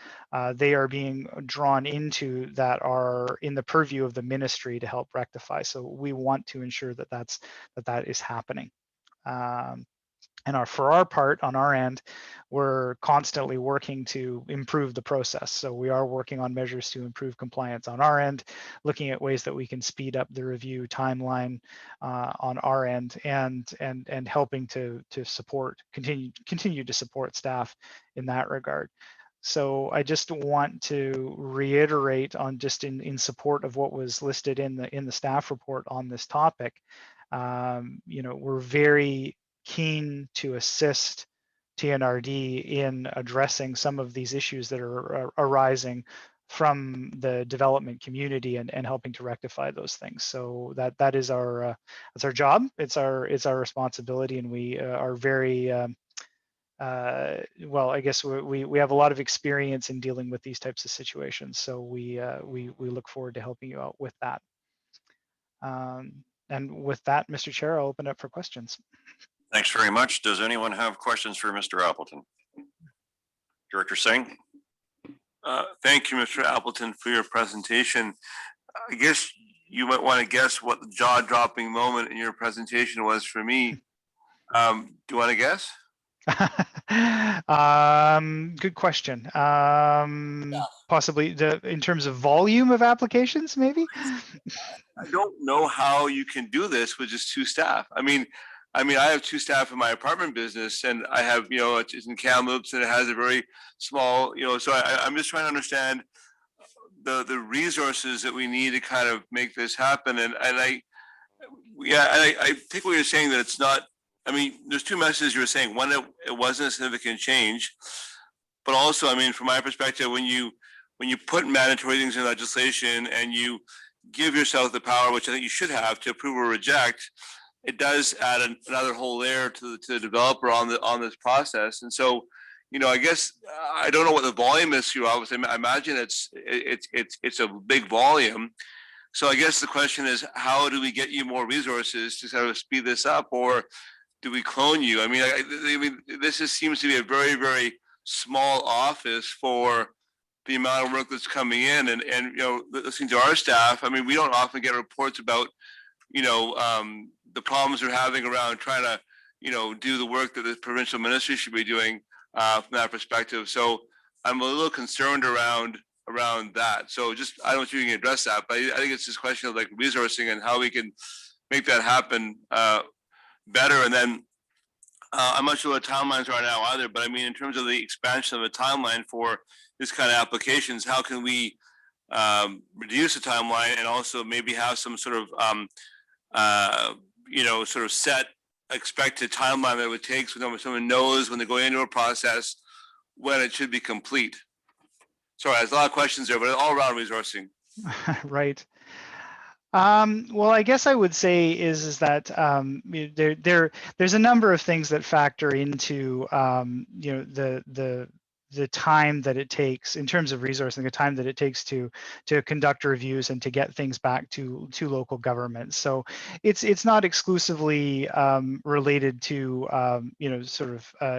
they are being drawn into that are in the purview of the ministry to help rectify. So we want to ensure that that is happening. And for our part, on our end, we're constantly working to improve the process. So we are working on measures to improve compliance on our end, looking at ways that we can speed up the review timeline on our end, and helping to support, continue to support staff in that regard. So I just want to reiterate on just in support of what was listed in the staff report on this topic. You know, we're very keen to assist Tnrd in addressing some of these issues that are arising from the development community and helping to rectify those things. So that is our that's our job. It's our responsibility, and we are very well, I guess we have a lot of experience in dealing with these types of situations. So we look forward to helping you out with that. And with that, Mr. Chair, I'll open up for questions. Thanks very much. Does anyone have questions for Mr. Appleton? Director Singh? Thank you, Mr. Appleton, for your presentation. I guess you might want to guess what the jaw-dropping moment in your presentation was for me. Do you want to guess? Good question. Possibly in terms of volume of applications, maybe? I don't know how you can do this with just two staff. I mean, I have two staff in my apartment business, and I have, you know, it's in Kamloops, and it has a very small, you know, so I'm just trying to understand the resources that we need to kind of make this happen. And I think what you're saying, that it's not, I mean, there's two messages you were saying. One, it wasn't a significant change, but also, I mean, from my perspective, when you put mandatory things in legislation and you give yourself the power, which I think you should have, to approve or reject, it does add another whole layer to the developer on this process. And so, you know, I guess I don't know what the volume is here. Obviously, I imagine it's a big volume. So I guess the question is, how do we get you more resources to sort of speed this up, or do we clone you? I mean, this seems to be a very, very small office for the amount of work that's coming in, and you know, listening to our staff, I mean, we don't often get reports about, you know, the problems they're having around trying to, you know, do the work that the provincial ministry should be doing from that perspective. So I'm a little concerned around that. So just, I don't know if you can address that, but I think it's this question of like resourcing and how we can make that happen better. And then I'm not sure what timelines are now either, but I mean, in terms of the expansion of a timeline for this kind of applications, how can we reduce the timeline, and also maybe have some sort of you know, sort of set expected timeline that it would take, so someone knows when they go into a process when it should be complete. Sorry, there's a lot of questions there, but all around resourcing. Right. Well, I guess I would say is that there's a number of things that factor into the time that it takes in terms of resourcing, the time that it takes to conduct reviews and to get things back to local governments. So it's not exclusively related to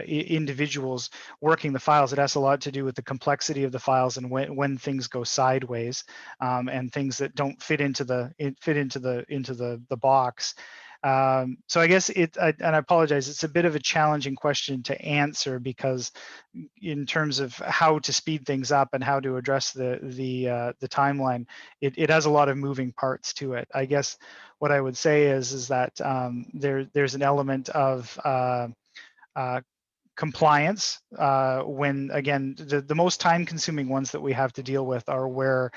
individuals working the files. It has a lot to do with the complexity of the files and when things go sideways and things that don't fit into the box. So I guess and I apologize, it's a bit of a challenging question to answer because in terms of how to speed things up and how to address the timeline, it has a lot of moving parts to it. I guess what I would say is that there's an element of compliance when, again, the most time consuming ones that we have to deal with are where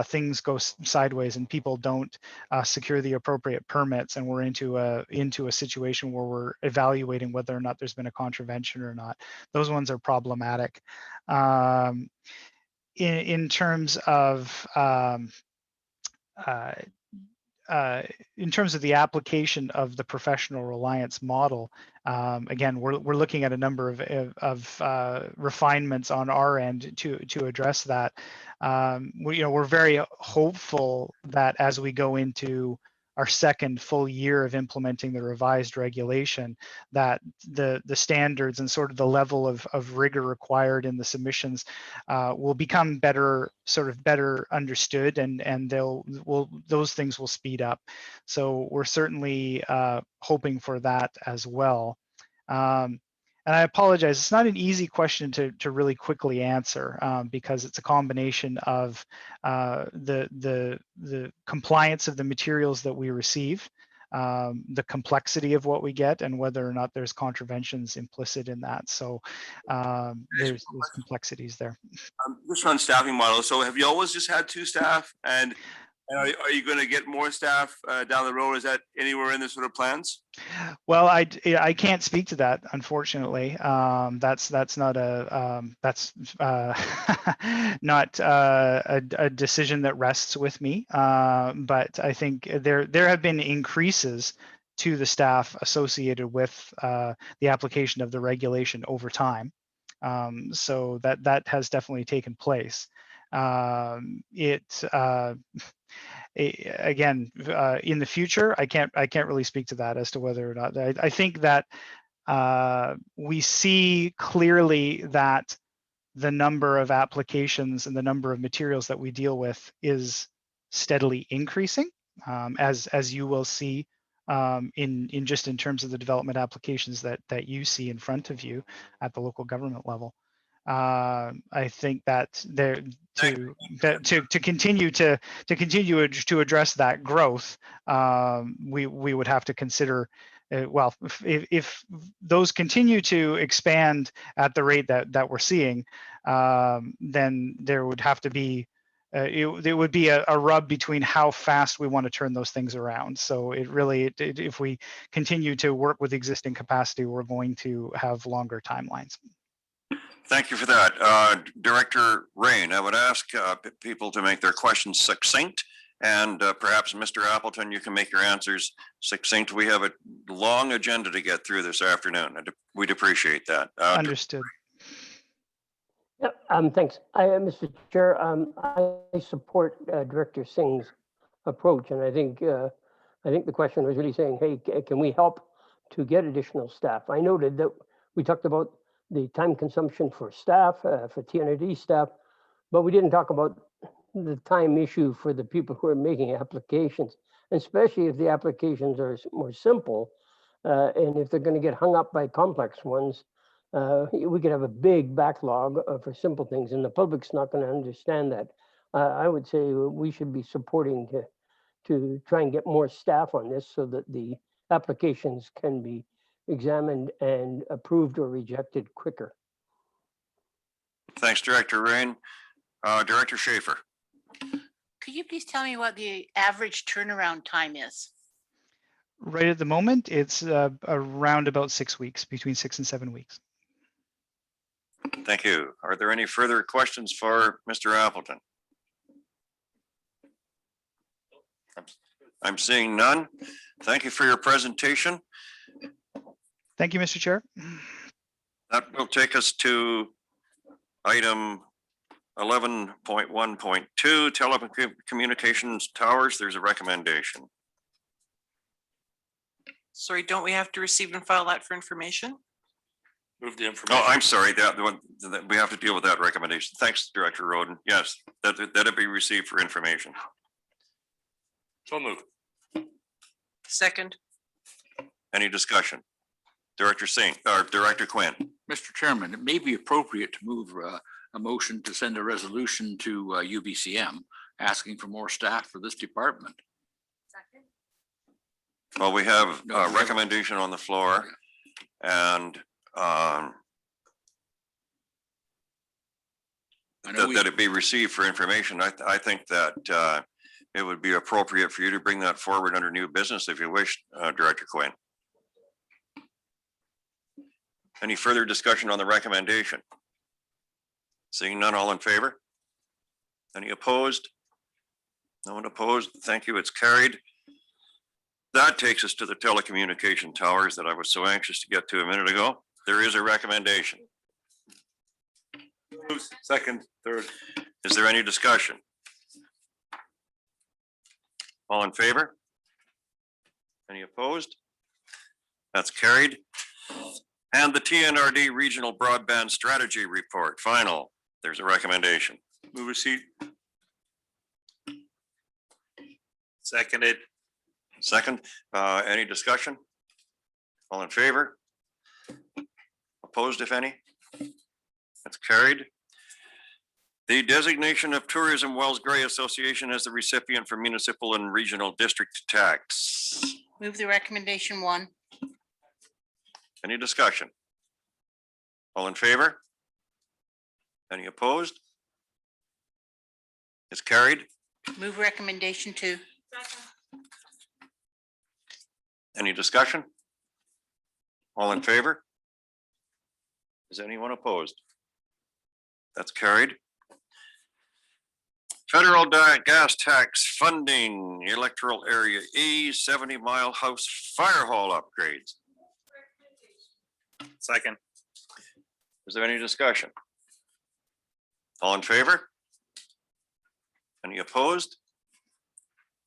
things go sideways and people don't secure the appropriate permits, and we're into a situation where we're evaluating whether or not there's been a contravention or not. Those ones are problematic. In terms of in terms of the application of the professional reliance model, again, we're looking at a number of refinements on our end to address that. We're very hopeful that as we go into our second full year of implementing the revised regulation, that the standards and sort of the level of rigor required in the submissions will become better understood, and those things will speed up. So we're certainly hoping for that as well. And I apologize, it's not an easy question to really quickly answer because it's a combination of the compliance of the materials that we receive, the complexity of what we get, and whether or not there's contraventions implicit in that. So there's complexities there. Just on staffing model. So have you always just had 2 staff, and are you going to get more staff down the road? Is that anywhere in the sort of plans? Well, I can't speak to that, unfortunately. That's not not a decision that rests with me. But I think there have been increases to the staff associated with the application of the regulation over time. So that has definitely taken place. Again, in the future, I can't really speak to that as to whether or not. I think that we see clearly that the number of applications and the number of materials that we deal with is steadily increasing, as you will see in terms of the development applications that you see in front of you at the local government level. I think that to continue to address that growth, we would have to consider, well, if those continue to expand at the rate that we're seeing, then there would have to be there would be a rub between how fast we want to turn those things around. So if we continue to work with existing capacity, we're going to have longer timelines. Thank you for that. Director Rain, I would ask people to make their questions succinct, and perhaps Mr. Appleton, you can make your answers succinct. We have a long agenda to get through this afternoon. We'd appreciate that. Understood. Yep, thanks. Mr. Chair, I support Director Singh's approach, and I think the question was really saying, hey, can we help to get additional staff? I noted that we talked about the time consumption for staff, for Tnrd staff, but we didn't talk about the time issue for the people who are making applications, especially if the applications are more simple, and if they're going to get hung up by complex ones, we could have a big backlog for simple things, and the public's not going to understand that. I would say we should be supporting to try and get more staff on this so that the applications can be examined and approved or rejected quicker. Thanks, Director Rain. Director Schaefer. Could you please tell me what the average turnaround time is? Right at the moment, it's around about 6 weeks, between 6 and 7 weeks. Thank you. Are there any further questions for Mr. Appleton? I'm seeing none. Thank you for your presentation. Thank you, Mr. Chair. That will take us to item 11.1.2, telecommunications towers. There's a recommendation. Sorry, don't we have to receive and file that for information? Move the information. Oh, I'm sorry, that one, that we have to deal with that recommendation. Thanks, Director Roden. Yes, that'll be received for information. So moved. Second. Any discussion? Director Singh, or Director Quinn. Mr. Chairman, it may be appropriate to move a motion to send a resolution to UBCM asking for more staff for this department. Well, we have No, a we have- recommendation on the floor and I know that it be received for information. I think that it would be appropriate for you to bring that forward under new business if you wish, Director Quinn. Any further discussion on the recommendation? Seeing none, all in favor? Any opposed? No one opposed. Thank you. It's carried. That takes us to the telecommunication towers that I was so anxious to get to a minute ago. There is a recommendation. Second, third. Is there any discussion? All in favor? Any opposed? That's carried. And the TNRD Regional Broadband Strategy Report, final. There's a recommendation. Move receipt. Seconded. Second, any discussion? All in favor? Opposed, if any? That's carried. The designation of Tourism Wells Gray Association as the recipient for municipal and regional district tax. Move the recommendation 1. Any discussion? All in favor? Any opposed? It's carried. Move recommendation 2. Any discussion? All in favor? Is anyone opposed? That's carried. Federal gas tax funding, electoral area E, 70-mile house fire hall upgrades. Second. Is there any discussion? All in favor? Any opposed?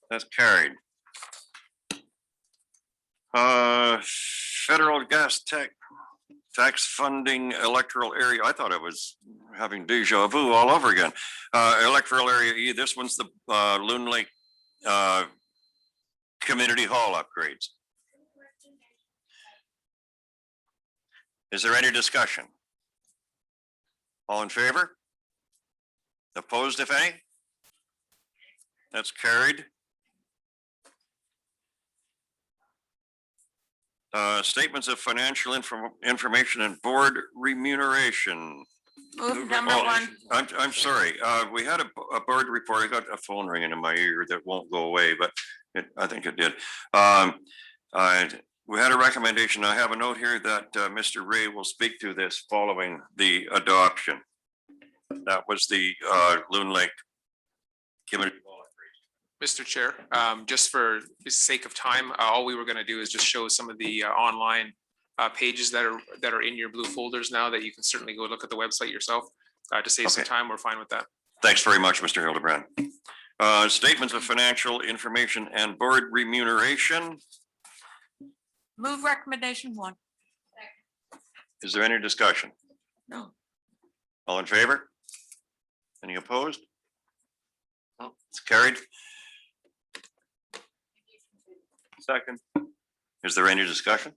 That's carried. Federal gas tax funding electoral area. I thought I was having deja vu all over again. Electoral area E, this one's the Loon Lake Community Hall upgrades. Is there any discussion? All in favor? Opposed, if any? That's carried. Statements of financial information and board remuneration. Move number Oh, 1. I'm sorry. We had a board report. I got a phone ringing in my ear that won't go away, but I think it did. We had a recommendation. I have a note here that Mr. Ray will speak to this following the adoption. That was the Loon Lake Community. Mr. Chair, just for the sake of time, all we were going to do is just show some of the online pages that are in your blue folders now that you can certainly go look at the website yourself. To save some time, we're fine with that. Thanks very much, Mr. Hildebrand. Statements of financial information and board remuneration. Move recommendation 1. Is there any discussion? No. All in favor? Any opposed? Oh, it's carried. Second. Is there any discussion?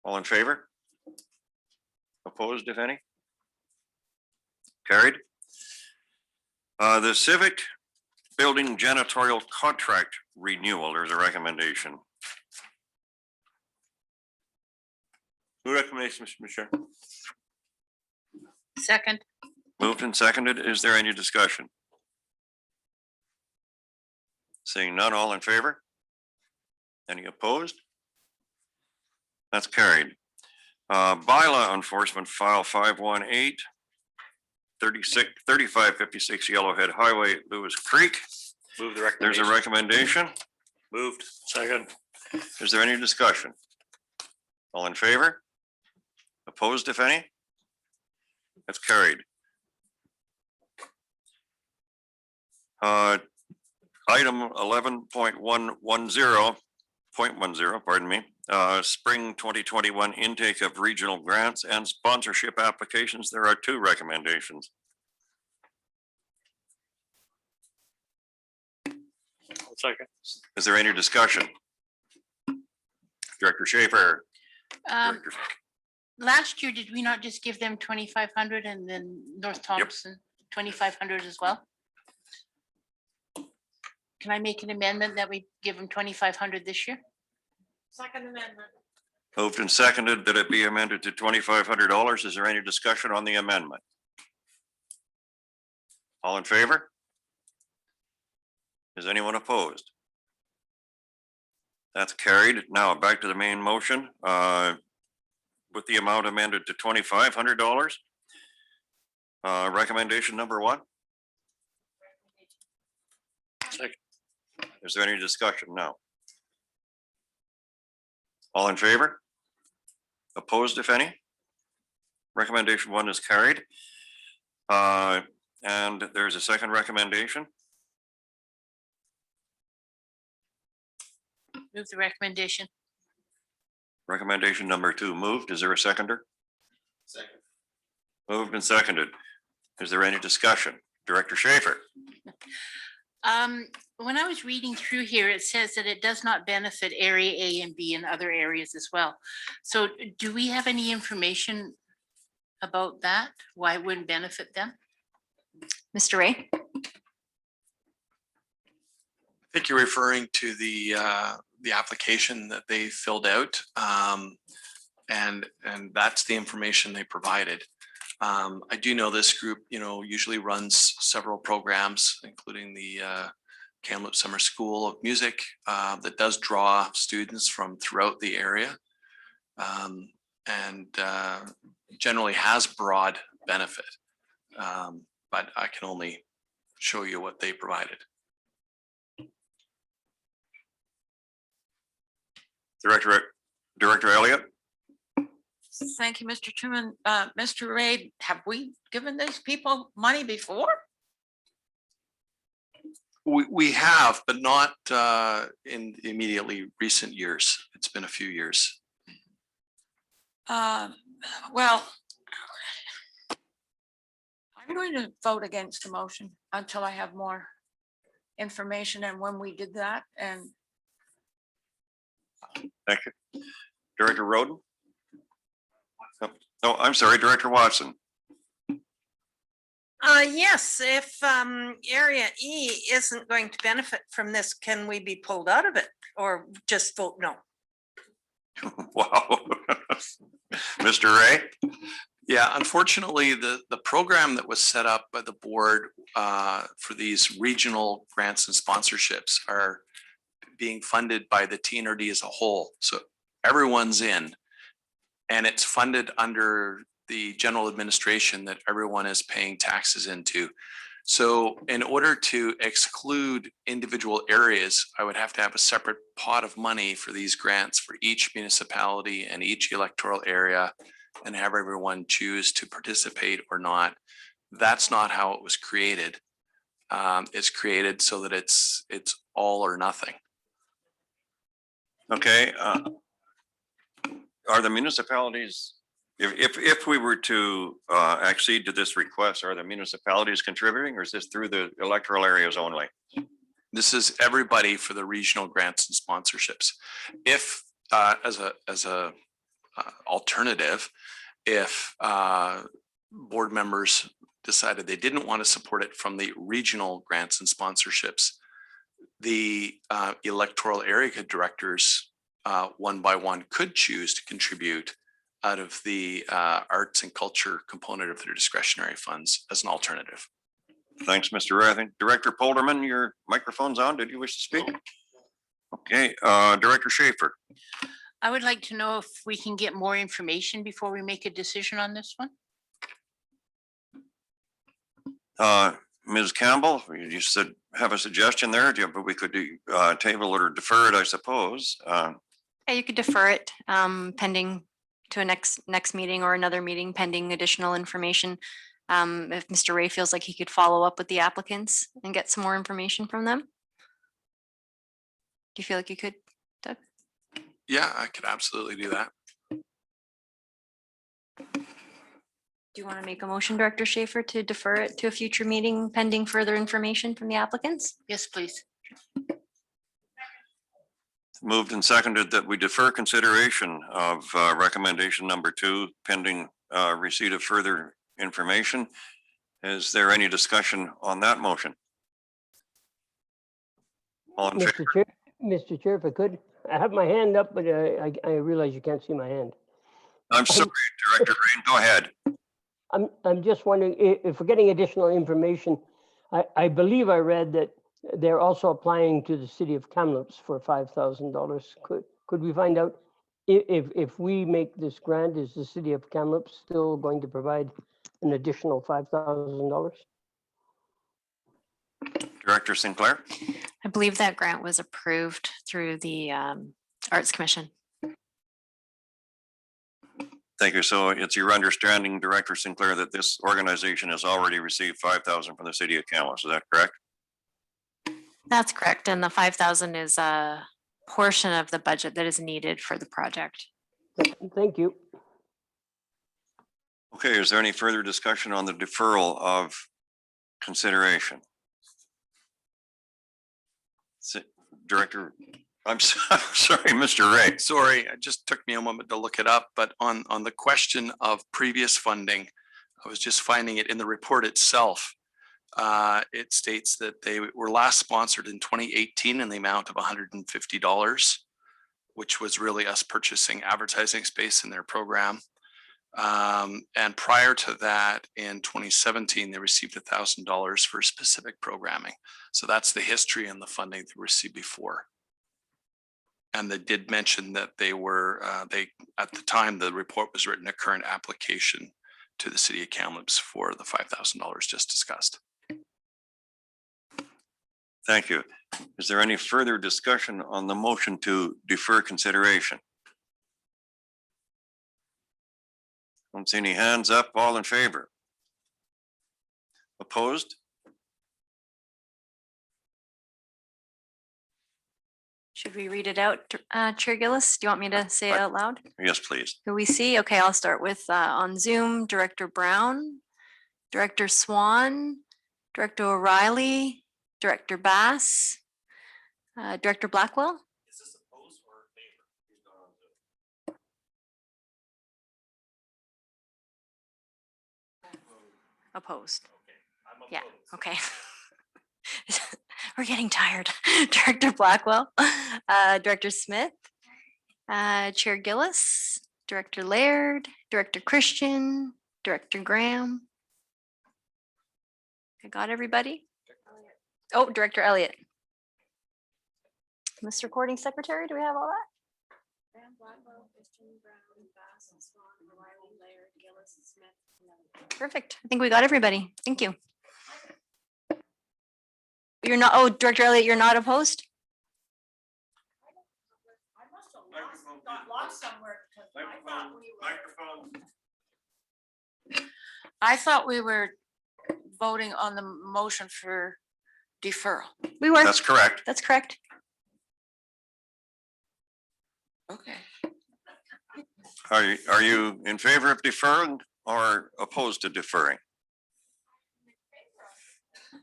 All in favor? Opposed, if any? Carried. The Civic Building Janitorial Contract Renewal, there's a recommendation. Move recommendation, Mr. Chair. Second. Moved and seconded. Is there any discussion? Seeing none, all in favor? Any opposed? That's carried. Bylaw enforcement file 518, 3556 Yellowhead Highway, Lewis Creek. Move the There's a recommendation. Moved. Second. Is there any discussion? All in favor? Opposed, if any? That's carried. Item 11.110, pardon me, spring 2021 intake of regional grants and sponsorship applications. There are two recommendations. Second. Is there any discussion? Director Schaefer. Director- Last year, did we not just give them 2,500 and then North Thompson 2,500 as well? Can I make an amendment that we give them 2,500 this year? Second amendment. Moved and seconded that it be amended to $2,500. Is there any discussion on the amendment? All in favor? Is anyone opposed? That's carried. Now back to the main motion. With the amount amended to $2,500. Recommendation number one. Second. Is there any discussion now? All in favor? Opposed, if any? Recommendation one is carried. And there's a second recommendation. Move the recommendation. Recommendation number two moved. Is there a seconder? Second. Moved and seconded. Is there any discussion? Director Schaefer. When I was reading through here, it says that it does not benefit area A and B and other areas as well. So do we have any information about that? Why it wouldn't benefit them? Mr. Ray? I think you're referring to the application that they filled out. And that's the information they provided. I do know this group, usually runs several programs, including the Kamloops Summer School of Music that does draw students from throughout the area and generally has broad benefit. But I can only show you what they provided. Director Elliott. Thank you, Mr. Chairman. Mr. Ray, have we given these people money before? We have, but not in immediately recent years. It's been a few years. Well, I'm going to vote against the motion until I have more information and when we did that. And Thank you. Director Roden. Oh, I'm sorry, Director Watson. Yes, if area E isn't going to benefit from this, can we be pulled out of it or just vote no? Wow. Mr. Ray? Yeah, unfortunately, the program that was set up by the board for these regional grants and sponsorships are being funded by the Tnrd as a whole. So everyone's in, and it's funded under the general administration that everyone is paying taxes into. So in order to exclude individual areas, I would have to have a separate pot of money for these grants for each municipality and each electoral area and have everyone choose to participate or not. That's not how it was created. It's created so that it's all or nothing. Okay. Are the municipalities, if we were to accede to this request, are the municipalities contributing or is this through the electoral areas only? This is everybody for the regional grants and sponsorships. If as a alternative, if board members decided they didn't want to support it from the regional grants and sponsorships, the electoral area directors one by one could choose to contribute out of the arts and culture component of their discretionary funds as an alternative. Thanks, Mr. Ray. I think Director Polderman, your microphone's on. Did you wish to speak? Okay, Director Schaefer. I would like to know if we can get more information before we make a decision on this one. Ms. Campbell, you said have a suggestion there, but we could do table it or defer it, I suppose. Yeah, you could defer it pending to a next meeting or another meeting pending additional information. If Mr. Ray feels like he could follow up with the applicants and get some more information from them. Do you feel like you could, Doug? Yeah, I could absolutely do that. Do you want to make a motion, Director Schaefer, to defer it to a future meeting pending further information from the applicants? Yes, please. Moved and seconded that we defer consideration of recommendation number 2 pending receipt of further information. Is there any discussion on that motion? All in favor? Mr. Chair, if I could, I have my hand up, but I realize you can't see my hand. I'm sorry, Director Rain, go ahead. I'm just wondering if we're getting additional information. I believe I read that they're also applying to the city of Kamloops for $5,000. Could we find out if we make this grant, is the city of Kamloops still going to provide an additional $5,000? Director Sinclair? I believe that grant was approved through the Arts Commission. Thank you. So it's your understanding, Director Sinclair, that this organization has already received $5,000 from the city of Kamloops. Is that correct? That's correct. And the 5,000 is a portion of the budget that is needed for the project. Thank you. Okay, is there any further discussion on the deferral of consideration? Director, I'm sorry, Mr. Ray. Sorry, it just took me a moment to look it up, but on the question of previous funding, I was just finding it in the report itself. It states that they were last sponsored in 2018 in the amount of $150, which was really us purchasing advertising space in their program. And prior to that, in 2017, they received $1,000 for specific programming. So that's the history and the funding they received before. And they did mention that they were, at the time the report was written, a current application to the city of Kamloops for the $5,000 just discussed. Thank you. Is there any further discussion on the motion to defer consideration? Don't see any hands up. All in favor? Opposed? Should we read it out, Chair Gillis? Do you want me to say it out loud? Yes, please. Who we see? Okay, I'll start with on Zoom, Director Brown, Director Swan, Director O'Reilly, Director Bass, Director Blackwell. Is this opposed or favor? Opposed. Yeah, okay. We're getting tired. Director Blackwell, Director Smith, Chair Gillis, Director Laird, Director Christian, Director Graham. I got everybody? Oh, Director Elliott. Mr. Recording Secretary, do we have all that? Perfect. I think we got everybody. Thank you. You're not, oh, Director Elliott, you're not opposed? I thought we were voting on the motion for deferral. We were. That's correct. That's correct. Okay. Are you in favor of deferring or opposed to deferring?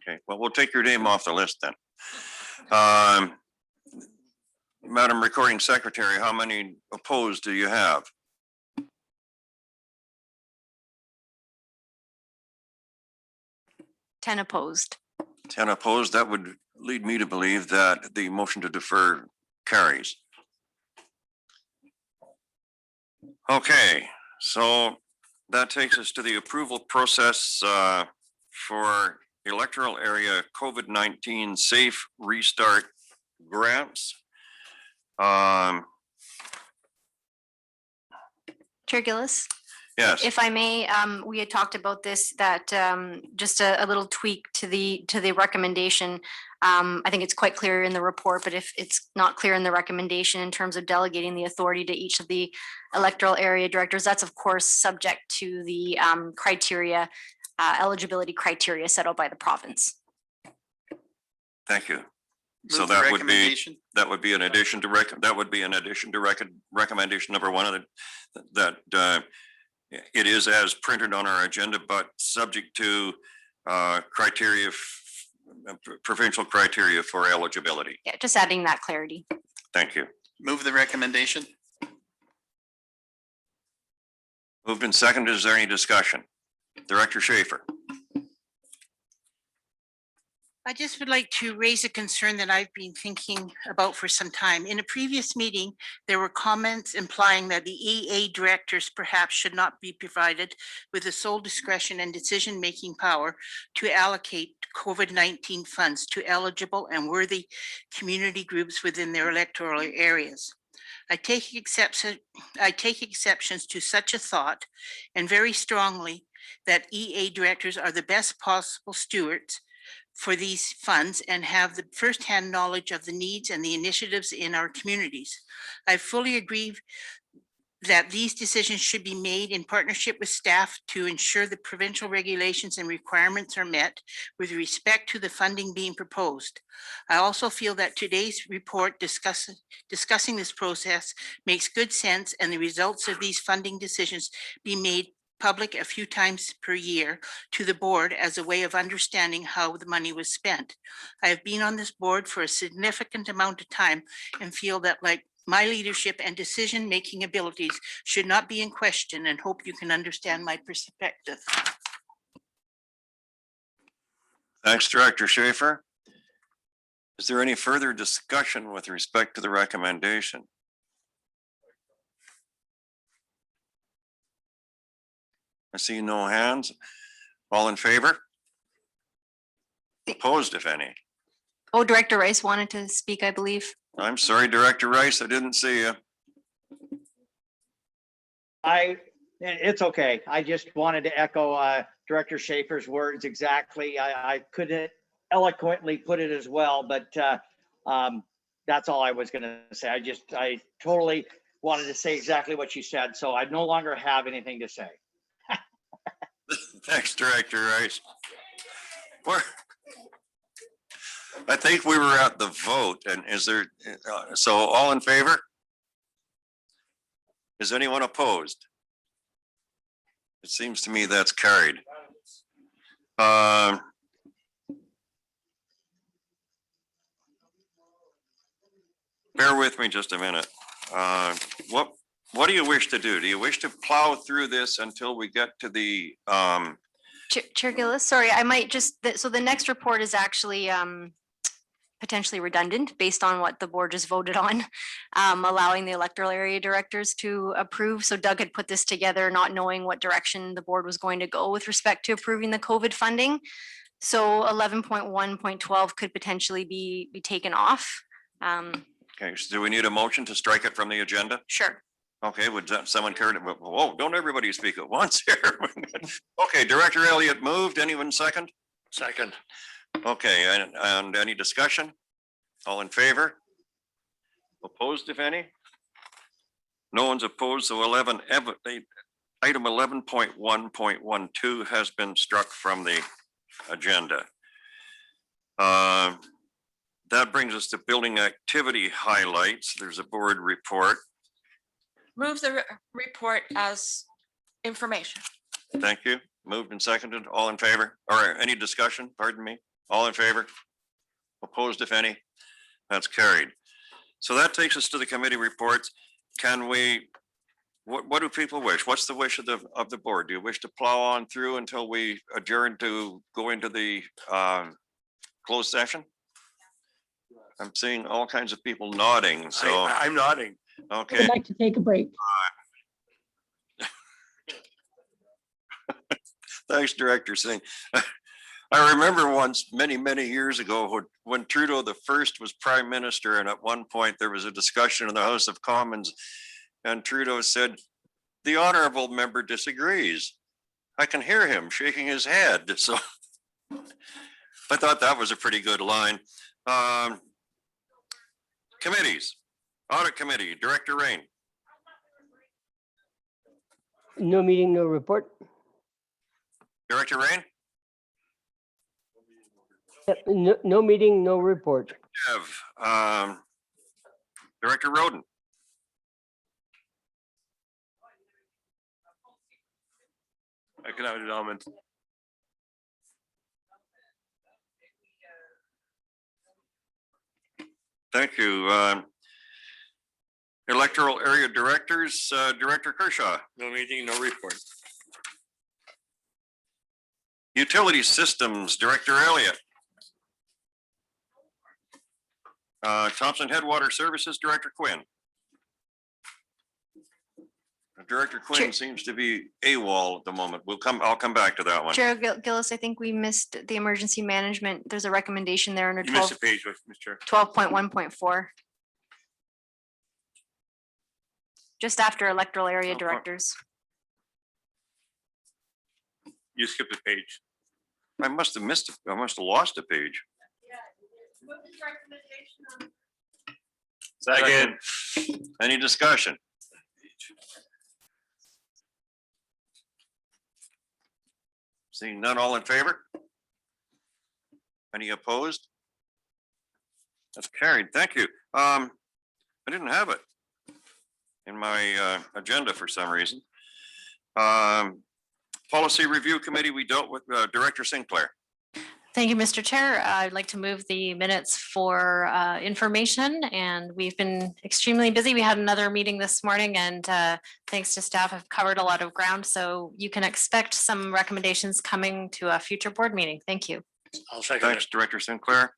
Okay, well, we'll take your name off the list then. Madam Recording Secretary, how many opposed do you have? Ten opposed. 10 opposed. That would lead me to believe that the motion to defer carries. Okay, so that takes us to the approval process for electoral area COVID-19 safe restart grants. Chair Gillis. Yes. If I may, we had talked about this, that just a little tweak to the recommendation. I think it's quite clear in the report, but if it's not clear in the recommendation in terms of delegating the authority to each of the electoral area directors, that's of course subject to the criteria, eligibility criteria set out by the province. Thank you. So Move the that would be, recommendation. that would be in addition to recommendation number one of that it is as printed on our agenda, but subject to criteria, provincial criteria for eligibility. Yeah, just adding that clarity. Thank you. Move the recommendation. Moved and seconded. Is there any discussion? Director Schaefer. I just would like to raise a concern that I've been thinking about for some time. In a previous meeting, there were comments implying that the EA directors perhaps should not be provided with the sole discretion and decision-making power to allocate COVID-19 funds to eligible and worthy community groups within their electoral areas. I take exceptions to such a thought, and very strongly that EA directors are the best possible stewards for these funds and have the firsthand knowledge of the needs and the initiatives in our communities. I fully agree that these decisions should be made in partnership with staff to ensure the provincial regulations and requirements are met with respect to the funding being proposed. I also feel that today's report discussing this process makes good sense, and the results of these funding decisions be made public a few times per year to the board as a way of understanding how the money was spent. I have been on this board for a significant amount of time and feel that, like, my leadership and decision-making abilities should not be in question, and hope you can understand my perspective. Thanks, Director Schaefer. Is there any further discussion with respect to the recommendation? I see no hands. All in favor? Opposed, if any? Oh, Director Rice wanted to speak, I believe. I'm sorry, Director Rice, I didn't see you. It's okay. I just wanted to echo Director Schaefer's words exactly. I couldn't eloquently put it as well, but that's all I was going to say. I totally wanted to say exactly what you said, so I no longer have anything to say. Thanks, Director Rice. I think we were at the vote, and is there, so all in favor? Is anyone opposed? It seems to me that's carried. Bear with me just a minute. What do you wish to do? Do you wish to plow through this until we get to the Chair Gillis, sorry, I might just, so the next report is actually potentially redundant based on what the board just voted on, allowing the electoral area directors to approve. So Doug had put this together not knowing what direction the board was going to go with respect to approving the COVID funding. So 11.1.12 could potentially be taken off. okay, so do we need a motion to strike it from the agenda? Sure. Okay, would someone care to, whoa, don't everybody speak at once here. Okay, Director Elliott moved. Anyone second? Second. Okay, and any discussion? All in favor? Opposed, if any? No one's opposed, so item 11.1.12 has been struck from the agenda. That brings us to building activity highlights. There's a board report. Move the report as information. Thank you. Moved and seconded. All in favor? Or any discussion? Pardon me. All in favor? Opposed, if any? That's carried. So that takes us to the committee reports. Can we, what do people wish? What's the wish of the board? Do you wish to plow on through until we adjourn to go into the closed session? I'm seeing all kinds of people nodding, so. I'm nodding. Okay. I'd like to take a break. Thanks, Director Singh. I remember once many years ago when Trudeau the first was Prime Minister, and at one point there was a discussion in the House of Commons, and Trudeau said, The honorable member disagrees. I can hear him shaking his head, so I thought that was a pretty good line. Committees, Audit Committee, Director Rain. No meeting, no report. Director Rain? No meeting, no report. Have, Director Roden. Economic development. Thank you. Electoral Area Directors, Director Kershaw. No meeting, no report. Utility Systems, Director Elliott. Thompson Headwater Services, Director Quinn. Director Quinn seems to be AWOL at the moment. I'll come back to that one. Chair Gillis, I think we missed the emergency management. There's a recommendation there under You missed 12, a page, Mr. Chair. 12.1.4. Just after electoral area directors. You skipped a page. I must have missed, I must have lost a page. Second. Any discussion? Seeing none, all in favor? Any opposed? That's carried. Thank you. I didn't have it in my agenda for some reason. Policy Review Committee, we dealt with Director Sinclair. Thank you, Mr. Chair. I'd like to move the minutes for information, and we've been extremely busy. We had another meeting this morning, and thanks to staff, have covered a lot of ground. So you can expect some recommendations coming to a future board meeting. Thank you. I'll second Thanks, Director Sinclair.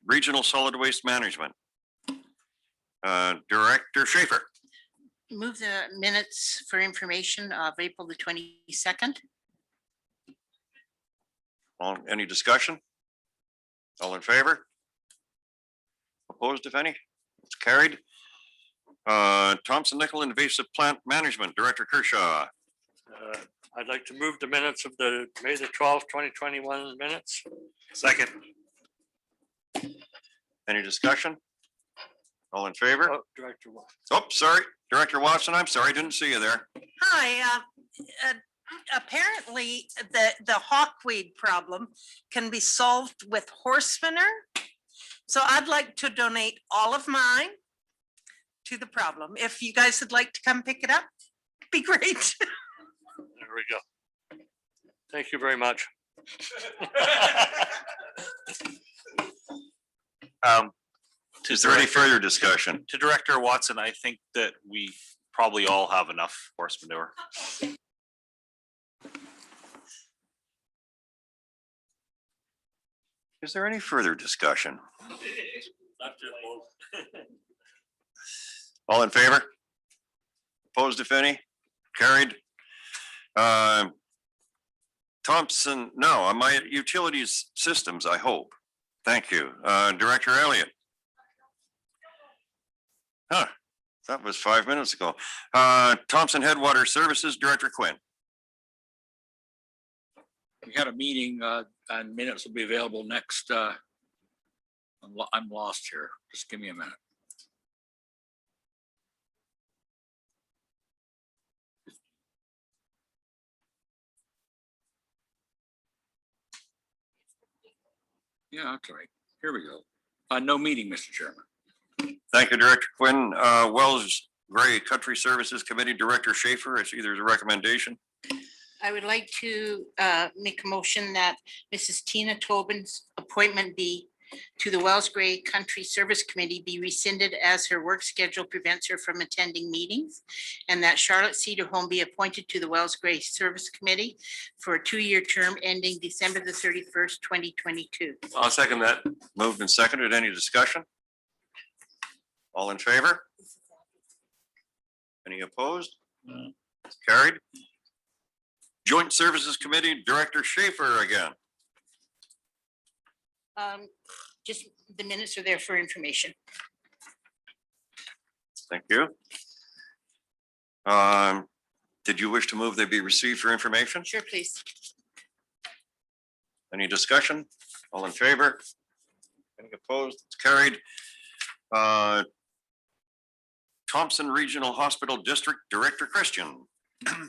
Regional Solid Waste Management. Director Schaefer. Move the minutes for information of April the 22nd. Any discussion? All in favor? Opposed, if any? It's carried. Thompson-Nicola Invasive Plant Management, Director Kershaw. I'd like to move the minutes of the May the 12th, 2021 minutes. Second. Any discussion? All in favor? Oh, Director Watson. Oh, sorry, Director Watson, I'm sorry, didn't see you there. Hi, apparently the hawkweed problem can be solved with horse manure. So I'd like to donate all of mine to the problem. If you guys would like to come pick it up, it'd be great. There we go. Thank you very much. Is there any further discussion? To Director Watson, I think that we probably all have enough horse manure. Is there any further discussion? All in favor? Opposed, if any? Carried. Thompson, no, on my utilities systems, I hope. Thank you. Director Elliott. Huh, that was 5 minutes ago. Thompson Headwater Services, Director Quinn. We had a meeting and minutes will be available next. I'm lost here. Just give me a minute. Yeah, that's all right. Here we go. No meeting, Mr. Chairman. Thank you, Director Quinn. Wells Gray Country Services Committee, Director Schaefer, I see there's a recommendation. I would like to make a motion that Mrs. Tina Tobin's appointment be to the Wells Gray Country Service Committee be rescinded as her work schedule prevents her from attending meetings, and that Charlotte Cedarholm be appointed to the Wells Gray Service Committee for a 2-year term ending December the 31st, 2022. I'll second that. Moved and seconded. Any discussion? All in favor? Any opposed? Carried. Joint Services Committee, Director Schaefer again. Just the minutes are there for information. Thank you. Did you wish to move they be received for information? Sure, please. Any discussion? All in favor? Any opposed? It's carried. Thompson Regional Hospital District Director Christian.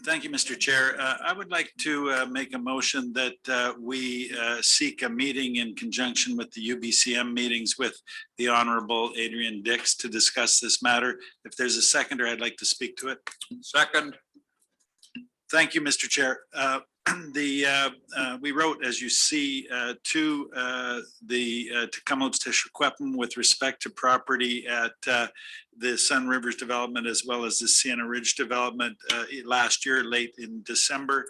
Thank you, Mr. Chair. I would like to make a motion that we seek a meeting in conjunction with the UBCM meetings with the Honorable Adrian Dix to discuss this matter. If there's a seconder, I'd like to speak to it. Second. Thank you, Mr. Chair. We wrote, as you see, to the Kamloops Teshqueppin with respect to property at the Sun Rivers development as well as the Sienna Ridge development last year, late in December.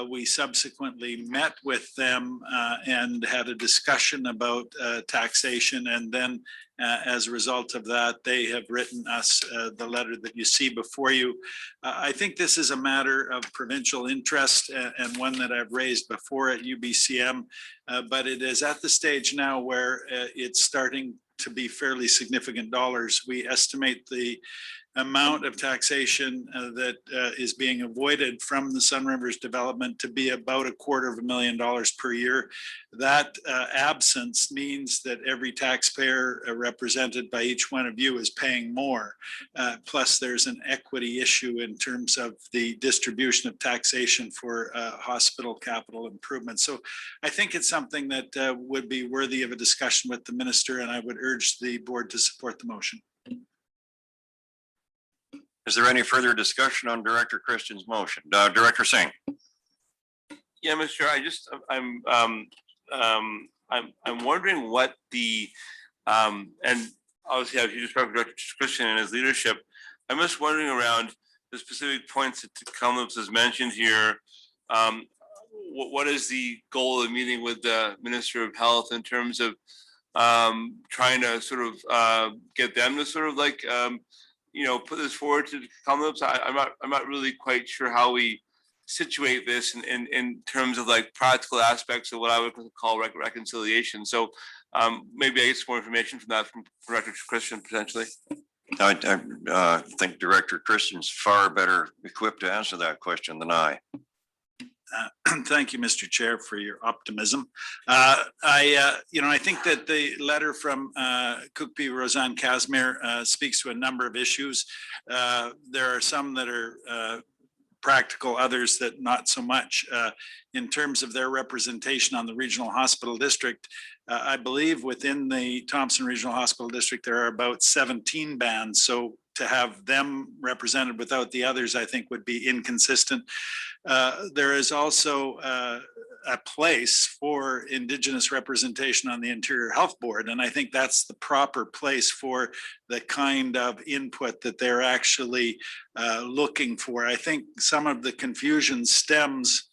We subsequently met with them and had a discussion about taxation, and then as a result of that, they have written us the letter that you see before you. I think this is a matter of provincial interest and one that I've raised before at UBCM, but it is at the stage now where it's starting to be fairly significant dollars. We estimate the amount of taxation that is being avoided from the Sun Rivers development to be about $250,000 per year. That absence means that every taxpayer represented by each one of you is paying more. Plus, there's an equity issue in terms of the distribution of taxation for hospital capital improvements. So I think it's something that would be worthy of a discussion with the minister, and I would urge the board to support the motion. Is there any further discussion on Director Christian's motion? Director Singh. Yeah, Mr. Chair, I'm wondering what the and obviously I've used Director Christian and his leadership. I'm just wondering around the specific points that Kamloops has mentioned here. What is the goal of the meeting with the Minister of Health in terms of trying to sort of get them to sort of like put this forward to Kamloops? I'm not really quite sure how we situate this in terms of like practical aspects of what I would call reconciliation. So maybe I get some more information from that from Director Christian potentially. I think Director Christian's far better equipped to answer that question than I. Thank you, Mr. Chair, for your optimism. I think that the letter from Cookpee Roseanne Casimir speaks to a number of issues. There are some that are practical, others that not so much. In terms of their representation on the regional hospital district, I believe within the Thompson Regional Hospital District, there are about 17 bands. So to have them represented without the others, I think would be inconsistent. There is also a place for Indigenous representation on the Interior Health Board, and I think that's the proper place for the kind of input that they're actually looking for. I think some of the confusion stems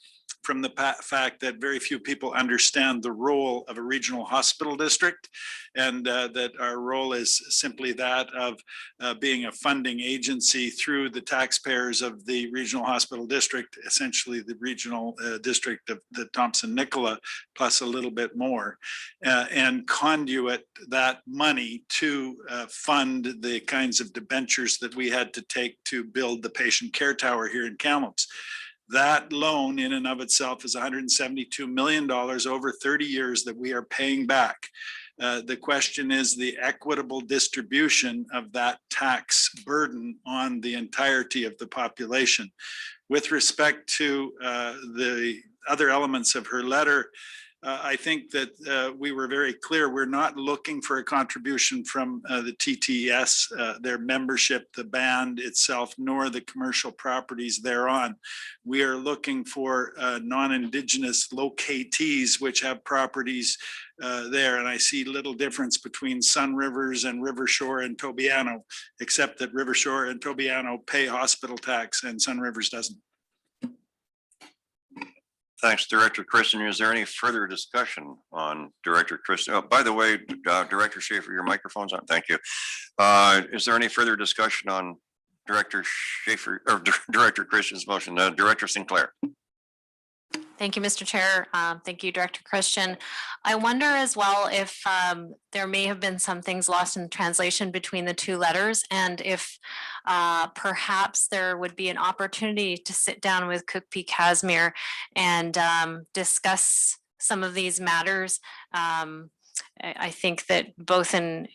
from the fact that very few people understand the role of a regional hospital district, and that our role is simply that of being a funding agency through the taxpayers of the regional hospital district, essentially the regional district of the Thompson-Nicola, plus a little bit more, and conduit that money to fund the kinds of debentures that we had to take to build the patient care tower here in Kamloops. That loan in and of itself is $172 million over 30 years that we are paying back. The question is the equitable distribution of that tax burden on the entirety of the population. With respect to the other elements of her letter, I think that we were very clear. We're not looking for a contribution from the TTS, their membership, the band itself, nor the commercial properties thereon. We are looking for non-Indigenous locatees which have properties there. And I see little difference between Sun Rivers and Rivershore and Tobiano, except that Rivershore and Tobiano pay hospital tax and Sun Rivers doesn't. Thanks, Director Christian. Is there any further discussion on Director Christian? Oh, by the way, Director Schaefer, your microphone's on. Thank you. Is there any further discussion on Director Schaefer or Director Christian's motion? Director Sinclair. Thank you, Mr. Chair. Thank you, Director Christian. I wonder as well if there may have been some things lost in translation between the two letters, and if perhaps there would be an opportunity to sit down with Cook P. Casimir and discuss some of these matters. I think that both in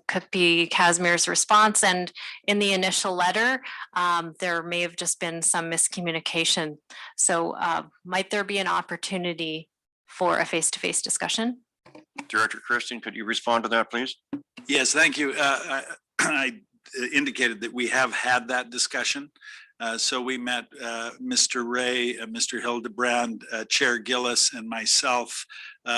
Cook P. Casimir's response and in the initial letter, there may have just been some miscommunication. So might there be an opportunity for a face-to-face discussion? Director Christian, could you respond to that, please? Yes, thank you. I indicated that we have had that discussion. So we met Mr. Ray, Mr. Hildebrand, Chair Gillis, and myself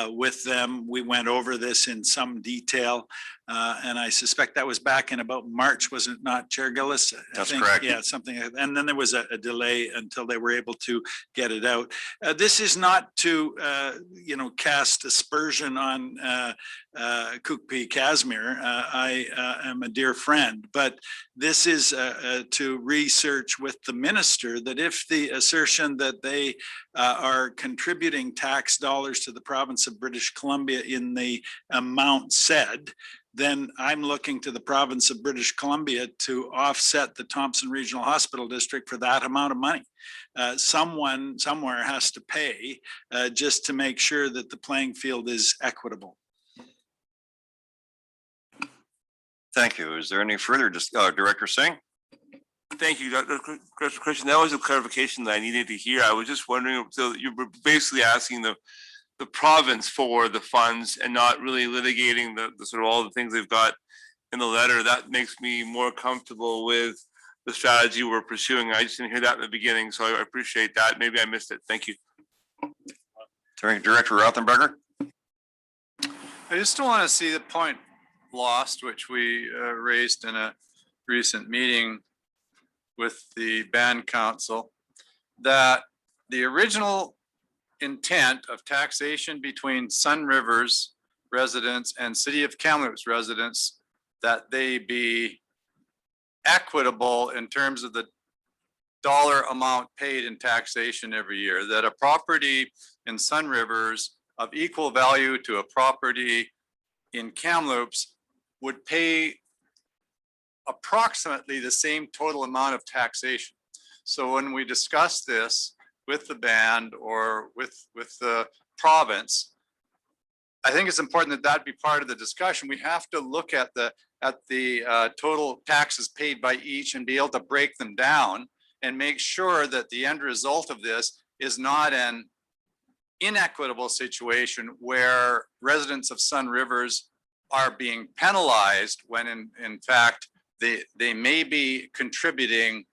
with them. We went over this in some detail. And I suspect that was back in about March, was it not, Chair Gillis? That's correct. Yeah, something. And then there was a delay until they were able to get it out. This is not to, cast aspersion on Cook P. Casimir. I am a dear friend, but this is to research with the minister that if the assertion that they are contributing tax dollars to the province of British Columbia in the amount said, then I'm looking to the province of British Columbia to offset the Thompson Regional Hospital District for that amount of money. Someone somewhere has to pay just to make sure that the playing field is equitable. Thank you. Is there any further, Director Singh? Thank you, Dr. Christian. That was a clarification that I needed to hear. I was just wondering, so you were basically asking the province for the funds and not really litigating the sort of all the things they've got in the letter. That makes me more comfortable with the strategy we're pursuing. I just didn't hear that in the beginning, so I appreciate that. Maybe I missed it. Thank you. Director Rothenberger? I just don't want to see the point lost, which we raised in a recent meeting with the band council, that the original intent of taxation between Sun Rivers residents and City of Kamloops residents, that they be equitable in terms of the dollar amount paid in taxation every year, that a property in Sun Rivers of equal value to a property in Kamloops would pay approximately the same total amount of taxation. So when we discuss this with the band or with the province, I think it's important that that be part of the discussion. We have to look at the total taxes paid by each and be able to break them down and make sure that the end result of this is not an inequitable situation where residents of Sun Rivers are being penalized when in fact they may be contributing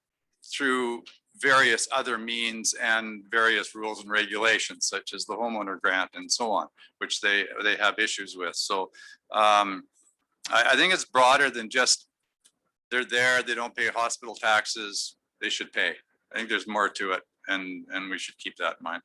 through various other means and various rules and regulations, such as the homeowner grant and so on, which they have issues with. So I think it's broader than just they're there, they don't pay hospital taxes, they should pay. I think there's more to it, and we should keep that in mind.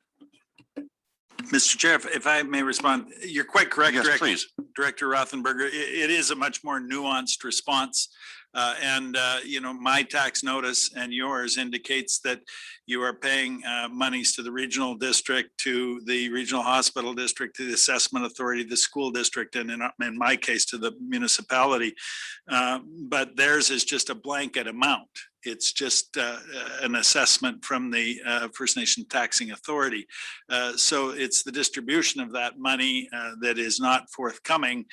Mr. Chair, if I may respond, you're quite correct. Yes, please. Director Rothenberger, it is a much more nuanced response. My tax notice and yours indicates that you are paying monies to the regional district, to the regional hospital district, to the assessment authority, the school district, and in my case, to the municipality. But theirs is just a blanket amount. It's just an assessment from the First Nation Taxing Authority. So it's the distribution of that money that is not forthcoming.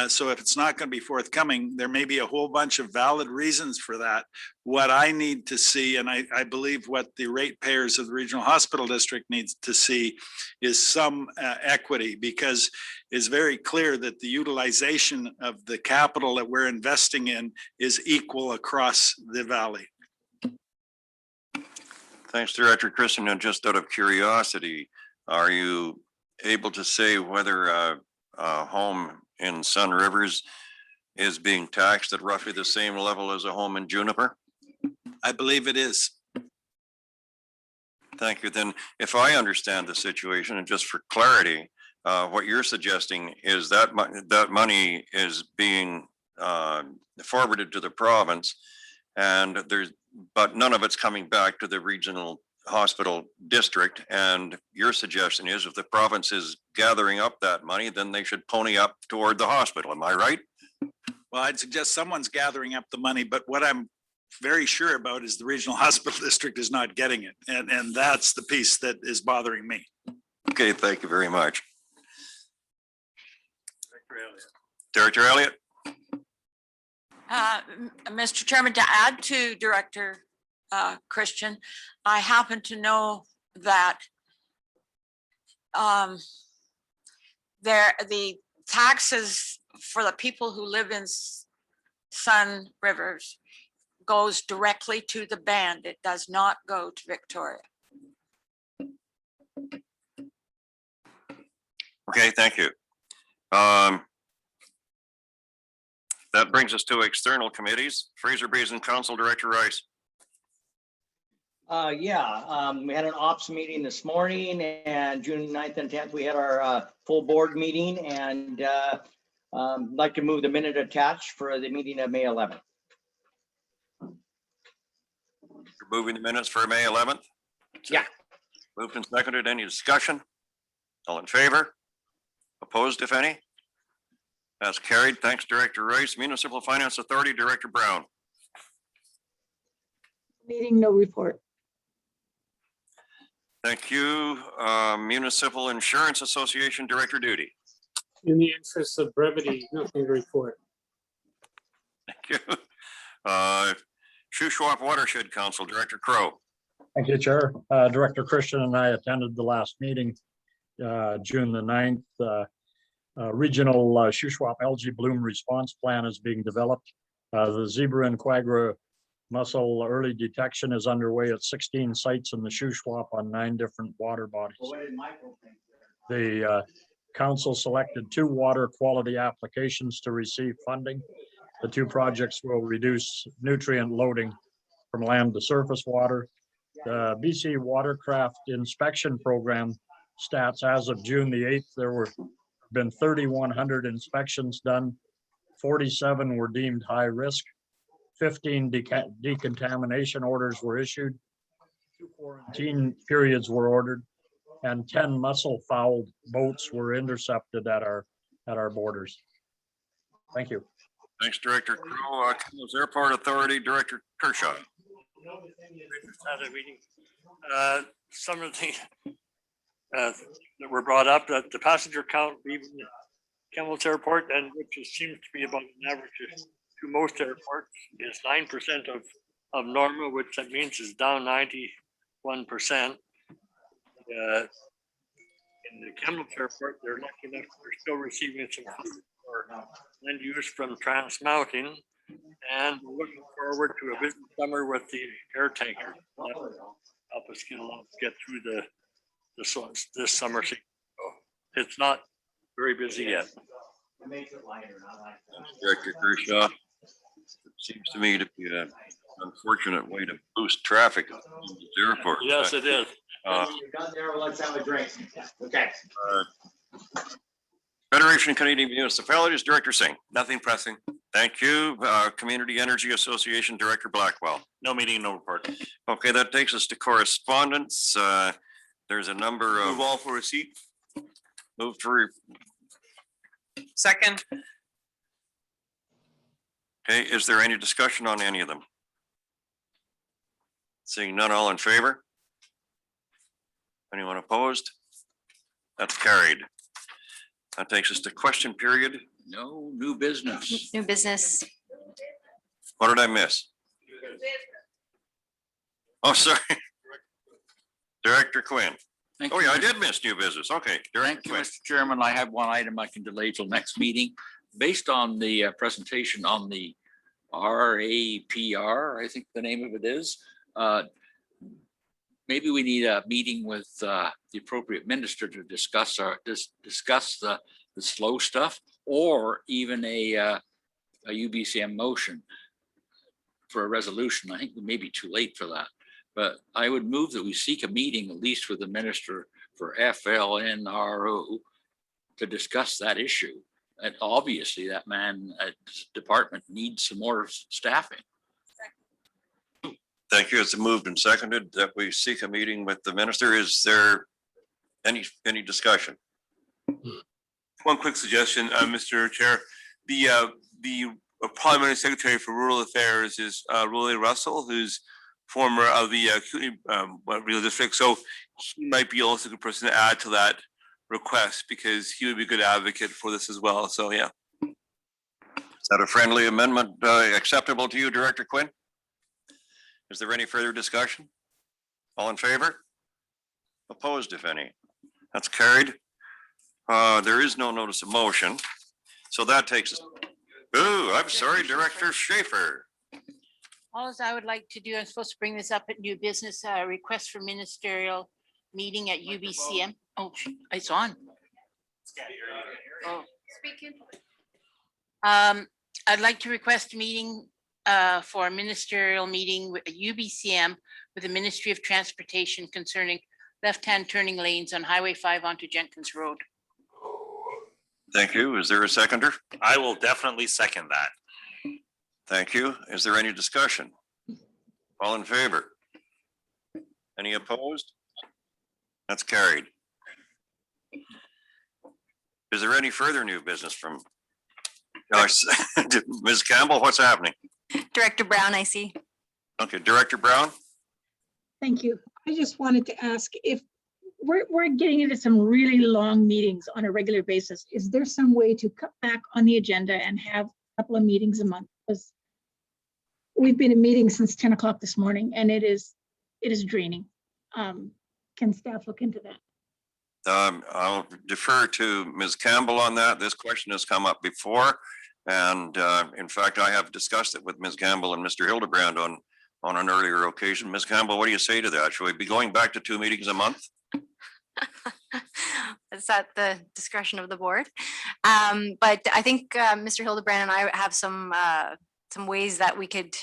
So if it's not going to be forthcoming, there may be a whole bunch of valid reasons for that. What I need to see, and I believe what the ratepayers of the Regional Hospital District needs to see, is some equity, because it's very clear that the utilization of the capital that we're investing in is equal across the valley. Thanks, Director Christian. And just out of curiosity, are you able to say whether a home in Sun Rivers is being taxed at roughly the same level as a home in Juniper? I believe it is. Thank you. Then if I understand the situation, and just for clarity, what you're suggesting is that that money is being forwarded to the province, and but none of it's coming back to the regional hospital district. And your suggestion is if the province is gathering up that money, then they should pony up toward the hospital. Am I right? Well, I'd suggest someone's gathering up the money, but what I'm very sure about is the regional hospital district is not getting it. And that's the piece that is bothering me. Okay, thank you very much. Director Elliott. Mr. Chairman, to add to Director Christian, I happen to know that the taxes for the people who live in Sun Rivers goes directly to the band. It does not go to Victoria. Okay, thank you. That brings us to external committees. Fraser Basin Council Director Rice. We had an ops meeting this morning, and June 9th and 10th, we had our full board meeting, and I'd like to move the minute attached for the meeting of May 11th. You're moving the minutes for May 11th? Yeah. Moved and seconded. Any discussion? All in favor? Opposed, if any? That's carried. Thanks, Director Rice. Municipal Finance Authority, Director Brown. Meeting, no report. Thank you. Municipal Insurance Association, Director Duty. In the interest of brevity, nothing to report. Thank you. Shuswap Watershed Council, Director Crow. Thank you, Chair. Director Christian and I attended the last meeting, June the 9th. Regional Shuswap algae bloom response plan is being developed. The zebra and quagga mussel early detection is underway at 16 sites in the Shuswap on 9 different water bodies. The council selected 2 water quality applications to receive funding. The 2 projects will reduce nutrient loading from land to surface water. The BC Watercraft Inspection Program stats as of June the 8th, there were been 3,100 inspections done. 47 were deemed high risk. 15 decontamination orders were issued. 2 quarantine periods were ordered, and 10 mussel fowl boats were intercepted at our borders. Thank you. Thanks, Director Crow. Kamloops Airport Authority, Director Kershaw. Some of the things that were brought up, that the passenger count leaving Kamloops Airport, and which seems to be about an average to most airports, is 9% of normal, which that means is down 91%. In the Kamloops Airport, they're lucky enough, they're still receiving some for land use from Trans Mountain, and we're looking forward to a busy summer with the air tanker. Help us get through this summer season. So it's not very busy yet. Director Kershaw. It seems to me to be an unfortunate way to boost traffic at the airport. Yes, it is. You got there, let's have a drink. Okay. Federation of Canadian Municipalities, Director Singh. Nothing pressing. Thank you. Community Energy Association, Director Blackwell. No meeting, no report. Okay, that takes us to correspondence. There's a number of. Move all for receipt. Move for. Second. Okay, is there any discussion on any of them? Seeing none, all in favor? Anyone opposed? That's carried. That takes us to question period. No new business. New business. What did I miss? Oh, sorry. Director Quinn. Thank Oh, you, yeah, I Mr. did miss new business. Okay. Director Thank you, Quinn. Mr. Chairman. I have one item I can delay till next meeting. Based on the presentation on the RAPR, I think the name of it is, maybe we need a meeting with the appropriate minister to discuss the slow stuff, or even a UBCM motion for a resolution. I think we may be too late for that, but I would move that we seek a meeting at least with the minister for FLNRO to discuss that issue. And obviously that department needs some more staffing. Thank you. It's moved and seconded that we seek a meeting with the minister. Is there any discussion? One quick suggestion, Mr. Chair, the Parliamentary Secretary for Rural Affairs is Roy Russell, who's former of the Regional District. So he might be also a good person to add to that request because he would be a good advocate for this as well. So yeah. Is that a friendly amendment acceptable to you, Director Quinn? Is there any further discussion? All in favor? Opposed, if any? That's carried. There is no notice of motion. So that takes us. Ooh, I'm sorry, Director Schaefer. All I would like to do, I'm supposed to bring this up at new business, request for ministerial meeting at UBCM. Oh, it's on. Oh. I'd like to request a meeting for a ministerial meeting with UBCM with the Ministry of Transportation concerning left-hand turning lanes on Highway 5 onto Jenkins Road. Thank you. Is there a seconder? I will definitely second that. Thank you. Is there any discussion? All in favor? Any opposed? That's carried. Is there any further new business from Ms. Campbell? What's happening? Director Brown, I see. Okay, Director Brown. Thank you. I just wanted to ask if we're getting into some really long meetings on a regular basis. Is there some way to cut back on the agenda and have a couple of meetings a month? Because we've been in meetings since 10 o'clock this morning and it is draining. Can staff look into that? I'll defer to Ms. Campbell on that. This question has come up before. And in fact, I have discussed it with Ms. Campbell and Mr. Hildebrand on an earlier occasion. Ms. Campbell, what do you say to that? Should we be going back to 2 meetings a month? It's at the discretion of the board. But I think Mr. Hildebrand and I have some ways that we could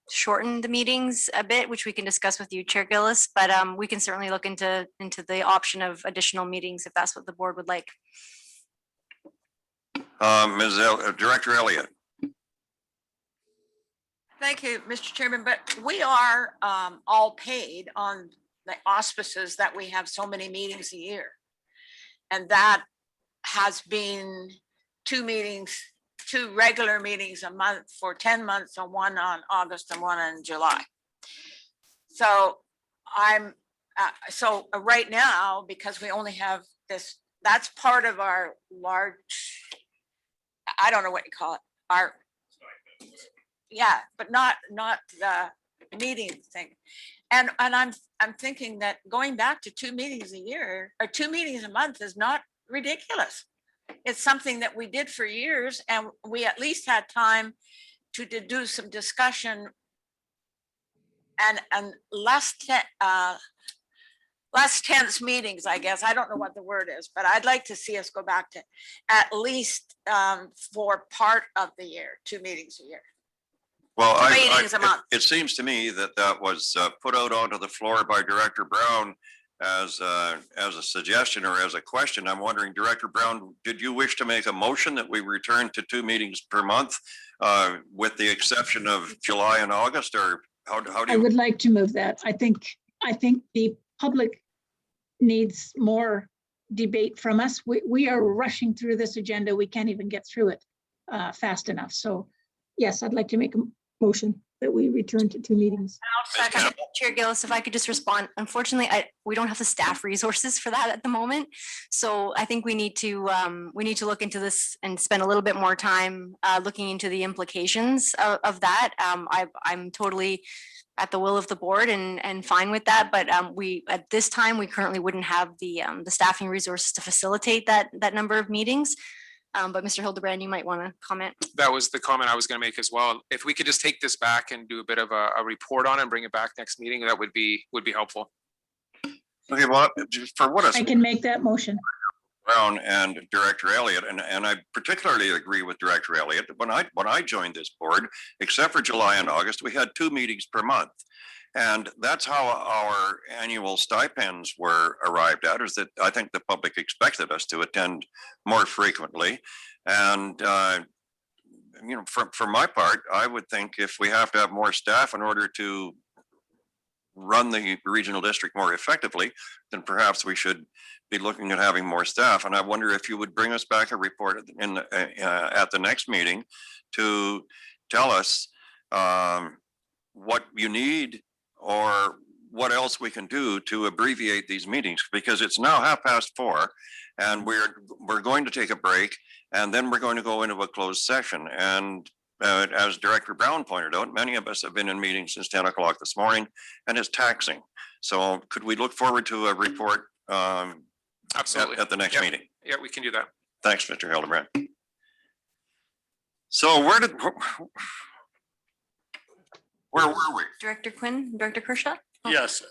shorten the meetings a bit, which we can discuss with you, Chair Gillis, but we can certainly look into the option of additional meetings if that's what the board would like. Director Elliott. Thank you, Mr. Chairman, but we are all paid on the auspices that we have so many meetings a year. And that has been 2 regular meetings a month for 10 months, and 1 on August and 1 in July. So right now, because we only have this, that's part of our large, I don't know what you call it, yeah, but not the meeting thing. And I'm thinking that going back to 2 meetings a year or 2 meetings a month is not ridiculous. It's something that we did for years, and we at least had time to do some discussion and less tense meetings, I guess. I don't know what the word is, but I'd like to see us go back to at least for part of the year, 2 meetings a year. Well, meetings a month. It seems to me that was put out onto the floor by Director Brown as a suggestion or as a question. I'm wondering, Director Brown, did you wish to make a motion that we return to 2 meetings per month with the exception of July and August, or how do you? I would like to move that. I think the public needs more debate from us. We are rushing through this agenda. We can't even get through it fast enough. So yes, I'd like to make a motion that we return to 2 meetings. Chair Gillis, if I could just respond. Unfortunately, we don't have the staff resources for that at the moment. So I think we need to look into this and spend a little bit more time looking into the implications of that. I'm totally at the will of the board and fine with that. But we at this time, we currently wouldn't have the staffing resources to facilitate that number of meetings. But Mr. Hildebrand, you might want to comment. That was the comment I was going to make as well. If we could just take this back and do a bit of a report on it and bring it back next meeting, that would be helpful. Okay, well, for what I can make that motion. Brown and Director Elliott, and I particularly agree with Director Elliott. When I joined this board, except for July and August, we had 2 meetings per month. And that's how our annual stipends were arrived at, is that I think the public expected us to attend more frequently. And, for my part, I would think if we have to have more staff in order to run the regional district more effectively, then perhaps we should be looking at having more staff. And I wonder if you would bring us back a report at the next meeting to tell us what you need or what else we can do to abbreviate these meetings, because it's now 4:30 and we're going to take a break and then we're going to go into a closed session. And as Director Brown pointed out, many of us have been in meetings since 10 o'clock this morning and it's taxing. So could we look forward to a report Absolutely. at the next Yep. meeting? Yeah, we can do that. Thanks, Mr. Hildebrand. So where were we? Director Quinn, Director Kershaw? Yes,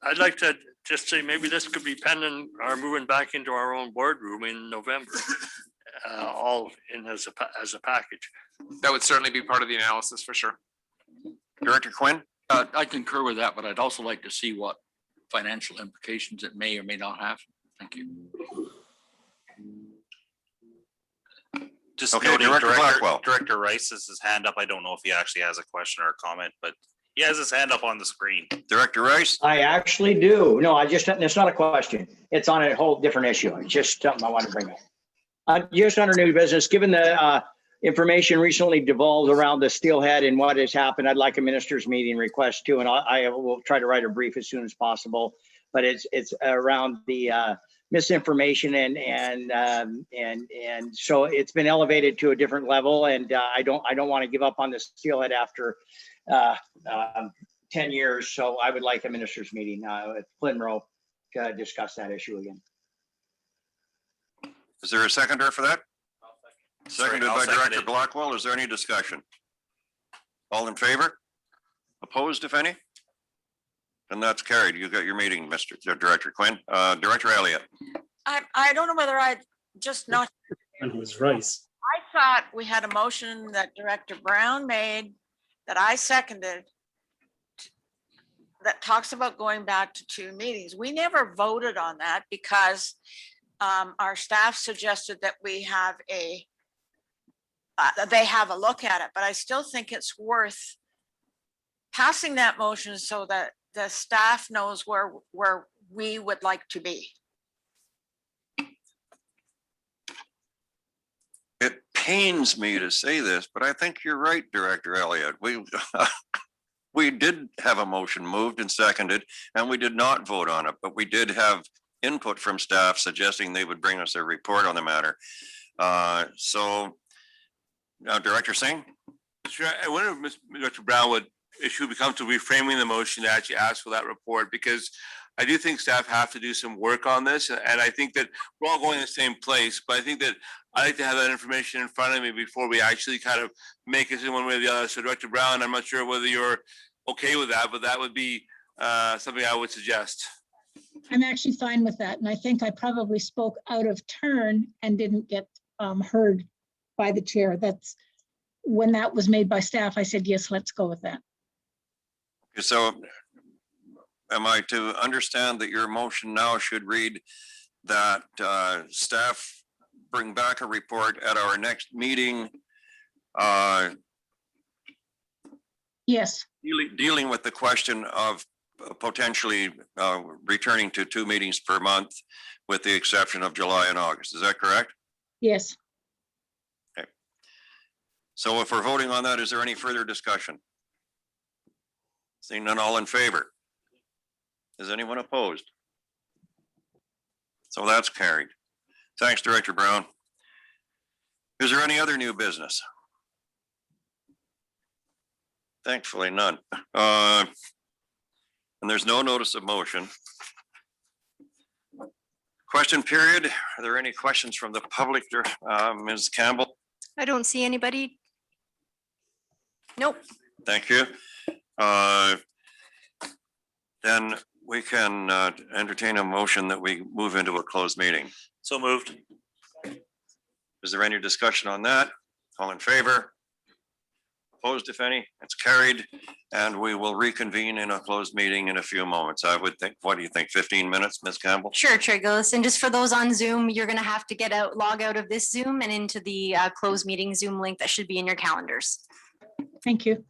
I'd like to just say maybe this could be pending our moving back into our own boardroom in November. All in as a package. That would certainly be part of the analysis for sure. Director Quinn? I concur with that, but I'd also like to see what financial implications it may or may not have. Thank you. Just Okay, noting Director Blackwell. Director Rice has his hand up. I don't know if he actually has a question or a comment, but he has his hand up on the screen. Director Rice? I actually do. No, it's not a question. It's on a whole different issue. It's just something I want to bring up. Just under new business, given the information recently devolved around the steelhead and what has happened, I'd like a minister's meeting request too, and I will try to write a brief as soon as possible. But it's around the misinformation and so it's been elevated to a different level, and I don't want to give up on the steelhead after 10 years. So I would like a minister's meeting at Plinrow to discuss that issue again. Is there a seconder for that? Seconded I'll by second Director it. Blackwell. Is there any discussion? All in favor? Opposed, if any? And that's carried. You got your meeting, Mr. Director Quinn. Director Elliott. I don't know whether I just not, And it was Rice. I thought we had a motion that Director Brown made that I seconded that talks about going back to 2 meetings. We never voted on that because our staff suggested that we have they have a look at it, but I still think it's worth passing that motion so that the staff knows where we would like to be. It pains me to say this, but I think you're right, Director Elliott. We did have a motion moved and seconded, and we did not vote on it, but we did have input from staff suggesting they would bring us a report on the matter. So now Director Singh? Sure. I wonder if Dr. Brown would, if she would become to reframing the motion to actually ask for that report, because I do think staff have to do some work on this. And I think that we're all going to the same place, but I think that I like to have that information in front of me before we actually kind of make it in one way or the other. So Director Brown, I'm not sure whether you're okay with that, but that would be something I would suggest. I'm actually fine with that. And I think I probably spoke out of turn and didn't get heard by the chair. That's when that was made by staff. I said, yes, let's go with that. So am I to understand that your motion now should read that staff bring back a report at our next meeting? Yes. Dealing with the question of potentially returning to 2 meetings per month with the exception of July and August. Is that correct? Yes. Okay. So if we're voting on that, is there any further discussion? Seeing none, all in favor? Is anyone opposed? So that's carried. Thanks, Director Brown. Is there any other new business? Thankfully, none. And there's no notice of motion. Question period. Are there any questions from the public? Ms. Campbell? I don't see anybody. Nope. Thank you. Then we can entertain a motion that we move into a closed meeting. So moved. Is there any discussion on that? All in favor? Opposed, if any? It's carried, and we will reconvene in a closed meeting in a few moments. I would think, what do you think, 15 minutes, Ms. Campbell? Sure, Chair Gillis. And just for those on Zoom, you're going to have to log out of this Zoom and into the closed meeting Zoom link that should be in your calendars. Thank you.